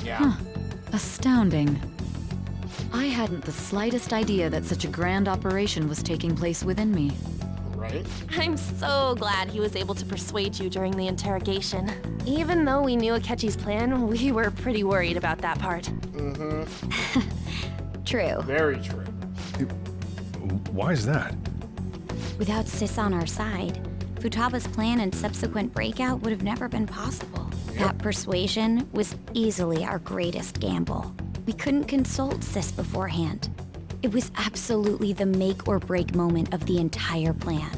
Yeah. Huh. Astounding. I hadn't the slightest idea that such a grand operation was taking place within me. Right? I'm so glad he was able to persuade you during the interrogation. Even though we knew Akechi's plan, we were pretty worried about that part. Mm-hmm. True. Very true. Why is that? Without Sis on our side, Futaba's plan and subsequent breakout would have never been possible. That persuasion was easily our greatest gamble. We couldn't consult Sis beforehand. It was absolutely the make or break moment of the entire plan.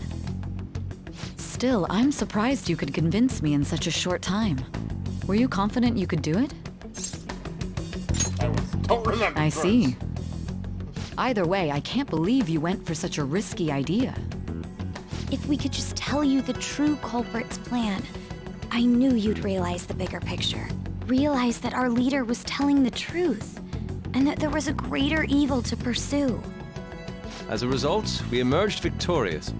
Still, I'm surprised you could convince me in such a short time. Were you confident you could do it? Don't remember. I see. Either way, I can't believe you went for such a risky idea. If we could just tell you the true culprit's plan, I knew you'd realize the bigger picture. Realize that our leader was telling the truth, and that there was a greater evil to pursue. As a result, we emerged victorious.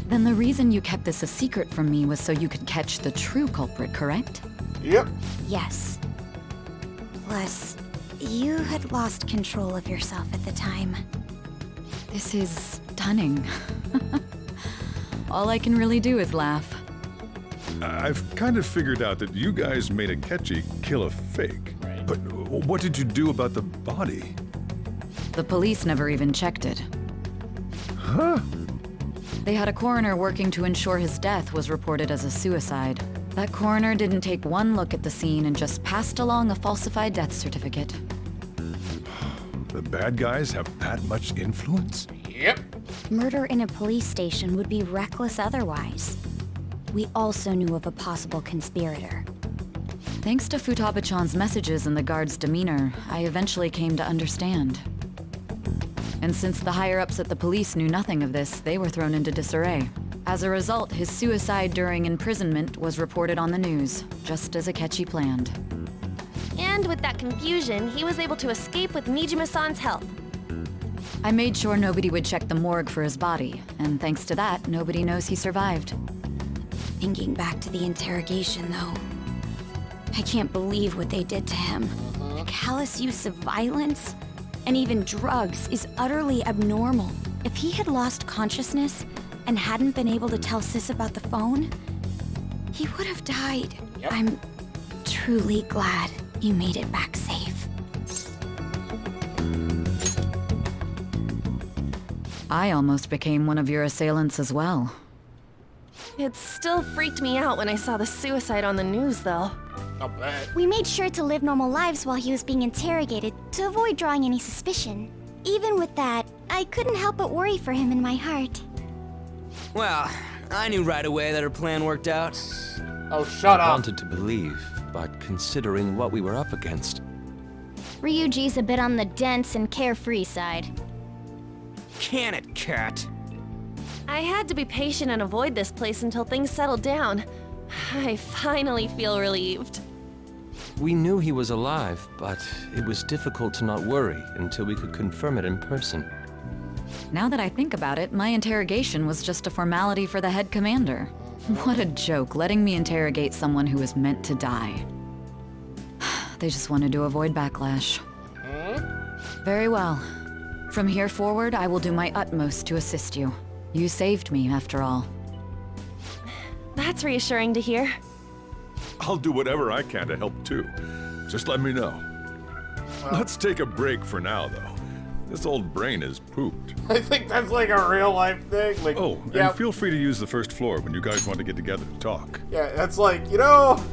Then the reason you kept this a secret from me was so you could catch the true culprit, correct? Yep. Yes. Plus, you had lost control of yourself at the time. This is stunning. All I can really do is laugh. I've kind of figured out that you guys made Akechi kill a fake. Right. But what did you do about the body? The police never even checked it. Huh? They had a coroner working to ensure his death was reported as a suicide. That coroner didn't take one look at the scene and just passed along a falsified death certificate. The bad guys have that much influence? Yep. Murder in a police station would be reckless otherwise. We also knew of a possible conspirator. Thanks to Futaba-chan's messages and the guard's demeanor, I eventually came to understand. And since the higher-ups at the police knew nothing of this, they were thrown into disarray. As a result, his suicide during imprisonment was reported on the news, just as Akechi planned. And with that confusion, he was able to escape with Nijima-san's help. I made sure nobody would check the morgue for his body, and thanks to that, nobody knows he survived. Thinking back to the interrogation, though, I can't believe what they did to him. The callous use of violence, and even drugs, is utterly abnormal. If he had lost consciousness and hadn't been able to tell Sis about the phone, he would have died. Yep. I'm truly glad you made it back safe. I almost became one of your assailants as well. It still freaked me out when I saw the suicide on the news, though. Not bad. We made sure to live normal lives while he was being interrogated to avoid drawing any suspicion. Even with that, I couldn't help but worry for him in my heart. Well, I knew right away that her plan worked out. Oh, shut I up. wanted to believe, but considering what we were up against... Ryuji's a bit on the dense and carefree side. Can it, cat? I had to be patient and avoid this place until things settled down. I finally feel relieved. We knew he was alive, but it was difficult to not worry until we could confirm it in person. Now that I think about it, my interrogation was just a formality for the head commander. What a joke, letting me interrogate someone who was meant to die. They just wanted to avoid backlash. Very well. From here forward, I will do my utmost to assist you. You saved me, after all. That's reassuring to hear. I'll do whatever I can to help too. Just let me know. Let's take a break for now, though. This old brain is pooped. I think that's like a real life thing. Like, Oh, yeah, and feel free to use the first floor when you guys want to get together to talk. yeah, that's like, you know,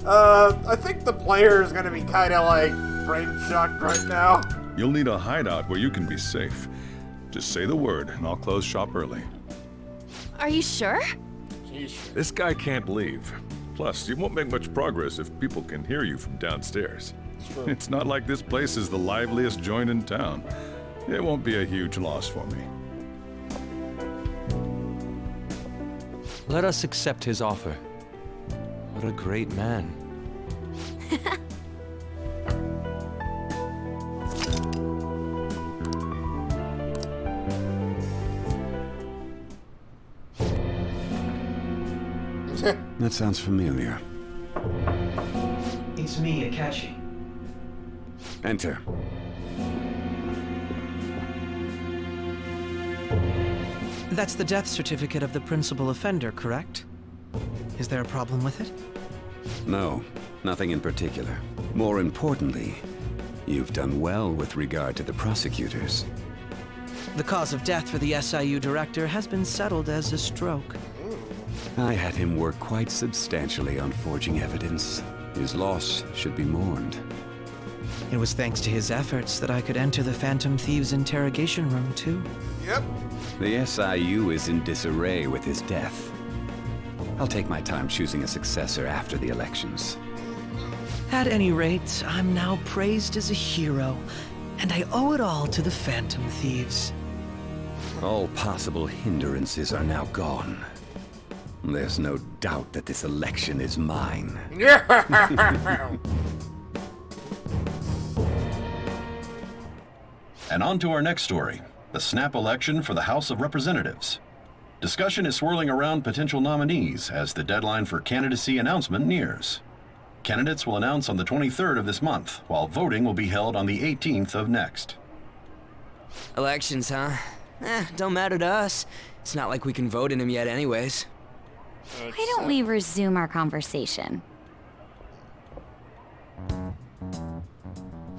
I think the player is gonna be kind of like brain shocked right now. You'll need a hideout where you can be safe. Just say the word, and I'll close shop early. Are you sure? This guy can't leave. Plus, you won't make much progress if people can hear you from downstairs. It's not like this place is the liveliest joint in town. It won't be a huge loss for me. Let us accept his offer. What a great man. That sounds familiar. It's me, Akechi. Enter. That's the death certificate of the principal offender, correct? Is there a problem with it? No, nothing in particular. More importantly, you've done well with regard to the prosecutors. The cause of death for the SIU director has been settled as a stroke. I had him work quite substantially on forging evidence. His loss should be mourned. It was thanks to his efforts that I could enter the Phantom Thieves' interrogation room, too. Yep. The SIU is in disarray with his death. I'll take my time choosing a successor after the elections. At any rate, I'm now praised as a hero, and I owe it all to the Phantom Thieves. All possible hindrances are now gone. There's no doubt that this election is mine. And on to our next story, the snap election for the House of Representatives. Discussion is swirling around potential nominees as the deadline for candidacy announcement nears. Candidates will announce on the 23rd of this month, while voting will be held on the 18th of next. Elections, huh? Don't matter to us. It's not like we can vote in them yet anyways. Why don't we resume our conversation?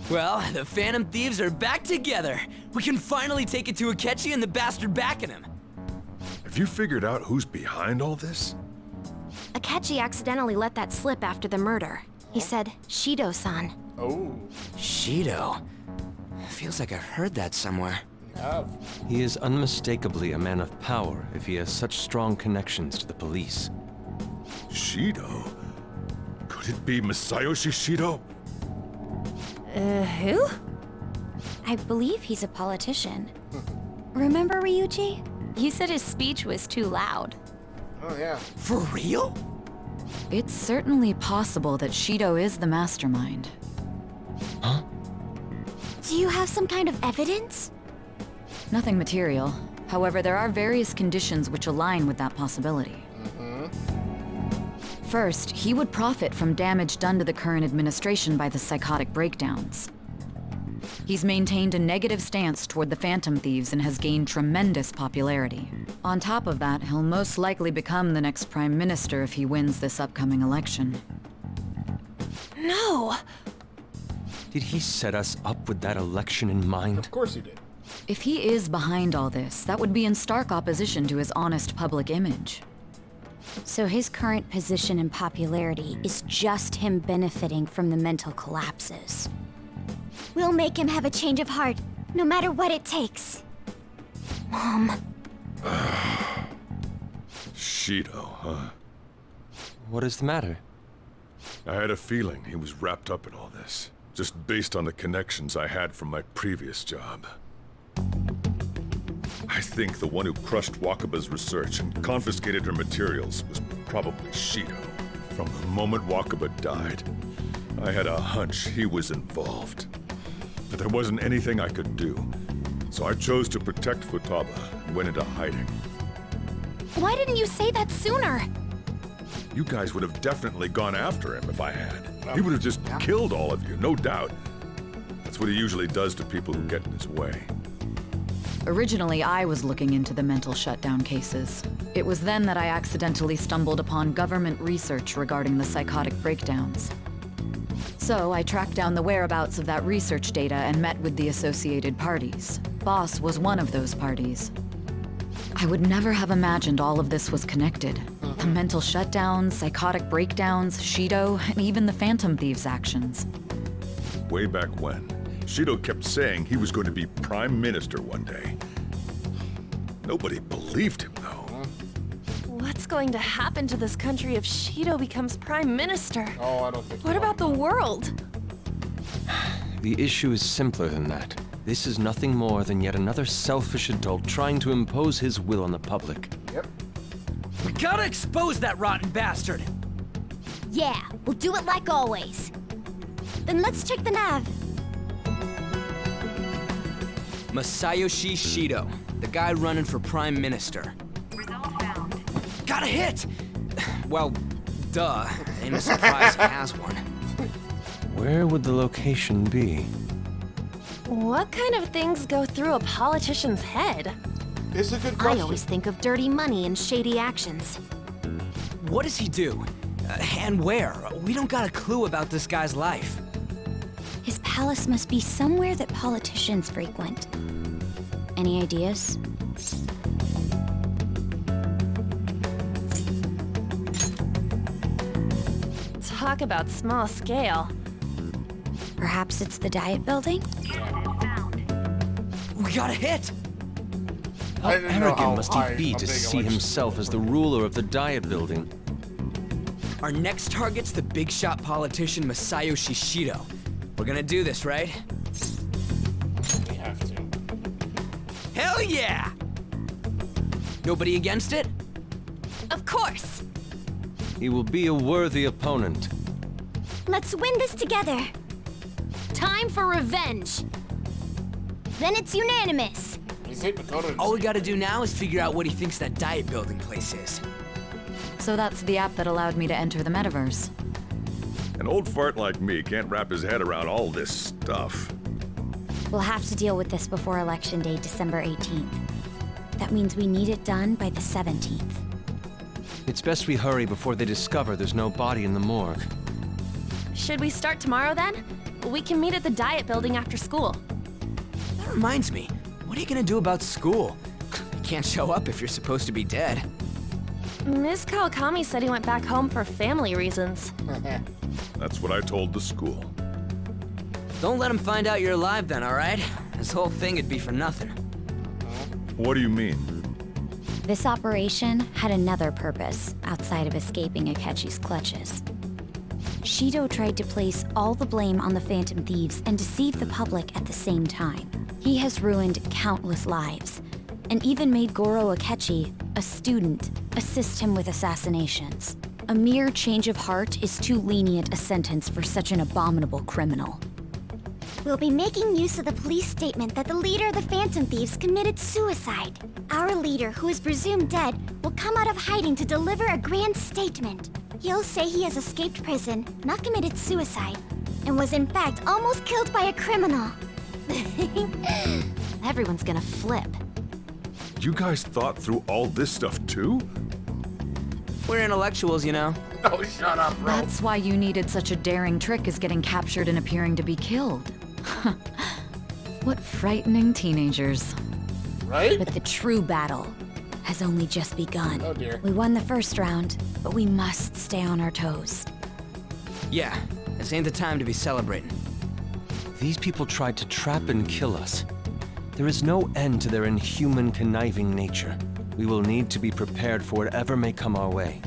Well, the Phantom Thieves are back together. We can finally take it to Akechi and the bastard backing him. Have you figured out who's behind all this? Akechi accidentally let that slip after the murder. He said, Shido-san. Oh. Shido? Feels like I've heard that somewhere. He is unmistakably a man of power if he has such strong connections to the police. Shido? Could it be Masayoshi Shido? Who? I believe he's a politician. Remember Ryuji? You said his speech was too loud. Oh, yeah. For real? It's certainly possible that Shido is the mastermind. Huh? Do you have some kind of evidence? Nothing material. However, there are various conditions which align with that possibility. First, he would profit from damage done to the current administration by the psychotic breakdowns. He's maintained a negative stance toward the Phantom Thieves and has gained tremendous popularity. On top of that, he'll most likely become the next Prime Minister if he wins this upcoming election. No! Did he set us up with that election in mind? Of course he did. If he is behind all this, that would be in stark opposition to his honest public image. So his current position and popularity is just him benefiting from the mental collapses. We'll make him have a change of heart, no matter what it takes. Mom. Shido, huh? What is the matter? I had a feeling he was wrapped up in all this, just based on the connections I had from my previous job. I think the one who crushed Wakaba's research and confiscated her materials was probably Shido. From the moment Wakaba died, I had a hunch he was involved. But there wasn't anything I could do, so I chose to protect Futaba and went into hiding. Why didn't you say that sooner? You guys would have definitely gone after him if I had. He would have just killed all of you, no doubt. That's what he usually does to people who get in his way. Originally, I was looking into the mental shutdown cases. It was then that I accidentally stumbled upon government research regarding the psychotic breakdowns. So I tracked down the whereabouts of that research data and met with the associated parties. Boss was one of those parties. I would never have imagined all of this was connected. The mental shutdowns, psychotic breakdowns, Shido, and even the Phantom Thieves' actions. way back when. Shido kept saying he was going to be Prime Minister one day. Nobody believed him, though. What's going to happen to this country if Shido becomes Prime Minister? Oh, I don't think. What about the world? The issue is simpler than that. This is nothing more than yet another selfish adult trying to impose his will on the public. Yep. We gotta expose that rotten bastard! Yeah, we'll do it like always. Then let's check the nav. Masayoshi Shido, the guy running for Prime Minister. Got a hit! Well, duh. Ain't a surprise he has one. Where would the location be? What kind of things go through a politician's head? It's a good I question. always think of dirty money and shady actions. What does he do? And where? We don't got a clue about this guy's life. His palace must be somewhere that politicians frequent. Any ideas? Talk about small scale. Perhaps it's the Diet Building? We got a hit! How I didn't know arrogant how must high he be a to big see election himself as the ruler of the Diet Building? Our next target's the big shot politician Masayoshi Shido. We're gonna do this, right? We have to. Hell yeah! Nobody against it? Of course! He will be a worthy opponent. Let's win this together. Time for revenge! Then it's unanimous. All we gotta do now is figure out what he thinks that Diet Building place is. So that's the app that allowed me to enter the metaverse. An old fart like me can't wrap his head around all this stuff. We'll have to deal with this before Election Day, December 18th. That means we need it done by the 17th. It's best we hurry before they discover there's no body in the morgue. Should we start tomorrow then? We can meet at the Diet Building after school. That reminds me, what are you gonna do about school? You can't show up if you're supposed to be dead. Ms. Kawakami said he went back home for family reasons. That's what I told the school. Don't let him find out you're alive then, alright? This whole thing would be for nothing. What do you mean? This operation had another purpose outside of escaping Akechi's clutches. Shido tried to place all the blame on the Phantom Thieves and deceive the public at the same time. He has ruined countless lives, and even made Goro Akechi, a student, assist him with assassinations. A mere change of heart is too lenient a sentence for such an abominable criminal. We'll be making use of the police statement that the leader of the Phantom Thieves committed suicide. Our leader, who is presumed dead, will come out of hiding to deliver a grand statement. He'll say he has escaped prison, not committed suicide, and was in fact almost killed by a criminal. Everyone's gonna flip. You guys thought through all this stuff too? We're intellectuals, you know. Oh, shut up, bro. That's why you needed such a daring trick as getting captured and appearing to be killed. What frightening teenagers. Right? But the true battle has only just begun. Oh dear. We won the first round, but we must stay on our toes. Yeah, this ain't the time to be celebrating. These people tried to trap and kill us. There is no end to their inhuman, conniving nature. We will need to be prepared for whatever may come our way.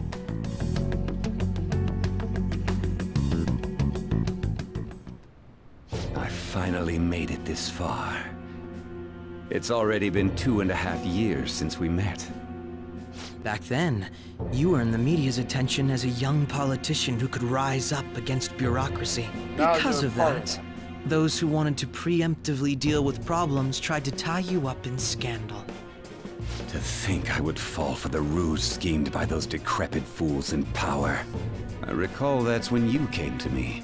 I finally made it this far. It's already been 2.5 years since we met. Back then, you earned the media's attention as a young politician who could rise up against bureaucracy. Now Because you're of part that, those who wanted to preemptively deal with problems tried to tie you up in scandal. To think I would fall for the ruse schemed by those decrepit fools in power. I recall that's when you came to me.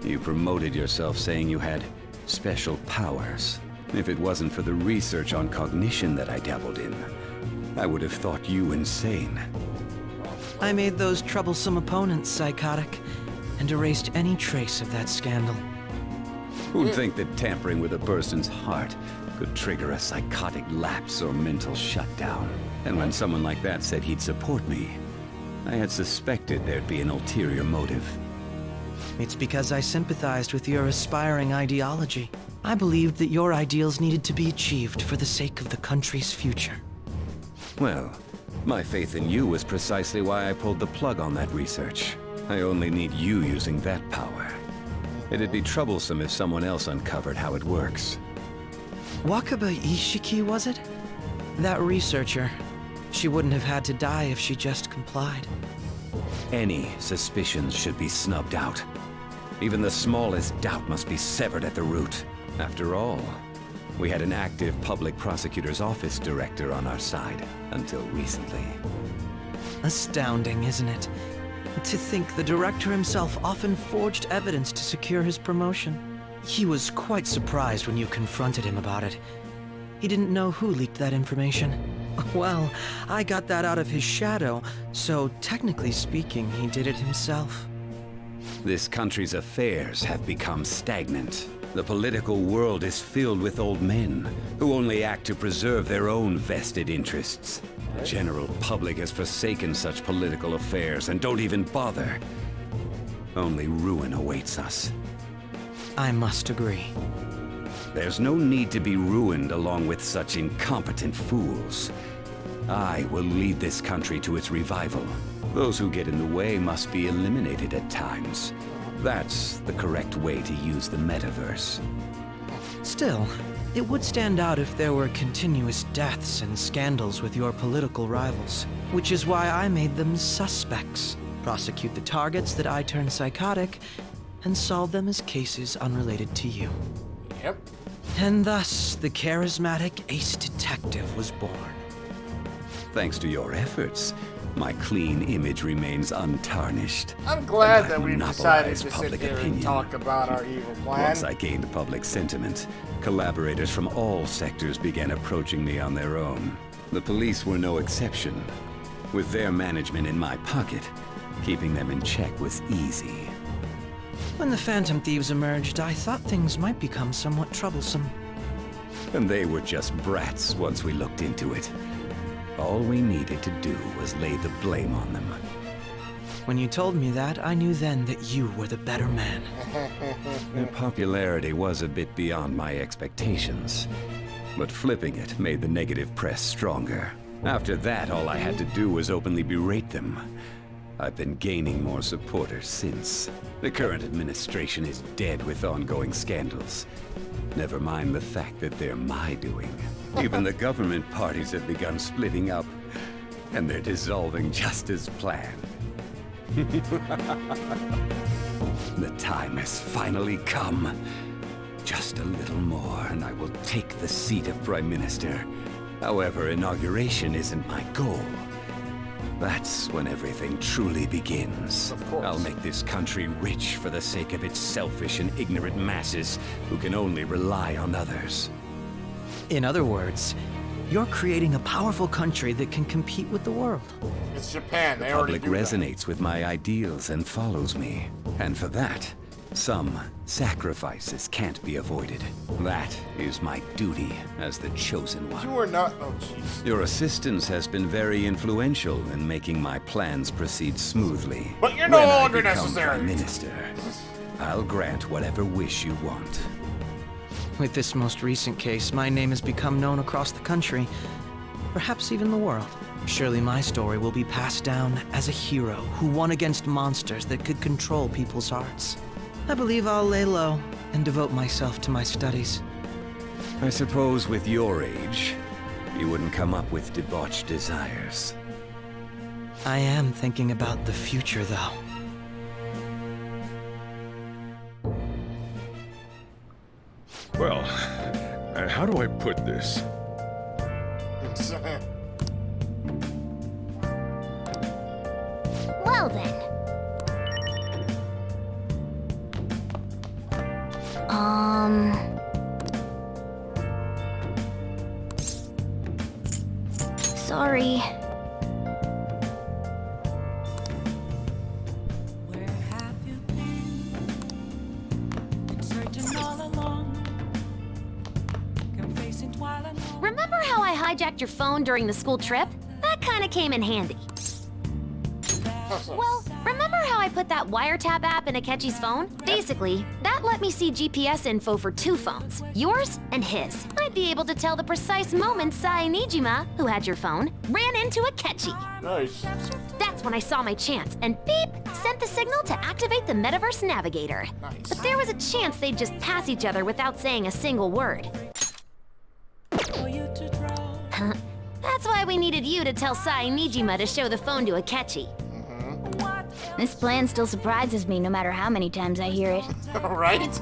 You promoted yourself saying you had special powers. If it wasn't for the research on cognition that I dabbled in, I would have thought you insane. I made those troublesome opponents psychotic, and erased any trace of that scandal. Who'd think that tampering with a person's heart could trigger a psychotic lapse or mental shutdown? And when someone like that said he'd support me, I had suspected there'd be an ulterior motive. It's because I sympathized with your aspiring ideology. I believed that your ideals needed to be achieved for the sake of the country's future. Well, my faith in you was precisely why I pulled the plug on that research. I only need you using that power. It'd be troublesome if someone else uncovered how it works. Wakaba Ishiki, was it? That researcher. She wouldn't have had to die if she just complied. Any suspicions should be snubbed out. Even the smallest doubt must be severed at the root. After all, we had an active public prosecutor's office director on our side until recently. Astounding, isn't it? To think the director himself often forged evidence to secure his promotion. He was quite surprised when you confronted him about it. He didn't know who leaked that information. Well, I got that out of his shadow, so technically speaking, he did it himself. This country's affairs have become stagnant. The political world is filled with old men who only act to preserve their own vested interests. The general public has forsaken such political affairs and don't even bother. Only ruin awaits us. I must agree. There's no need to be ruined along with such incompetent fools. I will lead this country to its revival. Those who get in the way must be eliminated at times. That's the correct way to use the metaverse. Still, it would stand out if there were continuous deaths and scandals with your political rivals, which is why I made them suspects. Prosecute the targets that I turn psychotic, and solve them as cases unrelated to you. Yep. And thus, the charismatic ace detective was born. Thanks to your efforts, my clean image remains untarnished. I'm glad that we monopolize decided to sit public here opinion. and talk about our evil plan. Once I gained public sentiment, collaborators from all sectors began approaching me on their own. The police were no exception. With their management in my pocket, keeping them in check was easy. When the Phantom Thieves emerged, I thought things might become somewhat troublesome. And they were just brats once we looked into it. All we needed to do was lay the blame on them. When you told me that, I knew then that you were the better man. Their popularity was a bit beyond my expectations, but flipping it made the negative press stronger. After that, all I had to do was openly berate them. I've been gaining more supporters since. The current administration is dead with ongoing scandals. Never mind the fact that they're my doing. Even the government parties have begun splitting up, and they're dissolving just as planned. The time has finally come. Just a little more, and I will take the seat of Prime Minister. However, inauguration isn't my goal. That's when everything truly begins. Of course. I'll make this country rich for the sake of its selfish and ignorant masses who can only rely on others. In other words, you're creating a powerful country that can compete with the world. It's Japan. They The already public do that. resonates with my ideals and follows me. And for that, some sacrifices can't be avoided. That is my duty as the chosen one. You are not. Oh, jeez. Your assistance has been very influential in making my plans proceed smoothly. But you're no When I longer become necessary. Prime Minister, I'll grant whatever wish you want. With this most recent case, my name has become known across the country, perhaps even the world. Surely my story will be passed down as a hero who won against monsters that could control people's hearts. I believe I'll lay low and devote myself to my studies. I suppose with your age, you wouldn't come up with debauched desires. I am thinking about the future, though. Well, how do I put this? Well then. Sorry. Remember how I hijacked your phone during the school trip? That kinda came in handy. Well, remember how I put that wiretap app in Akechi's phone? Basically, that let me see GPS info for 2 phones, yours and his. I'd be able to tell the precise moment Sai Nijima, who had your phone, ran into Akechi. Nice. That's when I saw my chance, and beep, sent the signal to activate the Metaverse Navigator. Nice. But there was a chance they'd just pass each other without saying a single word. That's why we needed you to tell Sai Nijima to show the phone to Akechi. This plan still surprises me no matter how many times I hear it. Right?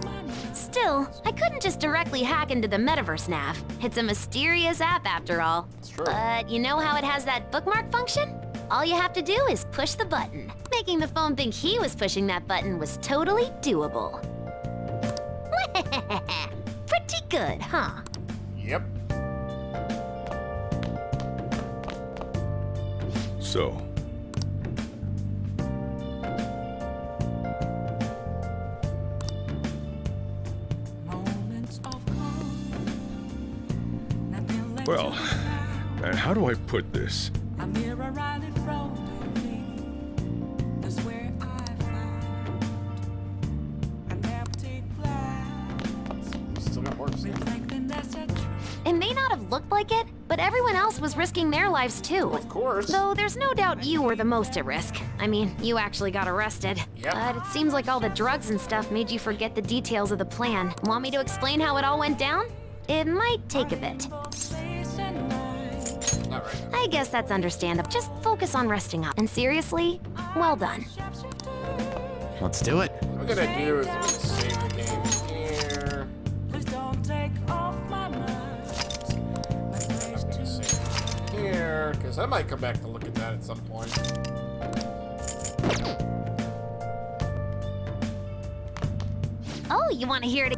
Still, I couldn't just directly hack into the Metaverse Nav. It's a mysterious app after all. It's true. But you know how it has that bookmark function? All you have to do is push the button. Making the phone think he was pushing that button was totally doable. Pretty good, huh? Yep. So, well, and how do I put this? Still got more to say. It may not have looked like it, but everyone else was risking their lives too. Of course. Though there's no doubt you were the most at risk. I mean, you actually got arrested. Yep. But it seems like all the drugs and stuff made you forget the details of the plan. Want me to explain how it all went down? It might take a bit. Not right now. I guess that's understandable. Just focus on resting up. And seriously, well done. Let's do it. What I'm gonna do is I'm gonna save the game here. I'm gonna save it here, because I might come back to look at that at some point. Oh, you want to hear it?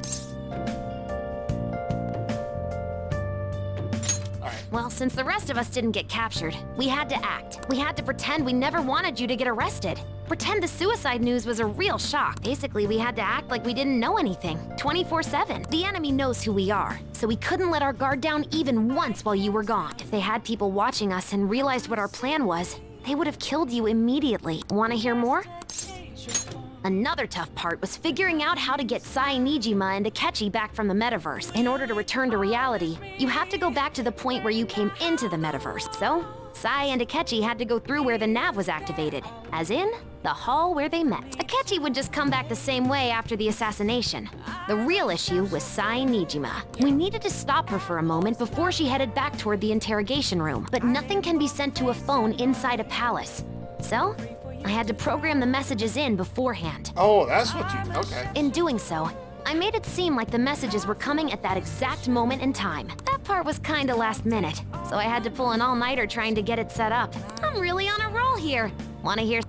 Well, since the rest of us didn't get captured, we had to act. We had to pretend we never wanted you to get arrested. Pretend the suicide news was a real shock. Basically, we had to act like we didn't know anything, 24/7. The enemy knows who we are, so we couldn't let our guard down even once while you were gone. If they had people watching us and realized what our plan was, they would have killed you immediately. Want to hear more? Another tough part was figuring out how to get Sai Nijima and Akechi back from the metaverse. In order to return to reality, you have to go back to the point where you came into the metaverse. So, Sai and Akechi had to go through where the nav was activated, as in, the hall where they met. Akechi would just come back the same way after the assassination. The real issue was Sai Nijima. We needed to stop her for a moment before she headed back toward the interrogation room, but nothing can be sent to a phone inside a palace. So, I had to program the messages in beforehand. Oh, that's what you... Okay. In doing so, I made it seem like the messages were coming at that exact moment in time. That part was kinda last minute, so I had to pull an all-nighter trying to get it set up. I'm really on a roll here. Wanna hear...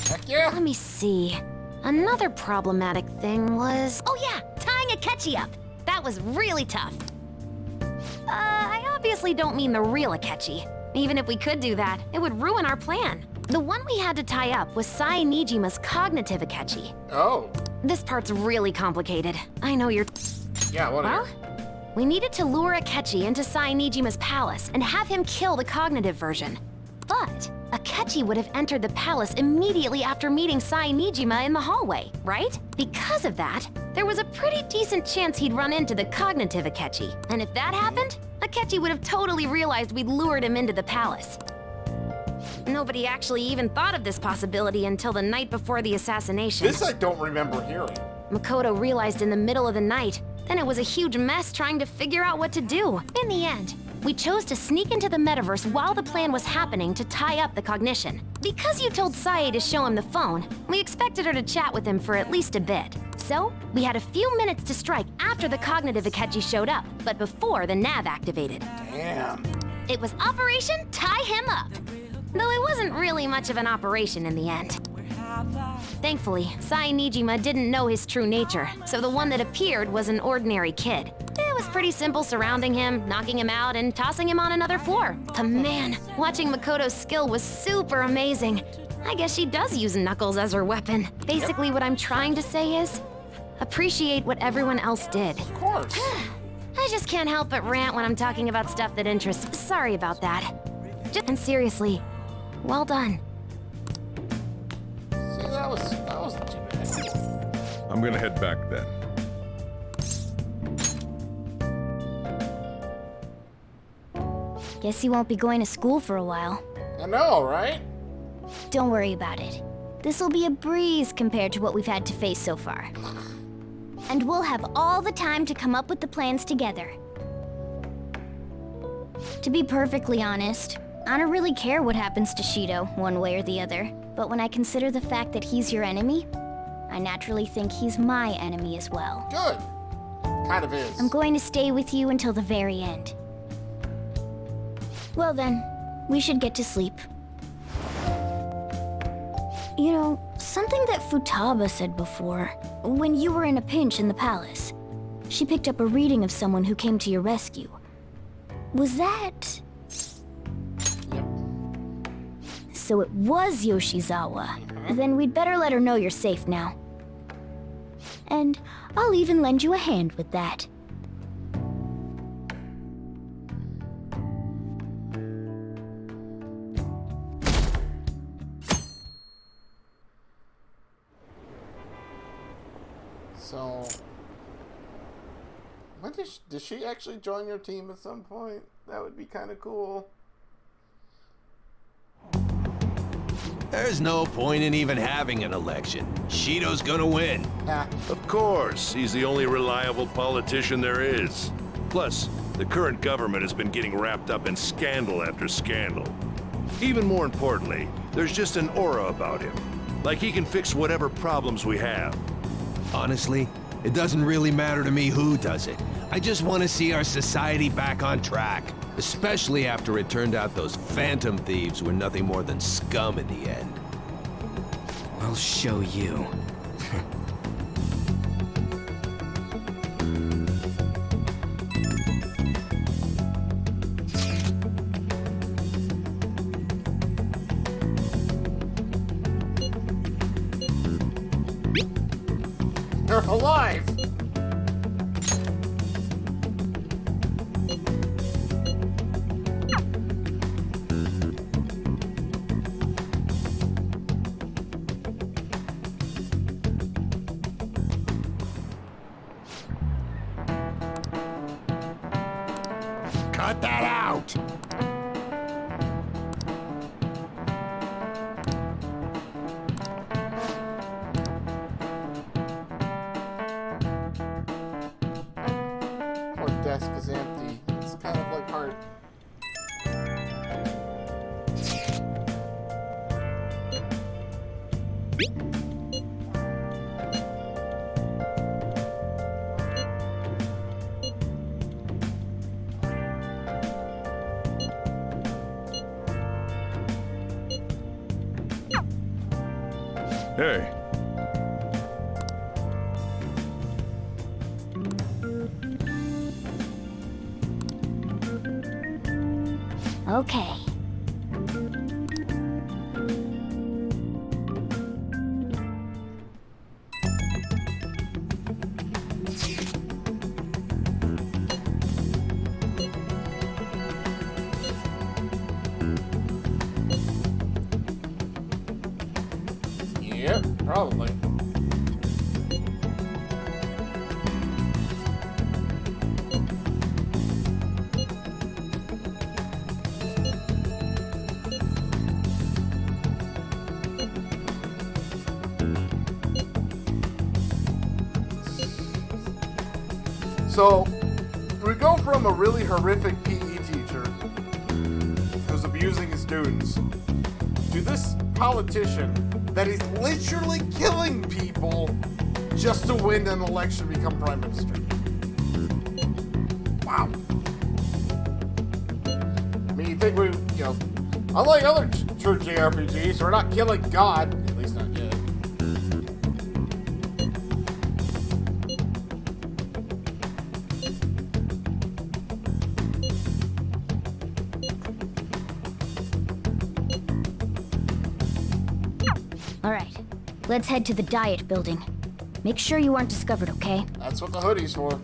Heck yeah. Let me see. Another problematic thing was... Oh yeah, tying Akechi up. That was really tough. I obviously don't mean the real Akechi. Even if we could do that, it would ruin our plan. The one we had to tie up was Sai Nijima's cognitive Akechi. Oh. This part's really complicated. I know you're... Yeah, whatever. Well, we needed to lure Akechi into Sai Nijima's palace and have him kill the cognitive version. But Akechi would have entered the palace immediately after meeting Sai Nijima in the hallway, right? Because of that, there was a pretty decent chance he'd run into the cognitive Akechi. And if that happened, Akechi would have totally realized we'd lured him into the palace. Nobody actually even thought of this possibility until the night before the assassination. This I don't remember hearing. Makoto realized in the middle of the night. Then it was a huge mess trying to figure out what to do. In the end, we chose to sneak into the metaverse while the plan was happening to tie up the cognition. Because you told Sae to show him the phone, we expected her to chat with him for at least a bit. So, we had a few minutes to strike after the cognitive Akechi showed up, but before the nav activated. Damn. It was Operation Tie Him Up. Though it wasn't really much of an operation in the end. Thankfully, Sai Nijima didn't know his true nature, so the one that appeared was an ordinary kid. It was pretty simple surrounding him, knocking him out, and tossing him on another floor. But man, watching Makoto's skill was super amazing. I guess she does use Knuckles as her weapon. Basically, what I'm trying to say is, appreciate what everyone else did. Of course. I just can't help but rant when I'm talking about stuff that interests. Sorry about that. And seriously, well done. See, that was I'm gonna head back then. Guess he won't be going to school for a while. I know, right? Don't worry about it. This'll be a breeze compared to what we've had to face so far. And we'll have all the time to come up with the plans together. To be perfectly honest, I don't really care what happens to Shido, one way or the other. But when I consider the fact that he's your enemy, I naturally think he's my enemy as well. Good. Kind of is. I'm going to stay with you until the very end. Well then, we should get to sleep. You know, something that Futaba said before, when you were in a pinch in the palace, she picked up a reading of someone who came to your rescue. Was that... Yep. So it was Yoshizawa. Then we'd better let her know you're safe now. And I'll even lend you a hand with that. So, when does she actually join your team at some point? That would be kind of cool. There's no point in even having an election. Shido's gonna win. Of course, he's the only reliable politician there is. Plus, the current government has been getting wrapped up in scandal after scandal. Even more importantly, there's just an aura about him. Like he can fix whatever problems we have. Honestly, it doesn't really matter to me who does it. I just want to see our society back on track. Especially after it turned out those Phantom Thieves were nothing more than scum in the end. I'll show you. They're alive! Cut that out! Our desk is empty. It's kind of like hard. Hey. Okay. Yep, probably. So, we go from a really horrific PE teacher who's abusing his students to this politician that is literally killing people just to win an election to become prime minister. Wow. I mean, you think we, unlike other true JRPGs, we're not killing God, at least not yet. Alright, let's head to the Diet Building. Make sure you aren't discovered, okay? That's what the hoodie's for.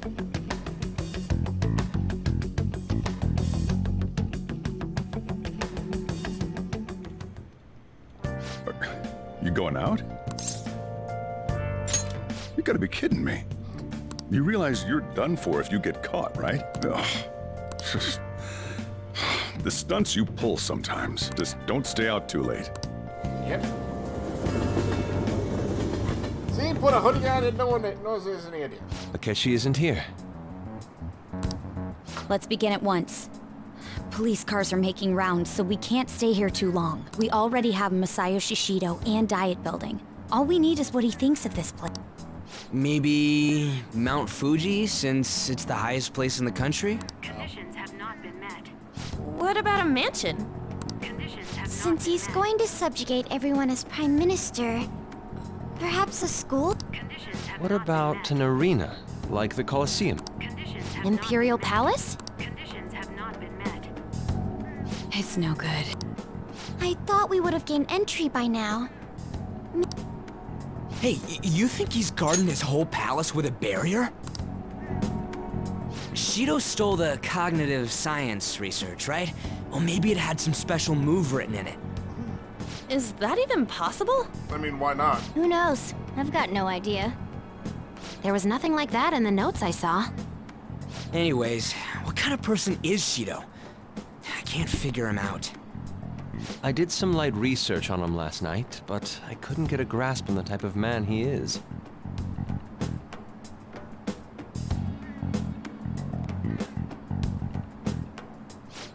You going out? You gotta be kidding me. You realize you're done for if you get caught, right? Ugh. Just... The stunts you pull sometimes. Just don't stay out too late. Yep. See, put a hoodie on and no one knows there's any idea. Akechi isn't here. Let's begin at once. Police cars are making rounds, so we can't stay here too long. We already have Masayoshi Shido and Diet Building. All we need is what he thinks of this place. Maybe Mount Fuji, since it's the highest place in the country? Conditions have not been met. What about a mansion? Since he's going to subjugate everyone as Prime Minister, perhaps a school? What about an arena, like the Colosseum? Imperial Palace? It's no good. I thought we would have gained entry by now. Hey, you think he's guarding his whole palace with a barrier? Shido stole the cognitive science research, right? Well, maybe it had some special move written in it. Is that even possible? I mean, why not? Who knows? I've got no idea. There was nothing like that in the notes I saw. Anyways, what kind of person is Shido? I can't figure him out. I did some light research on him last night, but I couldn't get a grasp on the type of man he is.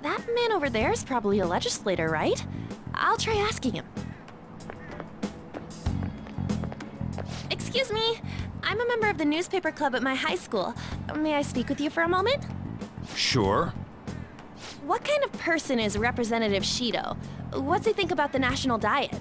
That man over there is probably a legislator, right? I'll try asking him. Excuse me, I'm a member of the newspaper club at my high school. May I speak with you for a moment? Sure. What kind of person is Representative Shido? What's he think about the national diet?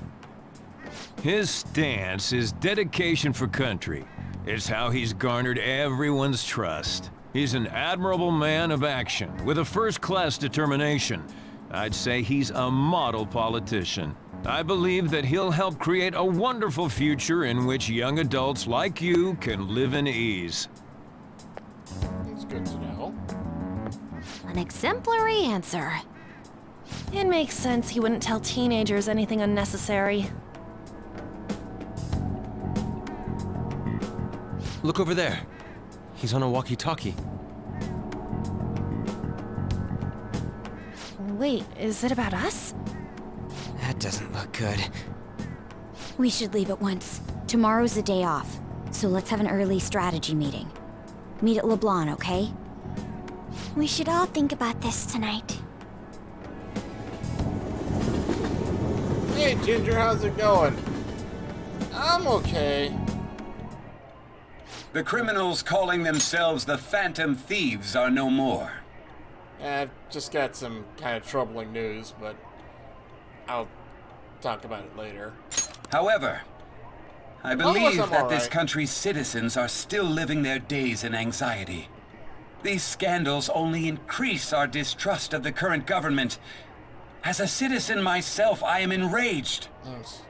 His stance is dedication for country. It's how he's garnered everyone's trust. He's an admirable man of action, with a first-class determination. I'd say he's a model politician. I believe that he'll help create a wonderful future in which young adults like you can live in ease. It's good to know. An exemplary answer. It makes sense he wouldn't tell teenagers anything unnecessary. Look over there. He's on a walkie-talkie. Wait, is it about us? That doesn't look good. We should leave at once. Tomorrow's a day off, so let's have an early strategy meeting. Meet at LeBlanc, okay? We should all think about this tonight. Hey, Ginger, how's it going? I'm okay. The criminals calling themselves the Phantom Thieves are no more. I've just got some kind of troubling news, but I'll talk about it later. However, I believe that all this right. country's citizens are still living their days in anxiety. These scandals only increase our distrust of the current government. As a citizen myself, I am enraged. Yes.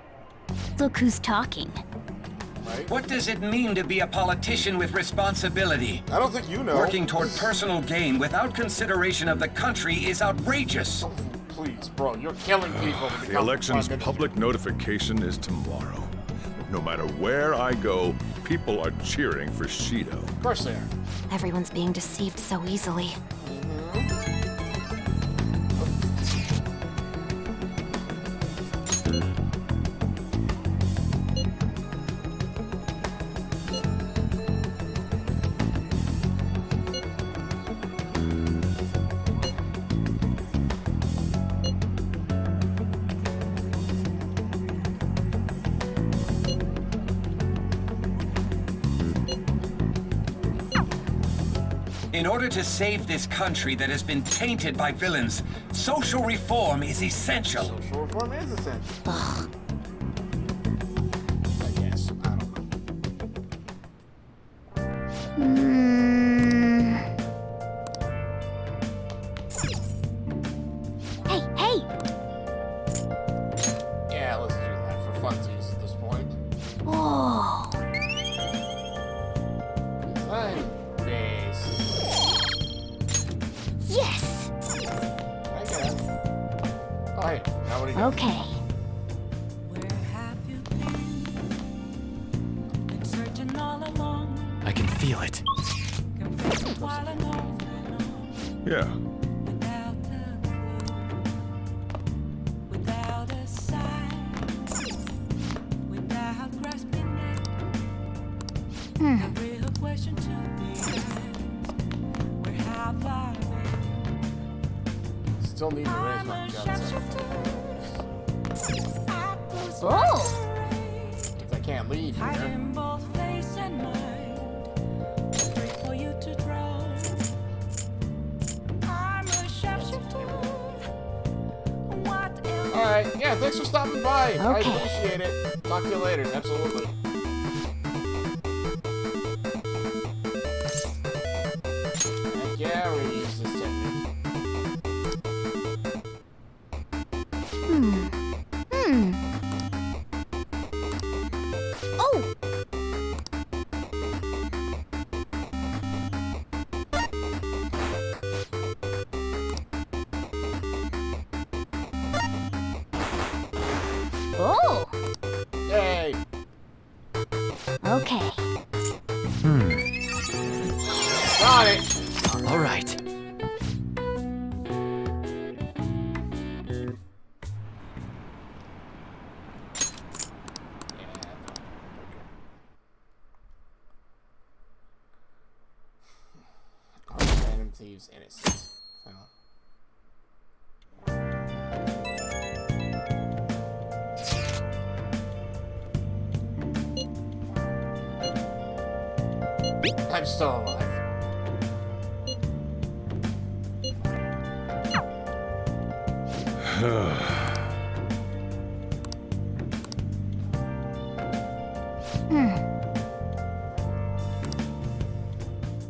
Look who's talking. Right? What does it mean to be a politician with responsibility? I don't think you know. Working toward personal gain without consideration of the country is outrageous. Oh, please, bro, you're killing people. to The become election's fucking- public notification is tomorrow. No matter where I go, people are cheering for Shido. Of course they are. Everyone's being deceived so easily. In order to save this country that has been tainted by villains, social reform is essential. Social reform is essential. Ugh. I guess. I don't know. Hey, hey! Yeah, let's do that for funsies at this point. Whoa. Fine. Yes! Okay. Oh, hey. Now what do you got? Okay. Where have you been? Been searching all along. feel it. Yeah. Still need to raise my guts up. Oh! Because I can't leave here. Alright, yeah, thanks for stopping by. Okay. I appreciate it. Talk to you later, absolutely. And Gary uses this technique. Oh! Oh! Yay! Okay. Got it! All right. Are Phantom Thieves innocent? So. I'm still alive.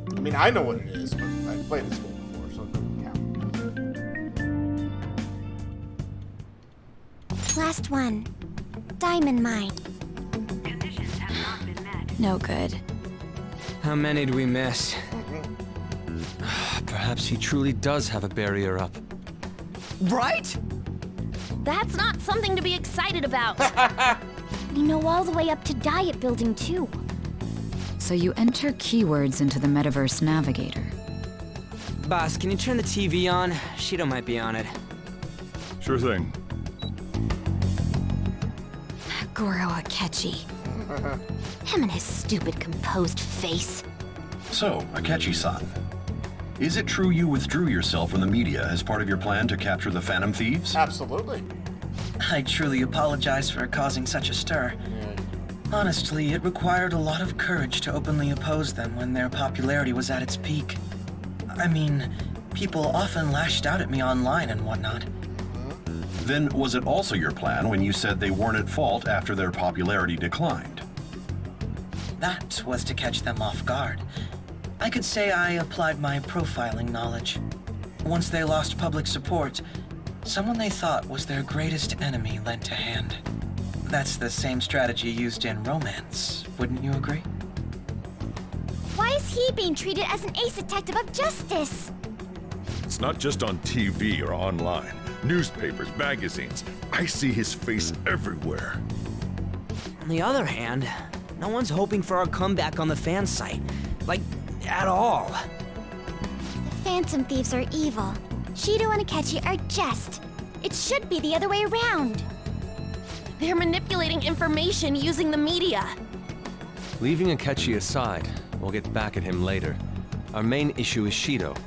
I mean, I know what it is, but I've played this game before, so it doesn't count. Last one. Diamond mine. No good. How many do we miss? Perhaps he truly does have a barrier up. Right? That's not something to be excited about. We know all the way up to Diet Building, too. So you enter keywords into the Metaverse Navigator. Boss, can you turn the TV on? Shido might be on it. Sure thing. Goro Akechi. Him and his stupid composed face. So, Akechi-san, is it true you withdrew yourself from the media as part of your plan to capture the Phantom Thieves? Absolutely. I truly apologize for causing such a stir. Honestly, it required a lot of courage to openly oppose them when their popularity was at its peak. I mean, people often lashed out at me online and whatnot. Then was it also your plan when you said they weren't at fault after their popularity declined? That was to catch them off guard. I could say I applied my profiling knowledge. Once they lost public support, someone they thought was their greatest enemy lent a hand. That's the same strategy used in romance, wouldn't you agree? Why is he being treated as an ace detective of justice? It's not just on TV or online. Newspapers, magazines. I see his face everywhere. On the other hand, no one's hoping for our comeback on the fan site. Like, at all. Phantom Thieves are evil. Shido and Akechi are just. It should be the other way around. They're manipulating information using the media. Leaving Akechi aside, we'll get back at him later. Our main issue is Shido.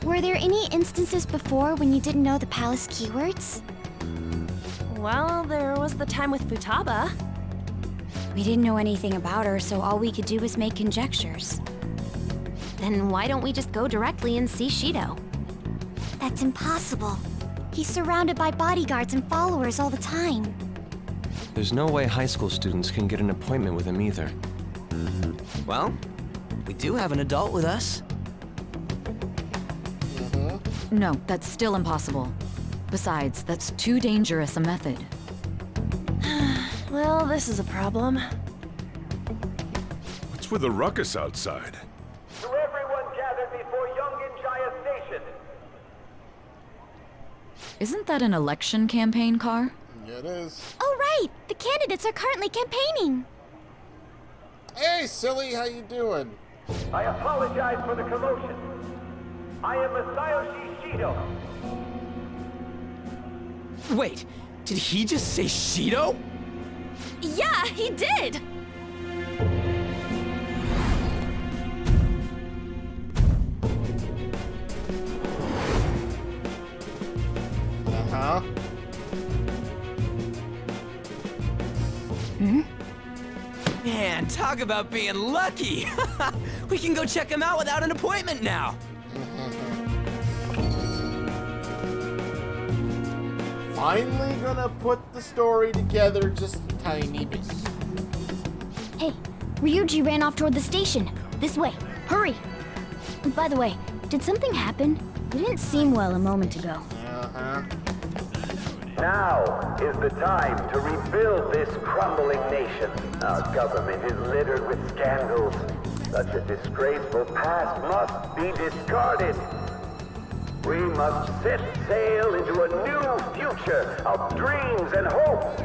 Were there any instances before when you didn't know the palace keywords? Well, there was the time with Futaba. We didn't know anything about her, so all we could do was make conjectures. Then why don't we just go directly and see Shido? That's impossible. He's surrounded by bodyguards and followers all the time. There's no way high school students can get an appointment with him either. Well, we do have an adult with us. No, that's still impossible. Besides, that's too dangerous a method. Well, this is a problem. What's with the ruckus outside? To everyone gathered before Yongin Jaya Station. Isn't that an election campaign car? Yeah, it is. Oh, right! The candidates are currently campaigning. Hey, silly, how you doing? I apologize for the commotion. I am Masayoshi Shido. Wait, did he just say Shido? Yeah, he did! Uh-huh. Man, talk about being lucky! We can go check him out without an appointment now! Finally gonna put the story together just a tiny bit. Hey, Ryuji ran off toward the station. This way. Hurry! By the way, did something happen? You didn't seem well a moment ago. Uh-huh. Now is the time to rebuild this crumbling nation. Our government is littered with scandals. Such a disgraceful past must be discarded. We must set sail into a new future of dreams and hopes.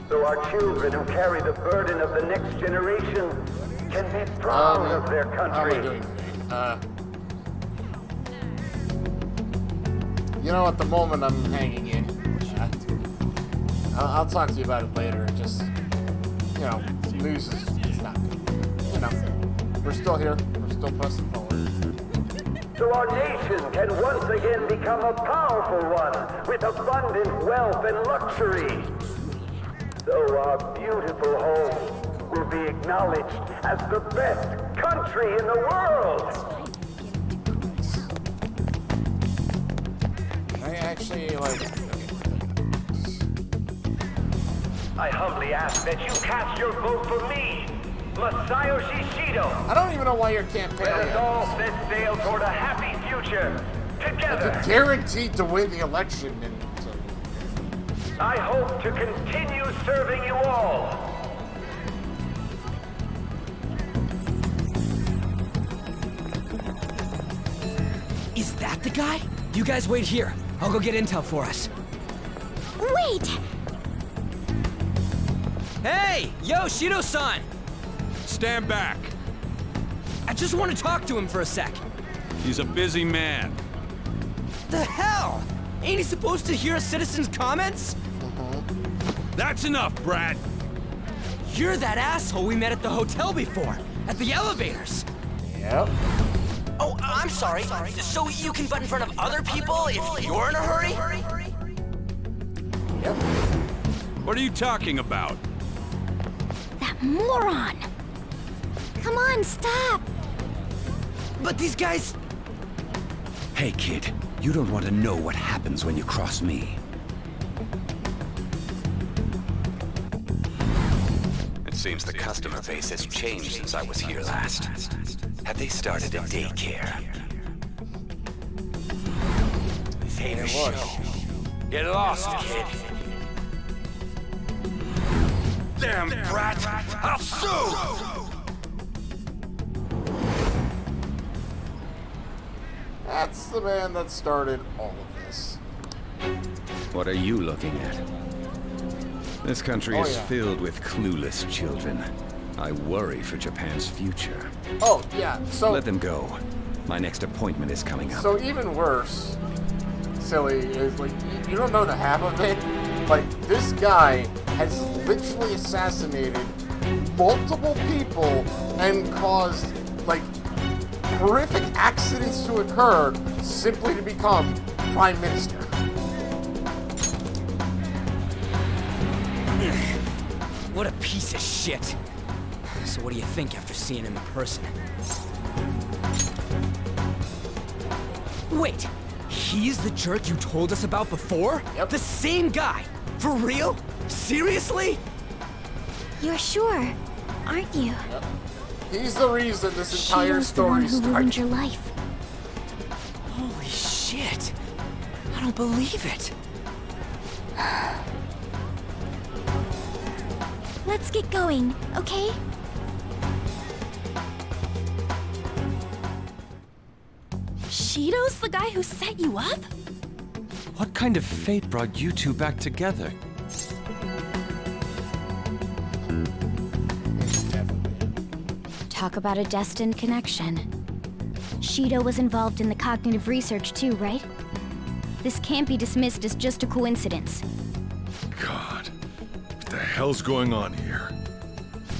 So our children who carry the burden of the next generation can be proud of their country. You know, at the moment I'm hanging in. I'll talk to you about it later. Just, you know, news is not good. You know, we're still here. We're still pressing forward. So our nation can once again become a powerful one with abundant wealth and luxury. So our beautiful home will be acknowledged as the best country in the world. I actually, like... I humbly ask that you cast your vote for me, Masayoshi Shido. I don't even know why you're campaigning. Let us all set sail toward a happy future, together. It's guaranteed to win the election. And I hope to continue serving you all. Is that the guy? You guys wait here. I'll go get intel for us. Wait! Hey! Yo, Shido-san! Stand back. I just want to talk to him for a sec. He's a busy man. The hell? Ain't he supposed to hear a citizen's comments? That's enough, Brad. You're that asshole we met at the hotel before, at the elevators. Yep. Oh, I'm sorry. So you can butt in front of other people if you're in a hurry? Yep. What are you talking about? That moron! Come on, stop! But these guys... Hey, kid. You don't want to know what happens when you cross me. It seems the customer base has changed since I was here last. Have they started a daycare? Hey, look. Get lost, kid. Damn brat! I'll sue! That's the man that started all of this. What are you looking at? This country is yeah. filled with clueless children. I worry for Japan's future. Oh, yeah, so... Let them go. My next appointment is coming up. So even worse, silly, is like, you don't know the half of it. Like, this guy has literally assassinated multiple people and caused, like, horrific accidents to occur simply to become Prime Minister. What a piece of shit. So what do you think after seeing him in person? Wait, he's the jerk you told us about before? Yep. The same guy? For real? Seriously? You're sure, aren't you? Yep. He's the reason this entire Shido's the one story who ruined started. your life. Holy shit. I don't believe it. Let's get going, okay? Shido's the guy who set you up? What kind of fate brought you two back together? Talk about a destined connection. Shido was involved in the cognitive research too, right? This can't be dismissed as just a coincidence. God, what the hell's going on here?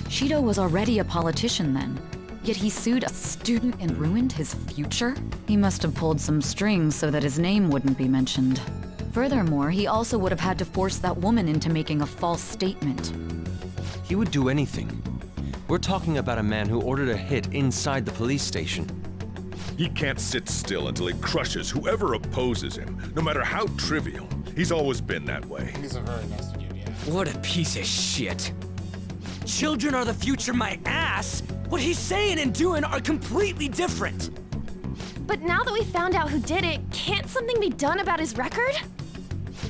Shido was already a politician then, yet he sued a student and ruined his future? He must have pulled some strings so that his name wouldn't be mentioned. Furthermore, he also would have had to force that woman into making a false statement. He would do anything. We're talking about a man who ordered a hit inside the police station. He can't sit still until he crushes whoever opposes him, no matter how trivial. He's always been that way. He's a very nasty dude, yeah. What a piece of shit. Children are the future, my ass! What he's saying and doing are completely different. But now that we found out who did it, can't something be done about his record?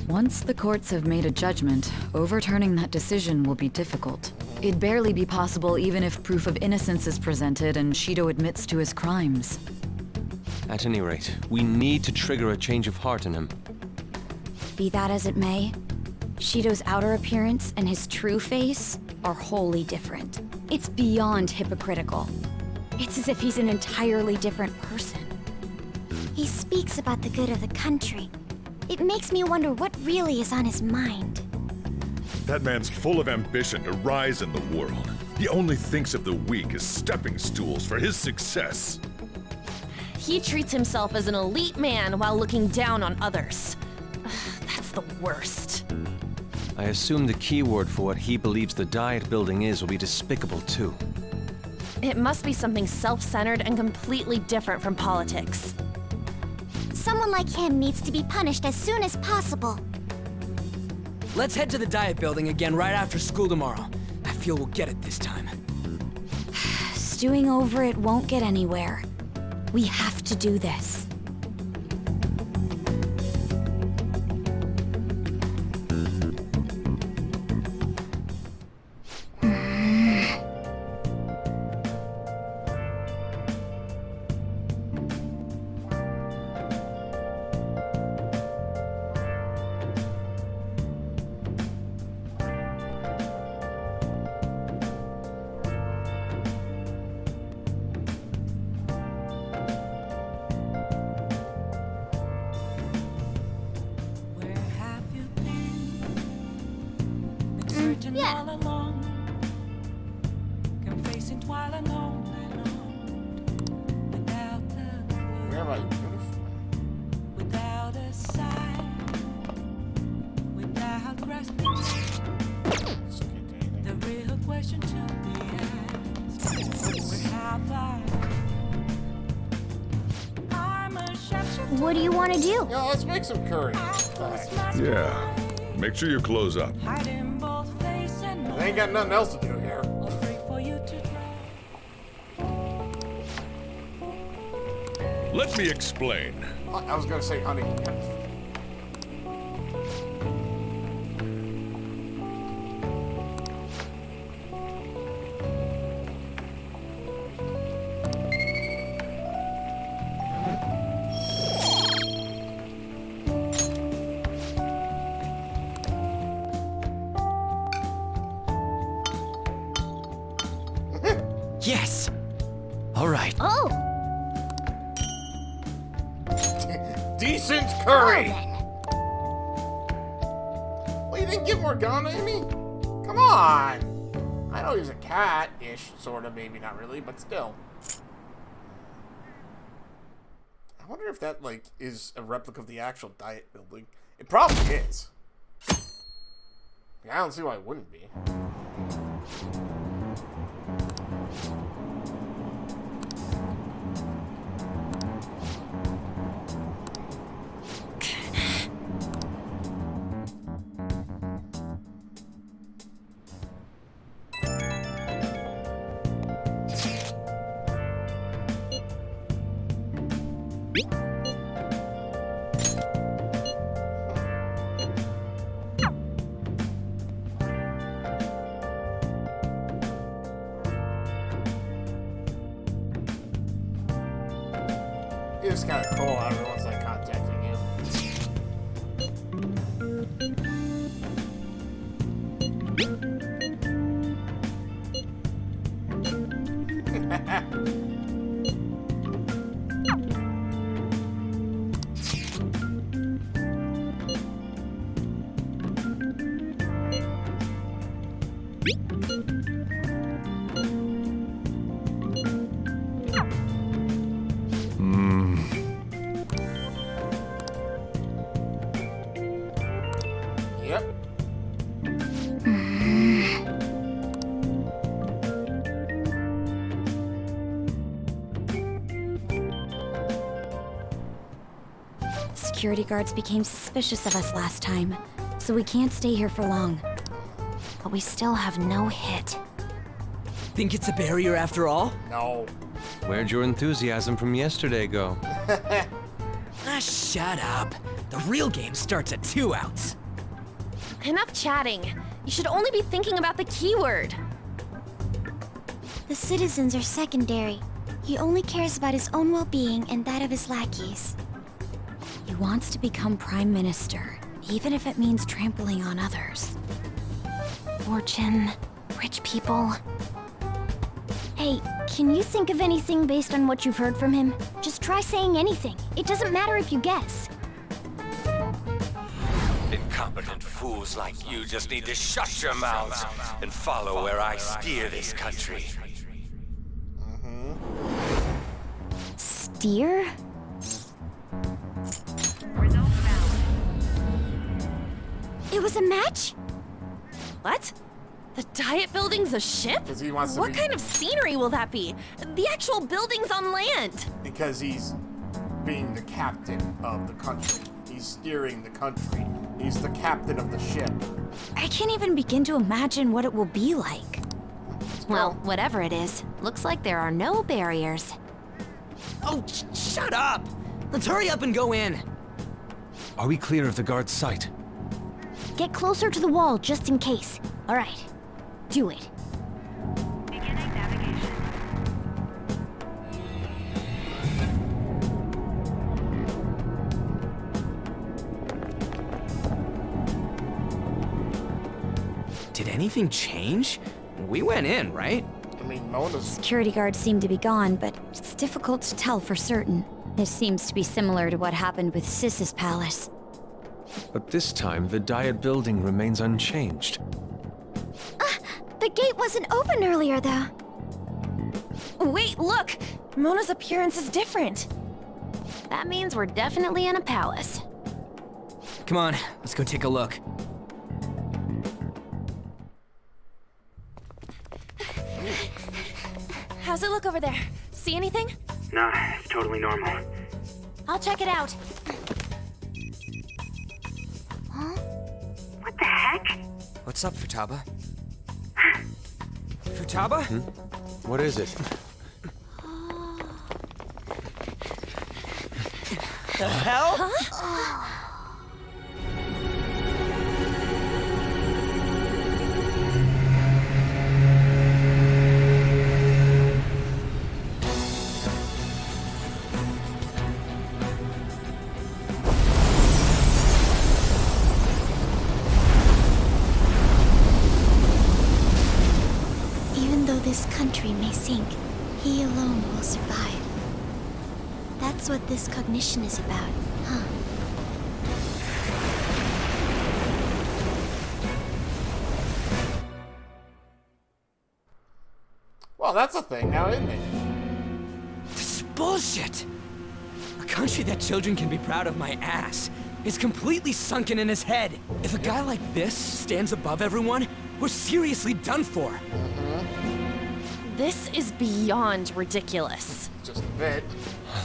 Once the courts have made a judgment, overturning that decision will be difficult. It'd barely be possible even if proof of innocence is presented and Shido admits to his crimes. At any rate, we need to trigger a change of heart in him. Be that as it may, Shido's outer appearance and his true face are wholly different. It's beyond hypocritical. It's as if he's an entirely different person. He speaks about the good of the country. It makes me wonder what really is on his mind. That man's full of ambition to rise in the world. He only thinks of the weak as stepping stools for his success. He treats himself as an elite man while looking down on others. Ugh, that's the worst. I assume the key word for what he believes the Diet Building is will be despicable too. It must be something self-centered and completely different from politics. Someone like him needs to be punished as soon as possible. Let's head to the Diet Building again right after school tomorrow. I feel we'll get it this time. Stewing over it won't get anywhere. We have to do this. Yeah. Where am I? Without a sign, without grasping, the real question to be asked: where have I? I'm a chef. What do you want to do? Yeah, let's make some curry. Yeah. Make sure you close up. They ain't got nothing else to do here. Let me explain. I was gonna say honey. Yes! Alright. Oh! Decent curry! Well, you didn't give Morgana any? Come on! I know he's a cat-ish, sort of, maybe not really, but still. I wonder if that, like, is a replica of the actual Diet Building. It probably is. Yeah, I don't see why it wouldn't be. It's kind of cool how everyone's like contacting you. Yep. Security guards became suspicious of us last time, so we can't stay here for long. But we still have no hit. Think it's a barrier after all? No. Where'd your enthusiasm from yesterday go? Ah, shut up. The real game starts at 2 outs. Enough chatting. You should only be thinking about the keyword. The citizens are secondary. He only cares about his own well-being and that of his lackeys. He wants to become Prime Minister, even if it means trampling on others. Fortune, rich people. Hey, can you think of anything based on what you've heard from him? Just try saying anything. It doesn't matter if you guess. Incompetent fools like you just need to shut your mouths and follow where I steer this country. Steer? It was a match? What? The Diet Building's a ship? Because he wants to What be- kind of scenery will that be? The actual building's on land. Because he's being the captain of the country. He's steering the country. He's the captain of the ship. I can't even begin to imagine what it will be like. Well, whatever it is, looks like there are no barriers. Oh, shut up! Let's hurry up and go in. Are we clear of the guard's sight? Get closer to the wall just in case. All right, do it. Did anything change? We went in, right? I mean, Mona's... Security guards seem to be gone, but it's difficult to tell for certain. This seems to be similar to what happened with Sis's palace. But this time, the Diet Building remains unchanged. The gate wasn't open earlier, though. Wait, look! Mona's appearance is different. That means we're definitely in a palace. Come on, let's go take a look. How's it look over there? See anything? Nah, it's totally normal. I'll check it out. Huh? What the heck? What's up, Futaba? Futaba? What is it? The hell? Huh? Even though this country may sink, he alone will survive. That's what this cognition is about, huh? Well, that's a thing now, isn't it? This is bullshit! A country that children can be proud of my ass is completely sunken in his head. If a guy like this stands above everyone, we're seriously done for. This is beyond ridiculous. Just a bit.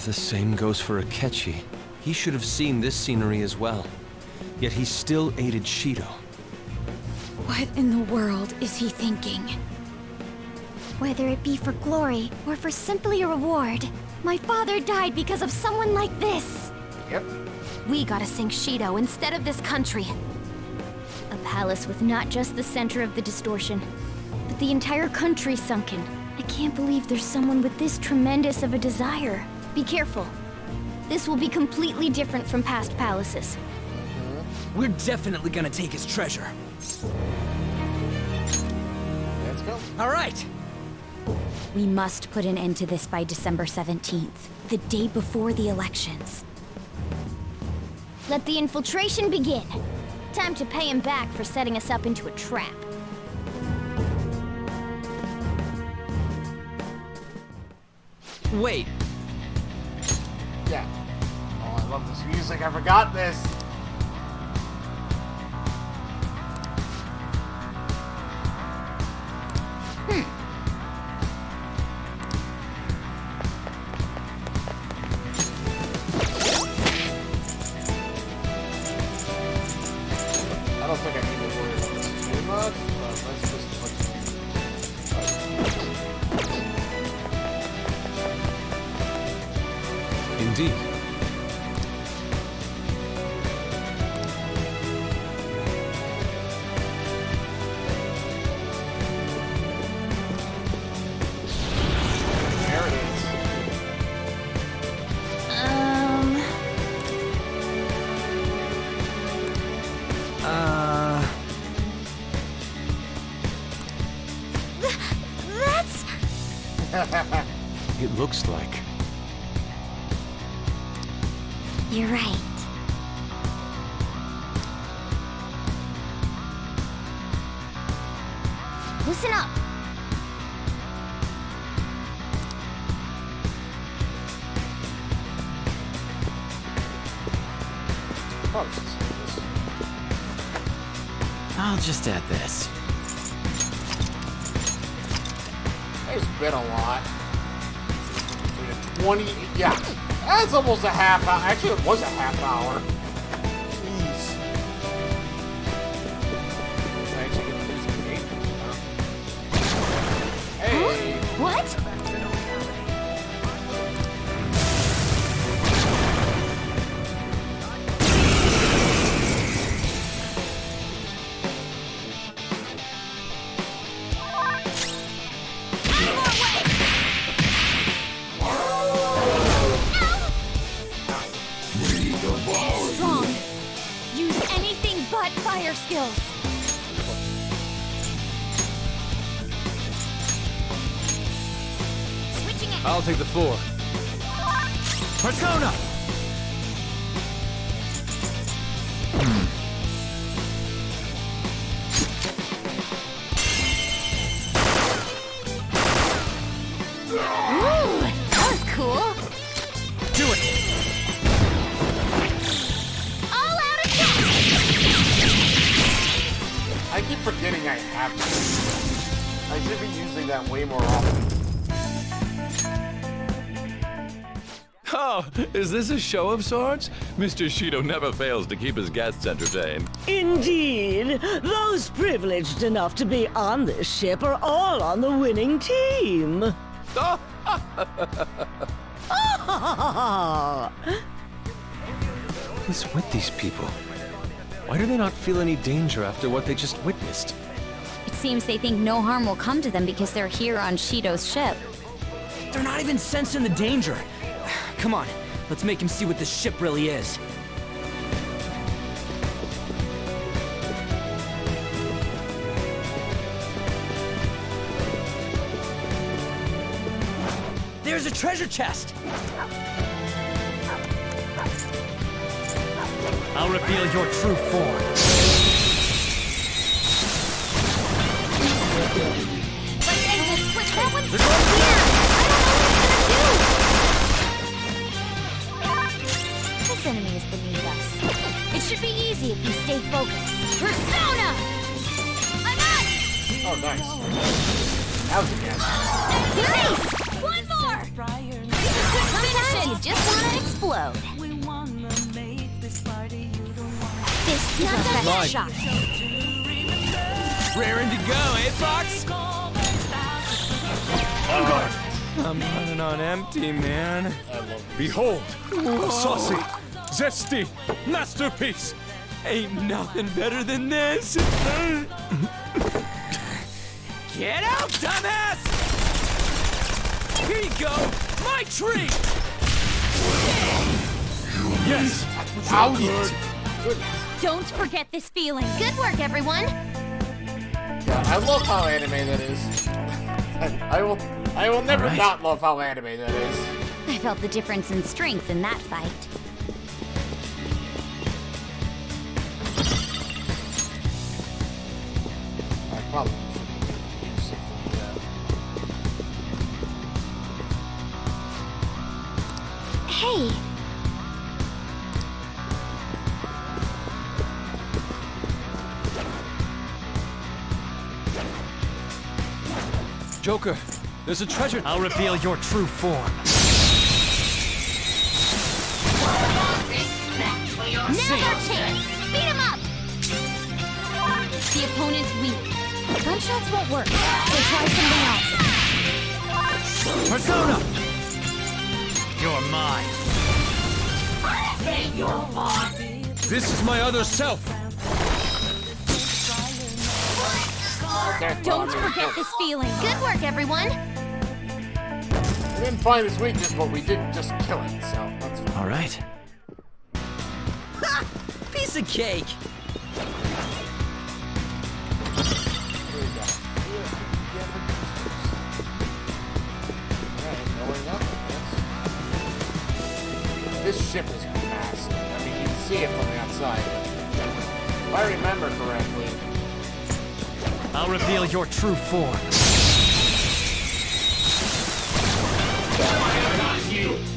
The same goes for Akechi. He should have seen this scenery as well. Yet he still aided Shido. What in the world is he thinking? Whether it be for glory or for simply a reward, my father died because of someone like this. Yep. We gotta sink Shido instead of this country. A palace with not just the center of the distortion, but the entire country sunken. I can't believe there's someone with this tremendous of a desire. Be careful. This will be completely different from past palaces. We're definitely gonna take his treasure. Let's go. All right, We must put an end to this by December 17th, the day before the elections. Let the infiltration begin. Time to pay him back for setting us up into a trap. Wait. Yeah. Oh, I love this music. I forgot this. I don't think I need to worry about this too much, but let's just Indeed. There it is. That's... It looks like. You're right. Listen up. I'll just add this. There's been a lot. 20, yeah. That's almost a half hour. Actually, it was a half hour. Jeez. I actually get to lose the game. Hey. What? Strong. Use anything but fire skills. Switching it. I'll take the floor. Persona! Ooh, that was cool. Do it! All out attack! I keep forgetting I have this. I should be using that way more often. Oh, is this a show of sorts? Mr. Shido never fails to keep his guests entertained. Indeed. Those privileged enough to be on this ship are all on the winning team. What's with these people? Why do they not feel any danger after what they just witnessed? It seems they think no harm will come to them because they're here on Shido's ship. They're not even sensing the danger. Come on, let's make him see what this ship really is. There's a treasure chest! I'll reveal your true form. Let's end this quick. That one's right here. This enemy is beneath us. It should be easy if you stay focused. Persona! I'm on! Oh, nice. That was a guess. Nice! One more! Sometimes you just want to explode. This is our best shot. Raring to go, eh, Fox? I'm running on empty, man. Behold, a saucy, zesty masterpiece. Ain't nothing better than this. Get out, dumbass! Here you go, my treat! Yes! How good. Don't forget this feeling. Good work, everyone. Yeah, I love how anime that is. I will never not love how anime that is. I felt the difference in strength in that fight. I probably should do something like that. Hey! Joker, there's a treasure. I'll reveal your true form. Now's our chance! Beat him up! The opponent's weak. Gunshots won't work, so try something else. Persona! You're mine. This is my other self. Don't forget this feeling. Good work, everyone! We didn't find his weakness, but we did just kill it, so that's fine. All right. Ha! Piece of cake. Here we go. Alright, going up, I guess. This ship is massive. I mean, you can see it from the outside. If I remember correctly, I'll reveal your true form.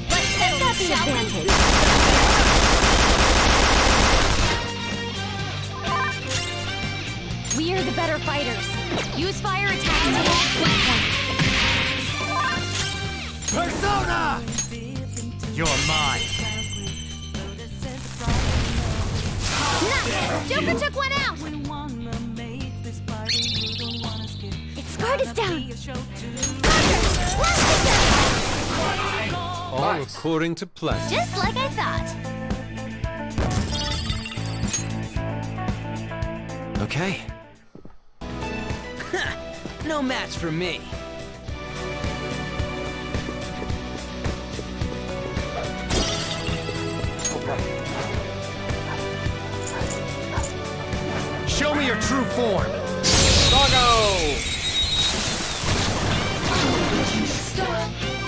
Let's take out the advantage. We are the better fighters. Use fire attacks to hit the weak point. Persona! You're mine. Nice! Joker took one out! Its guard is down! All according to plan. Just like I thought. Okay. No match for me. Show me your true form. Doggo!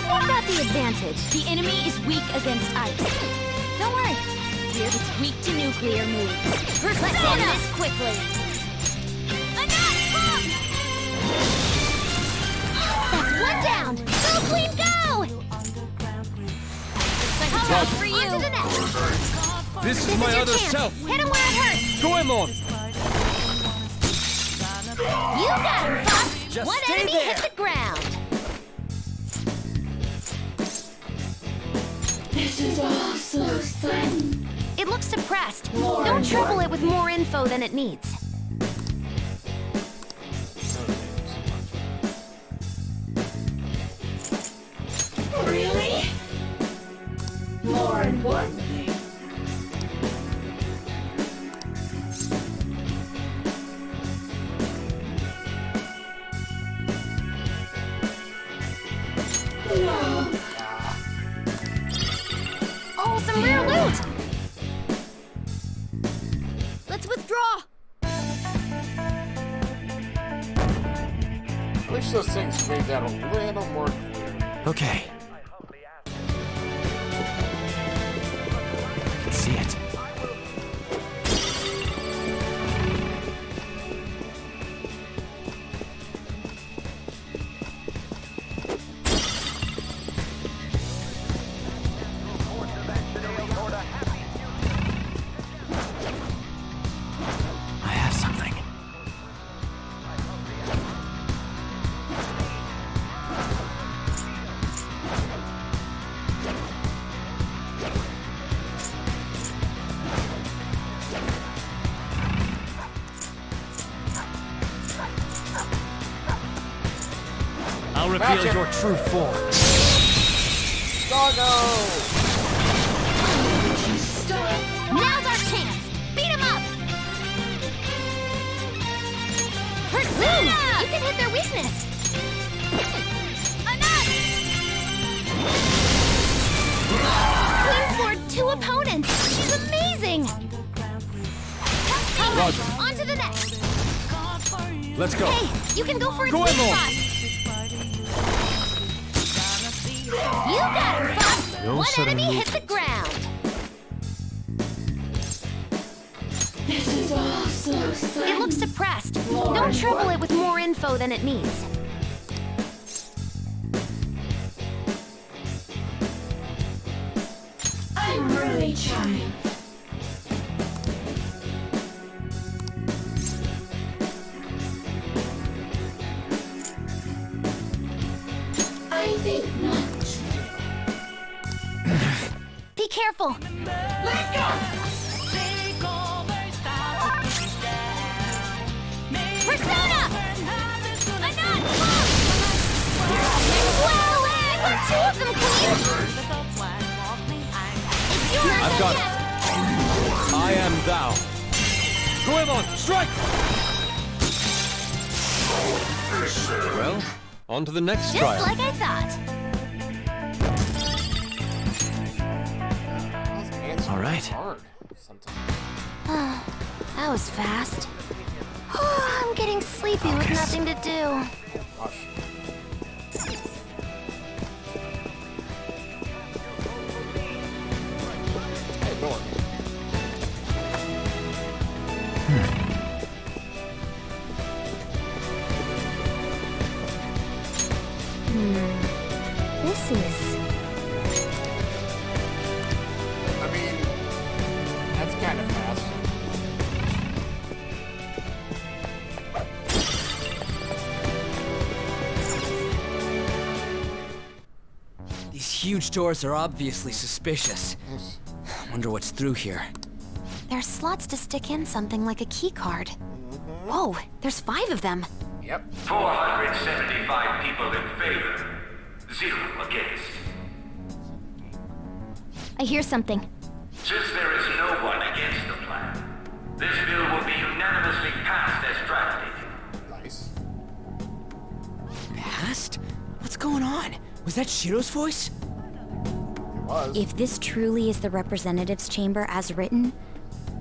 What about the advantage? The enemy is weak against ice. Don't worry. It's weak to nuclear moves. Let's end this quickly. Enough! That's one down! Go, Queen, go! How about for you? On to the next. This is my your other chance. self. Hit him where it hurts. Goemon! You got him, Fox! Just One stay enemy there. hit the ground! This is all so sudden. It looks suppressed. Don't trouble it with more info than it needs. Really? More importantly. Oh, some rare loot! Let's withdraw! I wish those things made that a little more clear. Okay. I can see it. I have something. I'll reveal Magic. your true form. Doggo! Now's our chance! Beat him up! Persona! You can hit their weakness! Enough! Queen floored 2 opponents! She's amazing! Roger. On to the next! Let's go. Hey, you can go for its Go weak Emil. spot! No One sudden enemy hit movement. the ground. This is all so fun. It looks suppressed. More Don't and trouble more. it with more info than it needs. I'm really trying. I think not. Be careful. Let's go! Persona! Anat! Wow, we're two of them, Queen! It's yours, I've got it. Anat! I am thou. Goemon, strike! Well, on to the next Just trial. like I thought. All right. Hard sometimes. That was fast. I'm getting sleepy with nothing to do. Gosh. Hey, Norm. This is... I mean, that's kind of fast. These huge doors are obviously suspicious. Wonder what's through here. There's slots to stick in something like a key card. Whoa, there's 5 of them. Yep. 475 people in favor, 0 against. I hear something. Since there is no one against the plan, this bill will be unanimously passed as drafted. Nice. Passed? What's going on? Was that Shiro's voice? It was. If this truly is the representatives' chamber as written,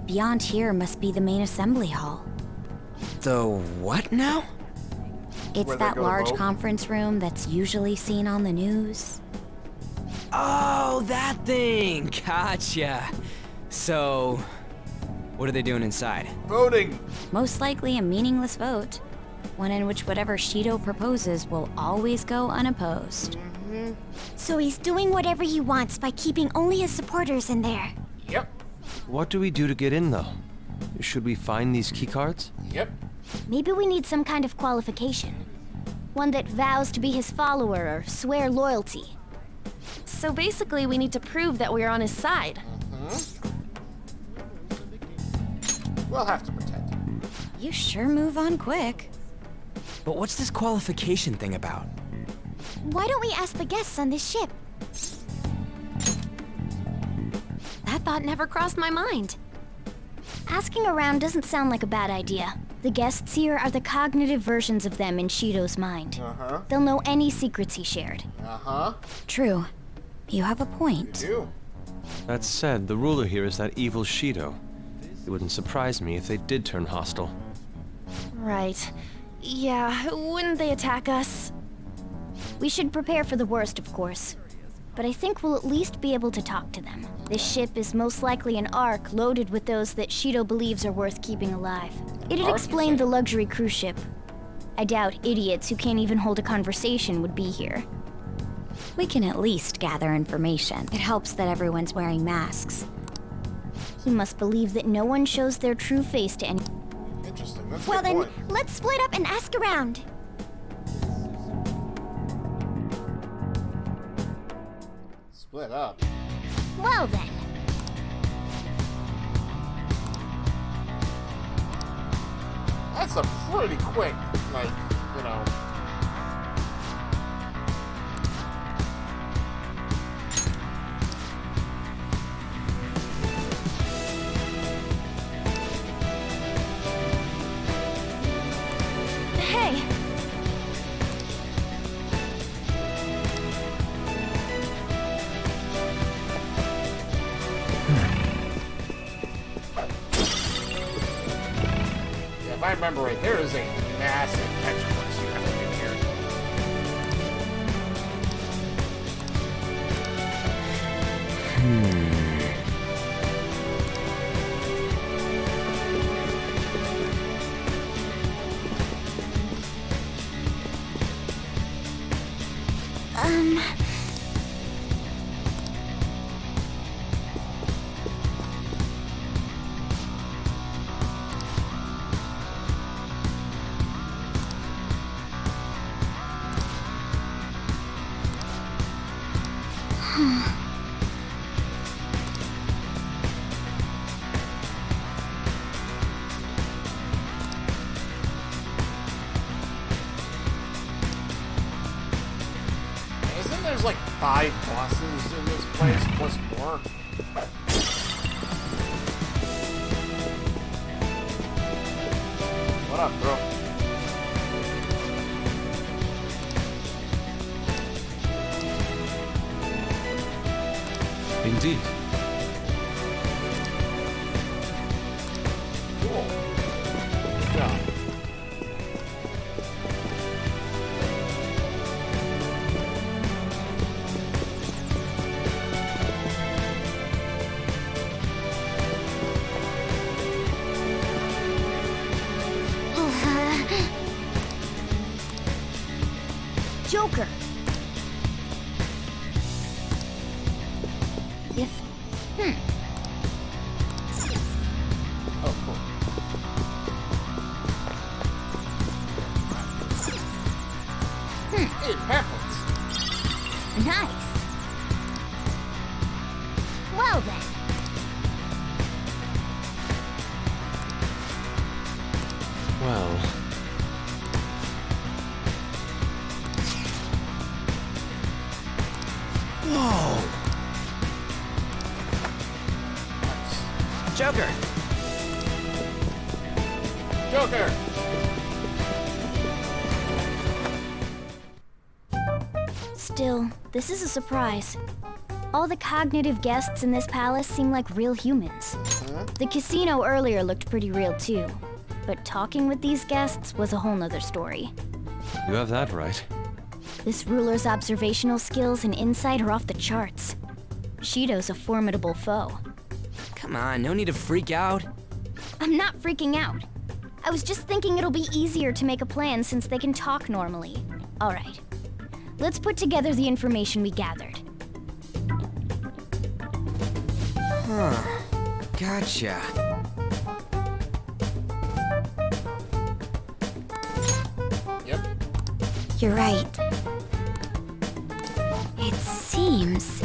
beyond here must be the main assembly hall. The what now? It's Where they that go to large vote? conference room that's usually seen on the news. Oh, that thing! Gotcha. So, what are they doing inside? Voting! Most likely a meaningless vote. One in which whatever Shido proposes will always go unopposed. So he's doing whatever he wants by keeping only his supporters in there. Yep. What do we do to get in, though? Should we find these keycards? Yep. Maybe we need some kind of qualification. One that vows to be his follower or swear loyalty. So basically, we need to prove that we're on his side. We'll have to pretend. You sure move on quick. But what's this qualification thing about? Why don't we ask the guests on this ship? That thought never crossed my mind. Asking around doesn't sound like a bad idea. The guests here are the cognitive versions of them in Shido's mind. Uh-huh. They'll know any secrets he shared. Uh-huh. True. You have a point. You do. That said, the ruler here is that evil Shido. It wouldn't surprise me if they did turn hostile. Right. Yeah, wouldn't they attack us? We should prepare for the worst, of course. But I think we'll at least be able to talk to them. This ship is most likely an Ark loaded with those that Shido believes are worth keeping alive. It'd Ark, you explain say? the luxury cruise ship. I doubt idiots who can't even hold a conversation would be here. We can at least gather information. It helps that everyone's wearing masks. He must believe that no one shows their true face to any. Interesting. That's a Well good then, point. let's split up and ask around. Split up. Well then. That's a pretty quick, like, you know. Hey! Yeah, if I remember right, there is a massive extra you have to do here. Isn't there's like 5 bosses in this place, plus more? What up, bro? Indeed. Cool. Good job. Joker. If... Oh, cool. Hey, pamphlets. Nice. Well then. Well, Whoa! Joker! Joker! Still, this is a surprise. All the cognitive guests in this palace seem like real humans. The casino earlier looked pretty real too. But talking with these guests was a whole nother story. you have that right. This ruler's observational skills and insight are off the charts. Shido's a formidable foe. Come on, no need to freak out. I'm not freaking out. I was just thinking it'll be easier to make a plan since they can talk normally. All right. Let's put together the information we gathered. Huh. Gotcha. Yep. You're right. It seems...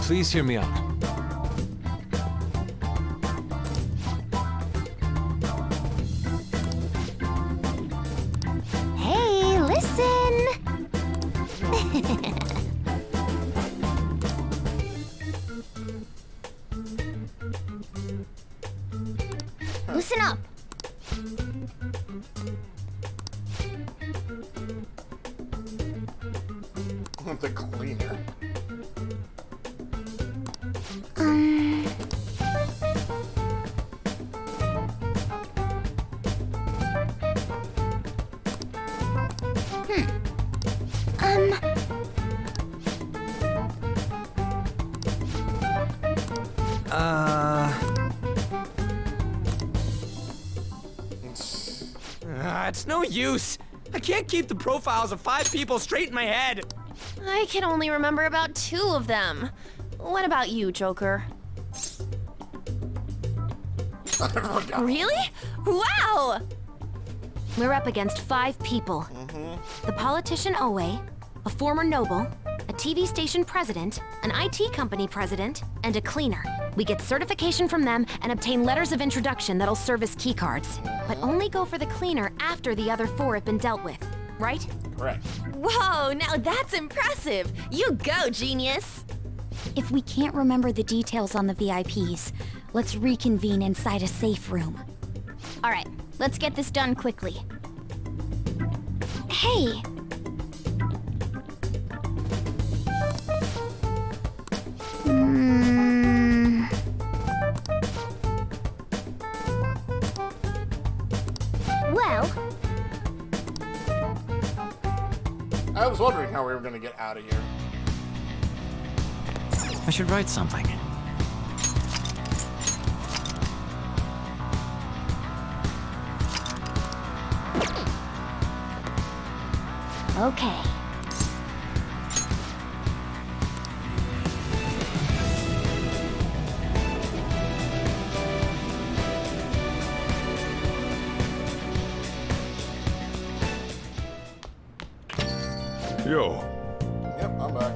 Please hear me out. Hey, listen! Listen up! The cleaner. It's no use. I can't keep the profiles of 5 people straight in my head. I can only remember about 2 of them. What about you, Joker? Really? Wow! We're up against 5 people. The politician Owe, a former noble, a TV station president, an IT company president, and a cleaner. We get certification from them and obtain letters of introduction that'll serve as keycards. But only go for the cleaner after the other 4 have been dealt with, right? Correct. Whoa, now that's impressive! You go, genius! If we can't remember the details on the VIPs, let's reconvene inside a safe room. All right, let's get this done quickly. Hey! Well... I was wondering how we were gonna get out of here. I should write something. Okay. Yo. Yep, I'm back.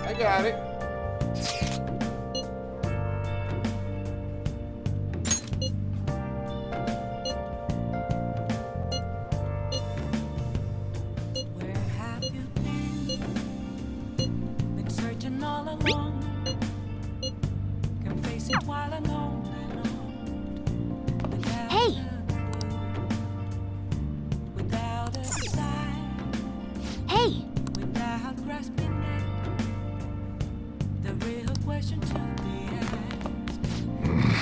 I got it. Where have you been searching all along. Can face it while alone. Hey! Without a sign. Hey! Without grasping it. The real question to be asked.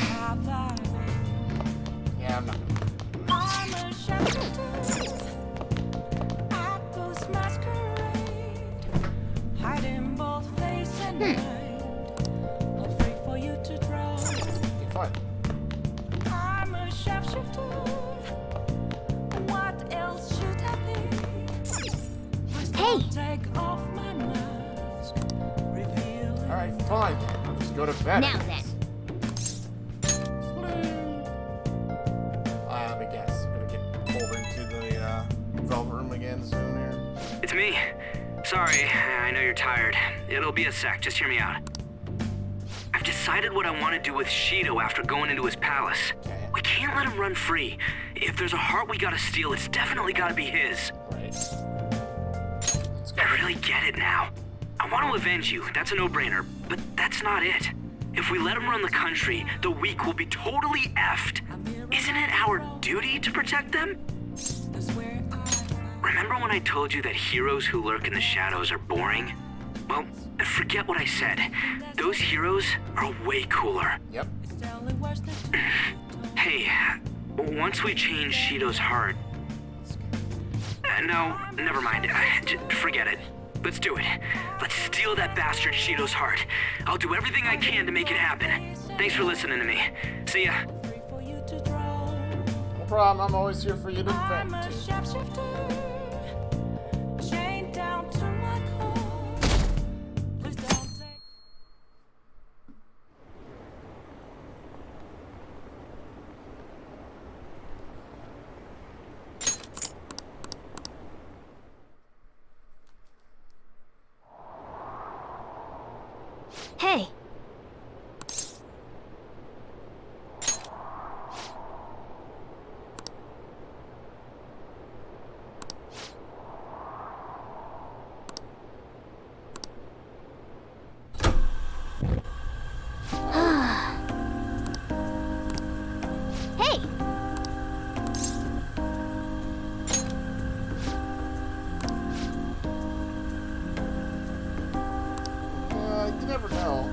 Have I been? Yeah, I'm not. I'm a shapeshifter. I ghost masquerade. Hiding both face and mind. Afraid for you to draw. You're fine. I'm a shapeshifter. What else should I be? Please don't take off my mask. Reveal it. Alright, fine. I'll just go to bed. Now then. Let me guess. I'm gonna get pulled into the velvet room again soon here. It's me. Sorry, I know you're tired. It'll be a sec, just hear me out. I've decided what I want to do with Shido after going into his palace. We can't let him run free. If there's a heart we gotta steal, it's definitely gotta be his. Right. I really get it now. I want to avenge you, that's a no-brainer, but that's not it. If we let him run the country, the weak will be totally effed. Isn't it our duty to protect them? Remember when I told you that heroes who lurk in the shadows are boring? Well, forget what I said. Those heroes are way cooler. Yep. Hey, once we change Shido's heart... no, never mind. Forget it. Let's do it. Let's steal that bastard Shido's heart. I'll do everything I can to make it happen. Thanks for listening to me. See ya. No problem. I'm always here for you to defend. I'm a shapeshifter. Chained down to my core. Please don't take. Hey! Hey! You never know.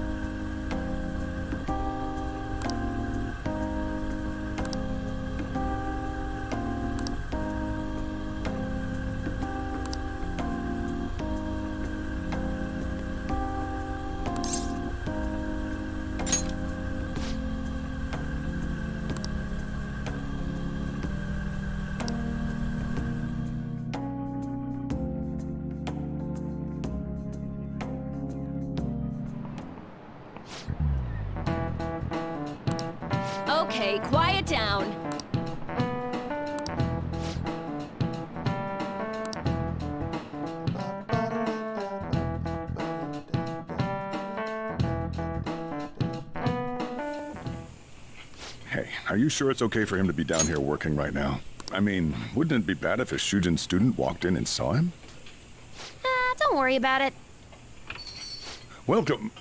Okay, quiet down. Hey, are you sure it's okay for him to be down here working right now? I mean, wouldn't it be bad if a Shujin student walked in and saw him? Don't worry about it. Welcome.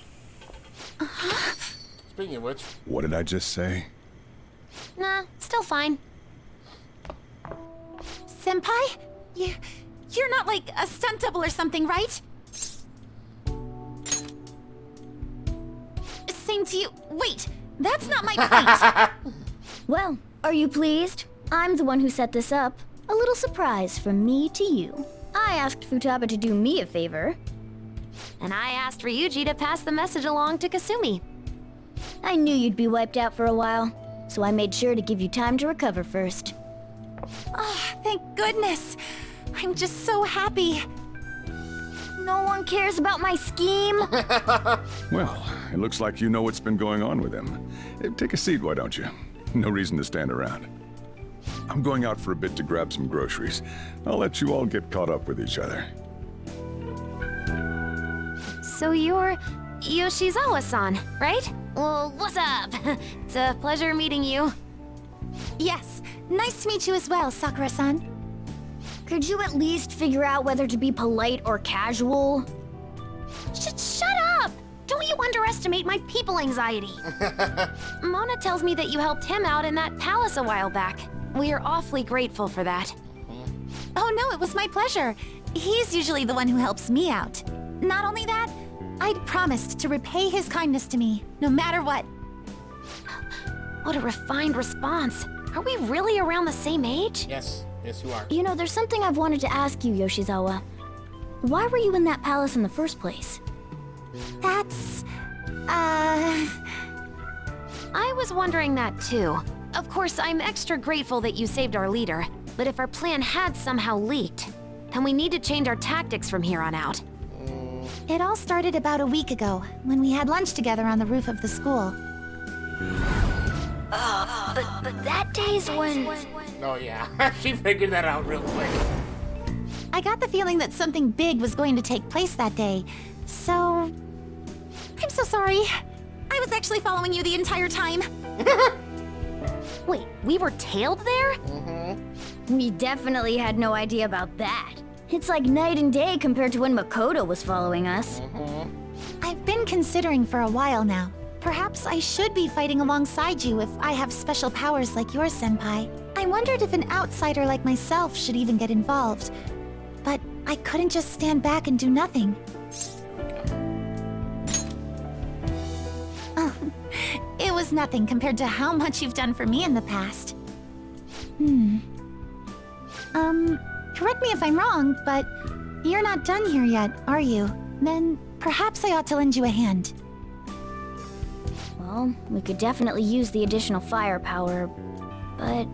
Speaking of which. What did I just say? Nah, still fine. Senpai? You're not like a stunt double or something, right? Same to you. Wait, that's not my point. Well, are you pleased? I'm the one who set this up. A little surprise from me to you. I asked Futaba to do me a favor. And I asked Ryuji to pass the message along to Kasumi. I knew you'd be wiped out for a while, so I made sure to give you time to recover first. Oh, thank goodness. I'm just so happy. No one cares about my scheme. Well, it looks like you know what's been going on with him. Take a seat, why don't you? No reason to stand around. I'm going out for a bit to grab some groceries. I'll let you all get caught up with each other. So you're Yoshizawa-san, right? Well, what's up? It's a pleasure meeting you. Yes, nice to meet you as well, Sakura-san. Could you at least figure out whether to be polite or casual? Shut up! Don't you underestimate my people anxiety. Mona tells me that you helped him out in that palace a while back. We are awfully grateful for that. Oh no, it was my pleasure. He's usually the one who helps me out. Not only that, I'd promised to repay his kindness to me, no matter what. What a refined response. Are we really around the same age? Yes, yes you are. You know, there's something I've wanted to ask you, Yoshizawa. Why were you in that palace in the first place? That's... I was wondering that too. Of course, I'm extra grateful that you saved our leader, but if our plan had somehow leaked, then we need to change our tactics from here on out. It all started about a week ago, when we had lunch together on the roof of the school. But that day's when... Oh yeah, she figured that out real quick. I got the feeling that something big was going to take place that day, so... I'm so sorry. I was actually following you the entire time. Wait, we were tailed there? We definitely had no idea about that. It's like night and day compared to when Makoto was following us. I've been considering for a while now. Perhaps I should be fighting alongside you if I have special powers like yours, Senpai. I wondered if an outsider like myself should even get involved. But I couldn't just stand back and do nothing. Oh, it was nothing compared to how much you've done for me in the past. Correct me if I'm wrong, but you're not done here yet, are you? Then perhaps I ought to lend you a hand. Well, we could definitely use the additional firepower, but...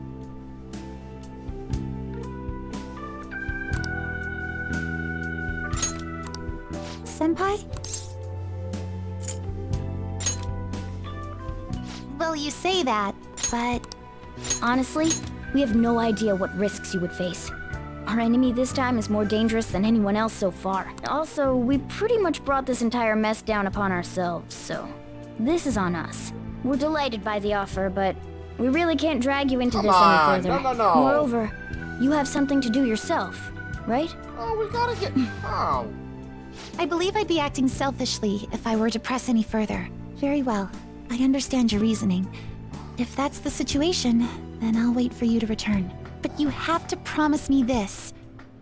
Senpai? Well, you say that, but... Honestly, we have no idea what risks you would face. Our enemy this time is more dangerous than anyone else so far. Also, we pretty much brought this entire mess down upon ourselves, so... This is on us. We're delighted by the offer, but we really can't drag you into this any further. No. Moreover, you have something to do yourself, right? Oh, we gotta get... Oh. I believe I'd be acting selfishly if I were to press any further. Very well. I understand your reasoning. If that's the situation, then I'll wait for you to return. But you have to promise me this.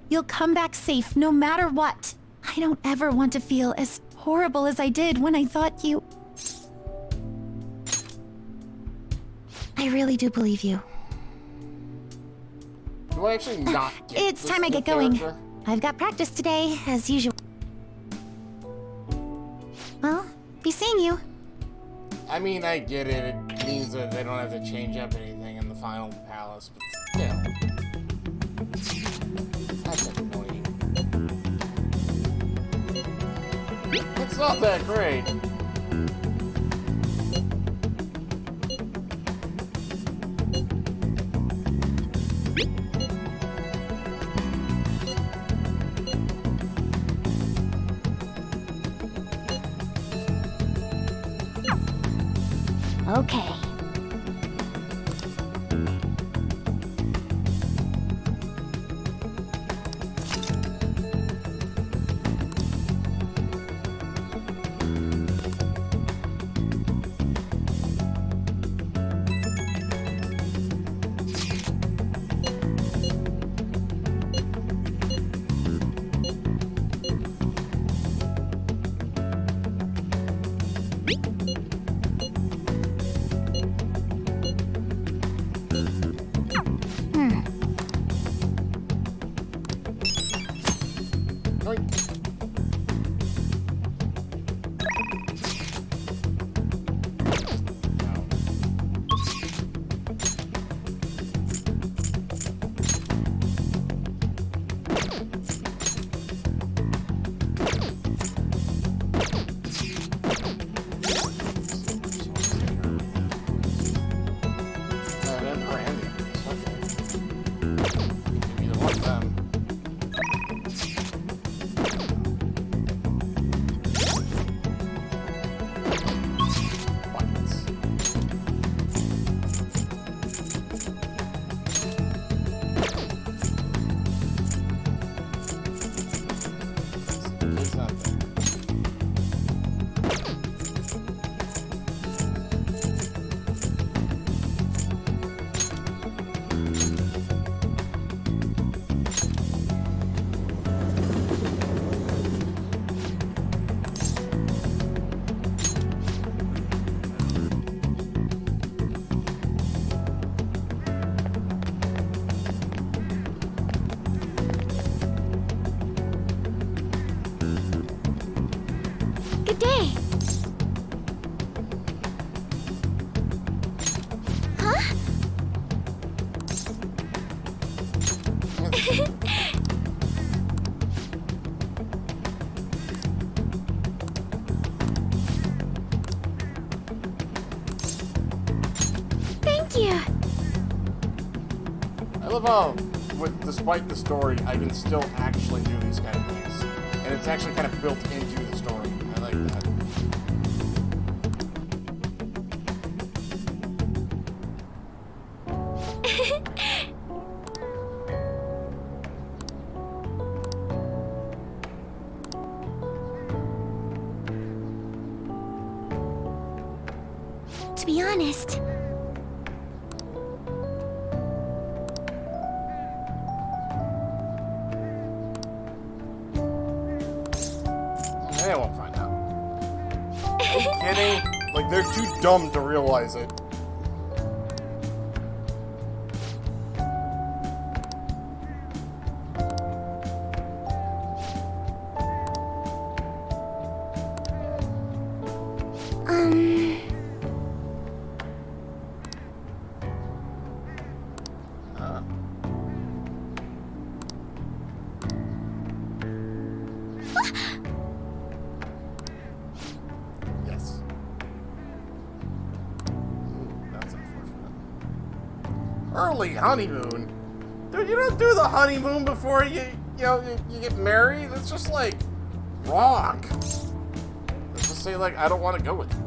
You'll come back safe no matter what. I don't ever want to feel as horrible as I did when I thought you... I really do believe you. Do I actually not get It's this time I new get going. character? I've got practice today, as usual. Well, be seeing you. I mean, I get it. It means that they don't have to change up anything in the final palace, but still. That's annoying. It's not that great. Okay. He's not there. Good day. Huh? Thank you. I love how, despite the story, I can still actually do these kind of things. And it's actually kind of built into the story. I like that. To be honest, They won't find out. Are you kidding? Like, they're too dumb to realize it. Yes. That's unfortunate. Early honeymoon? Dude, you don't do the honeymoon before you get married. It's just like wrong. Let's just say like I don't want to go with you.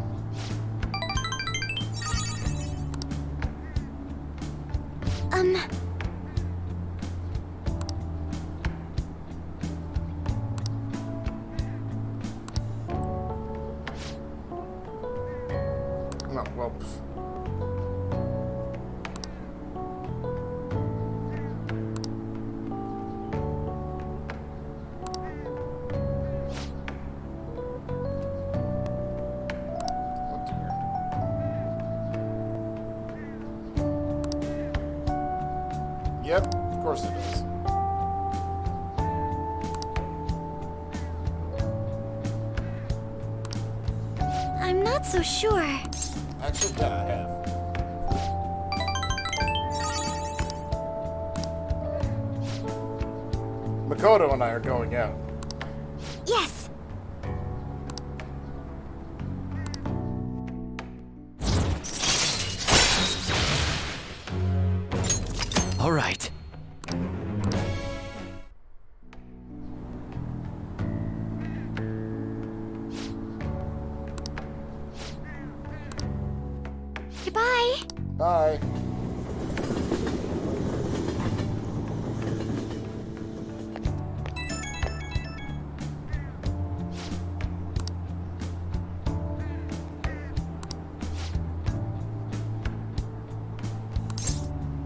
No, well. Oh dear. Yep, of course it does. I'm not so sure. Actually, yeah, I have. Makoto and I are going out. Yes. All right. Goodbye. Bye.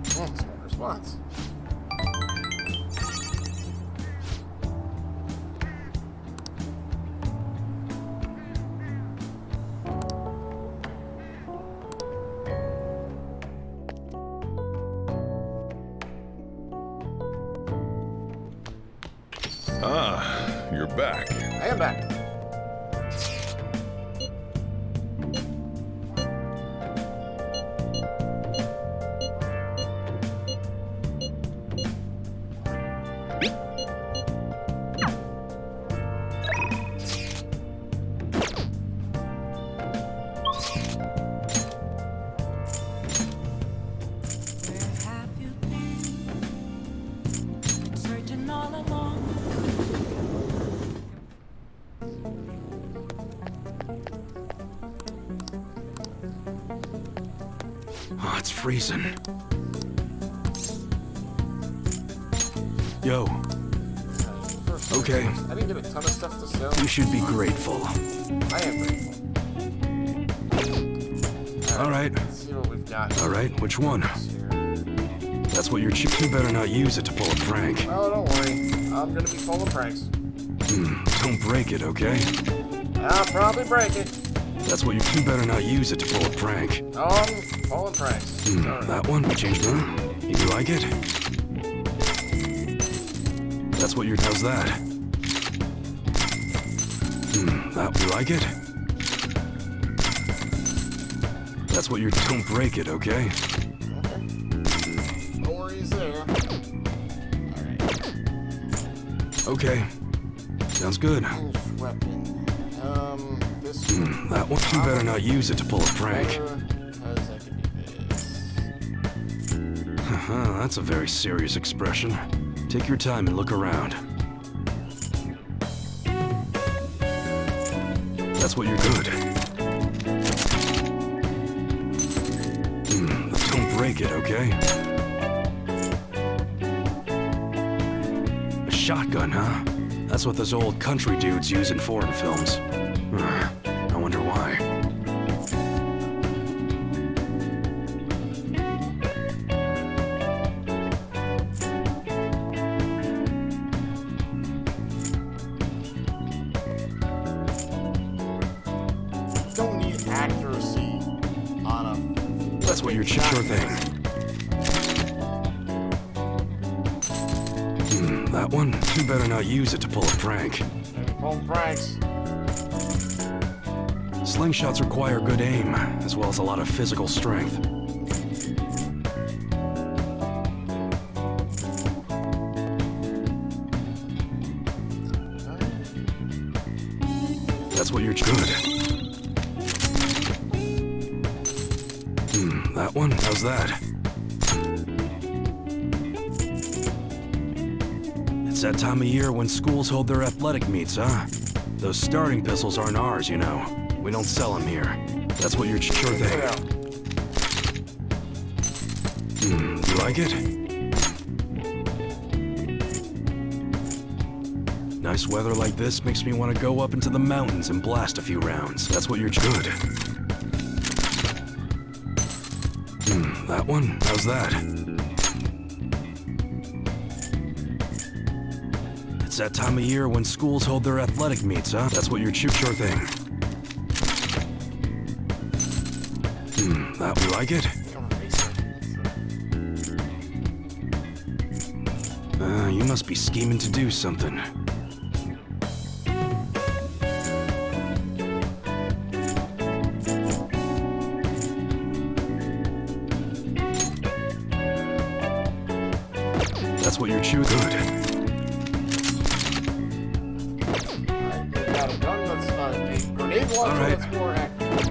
Smart response. Ah, you're back. I am back. Searching all along. Oh, it's freezing. Yo. First I Okay. didn't get a ton of stuff to sell. You should be grateful. I am grateful. All right. Let's see what we've got. All right, which one? That's what you're You better not use it to pull a prank. Oh, don't worry. I'm gonna be full of pranks. Don't break it, okay? I'll probably break it. That's what you better not use it to pull a prank. Oh, I'm full of pranks. Sorry. That one? You changed it? You like it? That's what you're. How's that? That you like it? That's what you're. Don't break it, okay? No worries there. Alright. Okay. Sounds good. Weapon. This That one. You better not use it to pull a prank. Because I can do this. That's a very serious expression. Take your time and look around. That's what you're good. Don't break it, okay? A shotgun, huh? That's what those old country dudes use in foreign films. I wonder why. Don't need accuracy on a. That's what you're sure thing. That one? You better not use it to pull a prank. Pull pranks. Slingshots require good aim, as well as a lot of physical strength. That's what you're good. That one? How's that? It's that time of year when schools hold their athletic meets, huh? Those starting pistols aren't ours, you know. We don't sell them here. That's what you're sure thing. You like it? Nice weather like this makes me want to go up into the mountains and blast a few rounds. That's what you're good. That one? How's that? It's that time of year when schools hold their athletic meets, huh? That's what you're sure thing. That you like it? You must be scheming to do something. That's what you're good. Got a gun that's not a grenade launcher that's more accurate.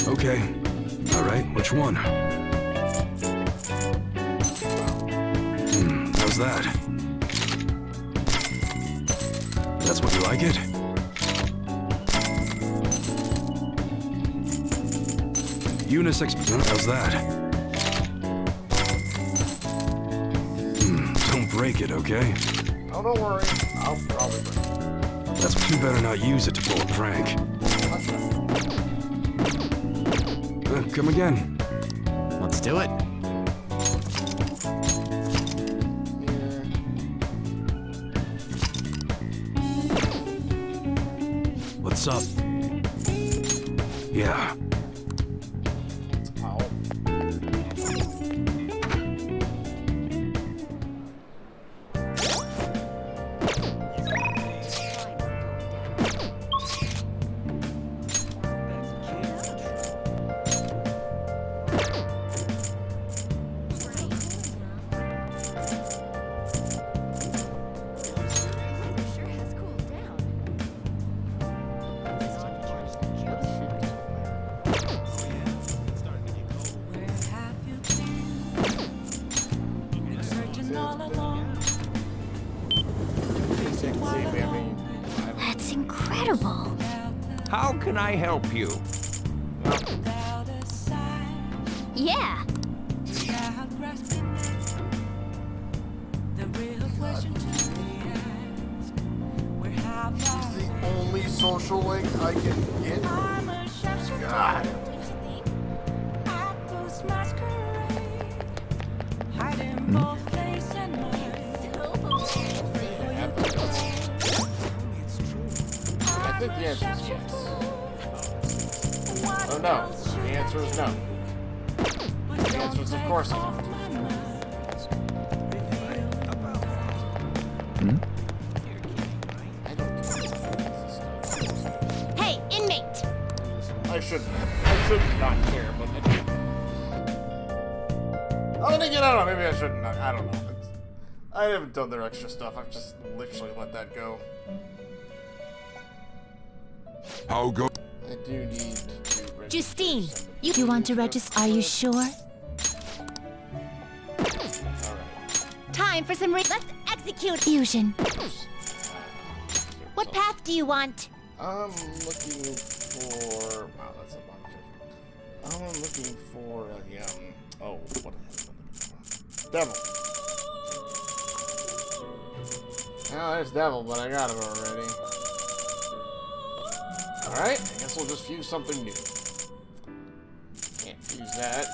Okay. All right, which one? How's that? That's what you like it? Unisex. How's that? Don't break it, okay? Oh, don't worry. I'll probably break it. That's you better not use it to pull a prank. Come again. Let's do it. What's up? Yeah. That's incredible. How can I help you? Yeah. He's the only social link I can get. God. I think the answer is yes. Oh no. The answer is no. The answer is of course not. Hey, inmate! I should not care, but oh, then again, I don't know. Maybe I shouldn't. I don't know. I haven't done their extra stuff. I've just literally let that go. How go? I do need to register. Justine, you want to register? Are you sure? Time for some let's execute fusion. What path do you want? I'm looking for. Wow, that's a lot of different. I'm looking for oh, what am I looking for? Devil. Oh, there's Devil, but I got it already. Alright, I guess we'll just fuse something new. Can't fuse that.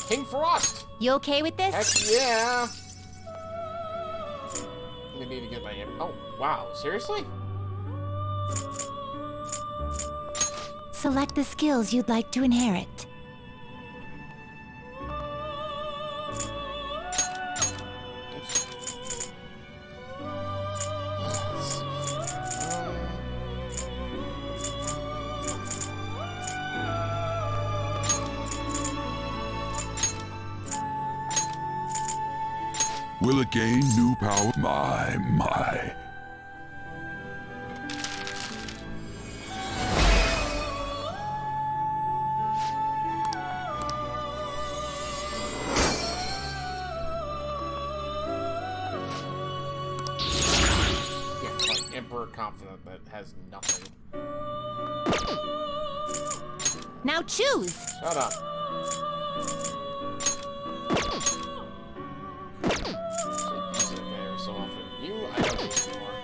King Frost! You okay with this? Heck yeah! I need to get my... Oh, wow. Seriously? Select the skills you'd like to inherit. Will it gain new power? My. Yeah, like Emperor Confident that has nothing. Now choose! Shut up. So often. You, I don't need anymore.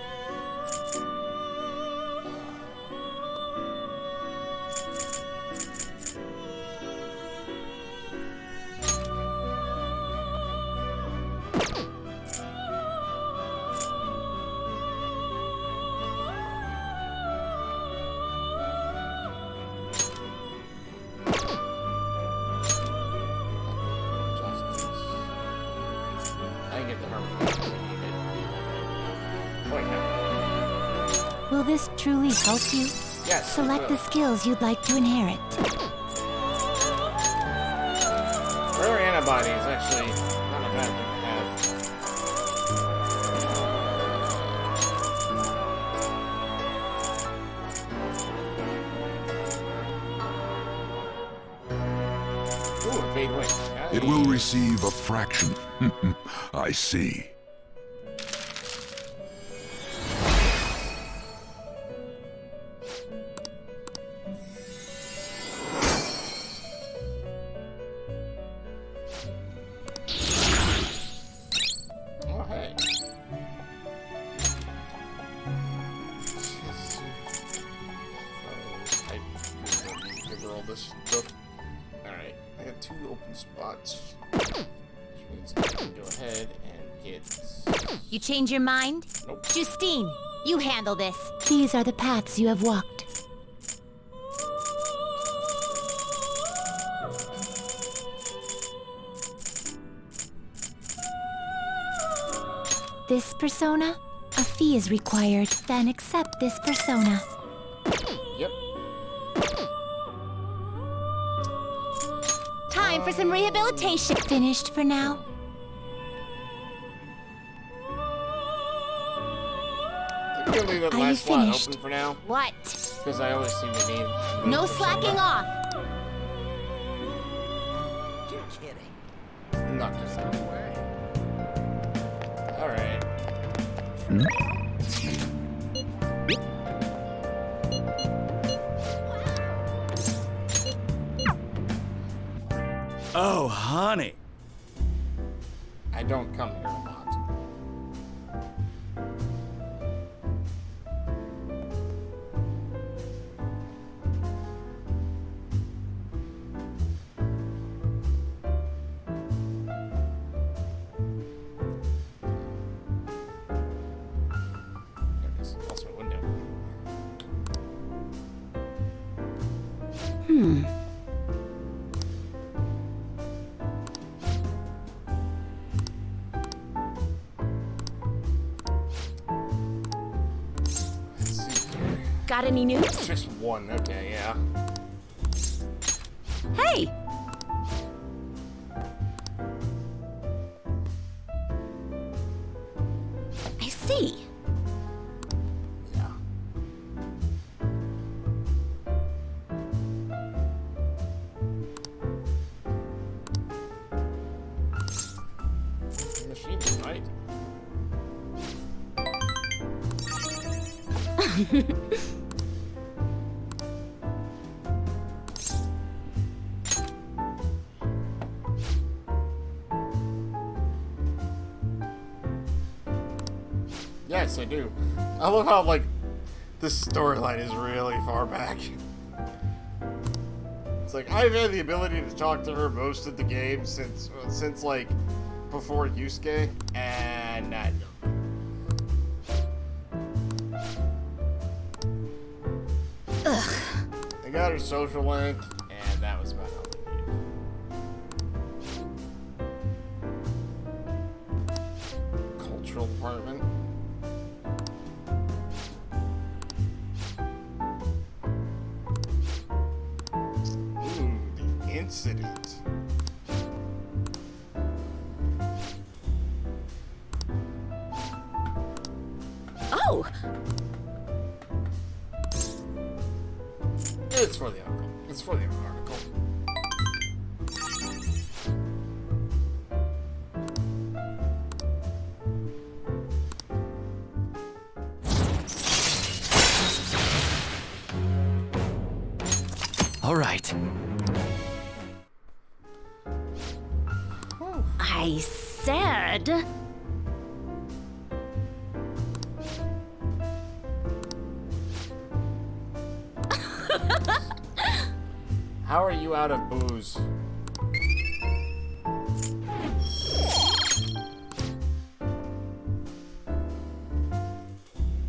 I can get the Hermit. Will this truly help you? Yes. Select the skills you'd like to inherit. Rare antibody is actually not a bad thing to have. Ooh, evade wing. It will receive a fraction. I see. Oh, hey. This book. Alright, I got 2 open spots. Which means I can go ahead and get... You change your mind? Nope. Justine, you handle this. These are the paths you have walked. This persona? A fee is required. Then accept this persona. Yep. Time for some rehabilitation. Finished for now? I'm gonna leave that Are you last slot finished? open for now. What? Because I always seem to need... No slacking off. You're kidding. Not just Alright. Oh, honey. I don't come here a lot. Got any news? Just one. Okay, yeah. Hey! I see. Yeah. Machine, right? Yes, I do. I love how, like, this storyline is really far back. It's like, I've had the ability to talk to her most of the game since like, before Yusuke, and I don't. Ugh. I got her social link, and that was about all I needed. Cultural department. Ooh, the incident. Oh! It's for the article. It's for the article. All right. I said... How are you out of booze?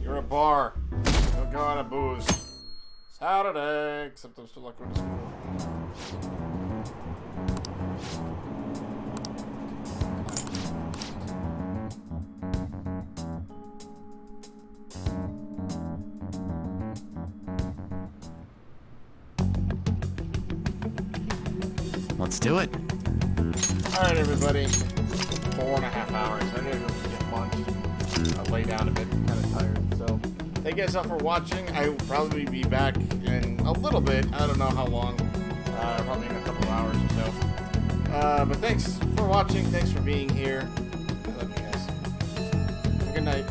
You're a bar. Don't go out of booze. Saturday, except I'm still like going to school. Let's do it. Alright, everybody. 4.5 hours. I need to go get lunch. I'll lay down a bit. I'm kind of tired. So, thank you guys all for watching. I will probably be back in a little bit. I don't know how long. Probably in a couple hours or so. But thanks for watching. Thanks for being here. I love you guys. Have a good night.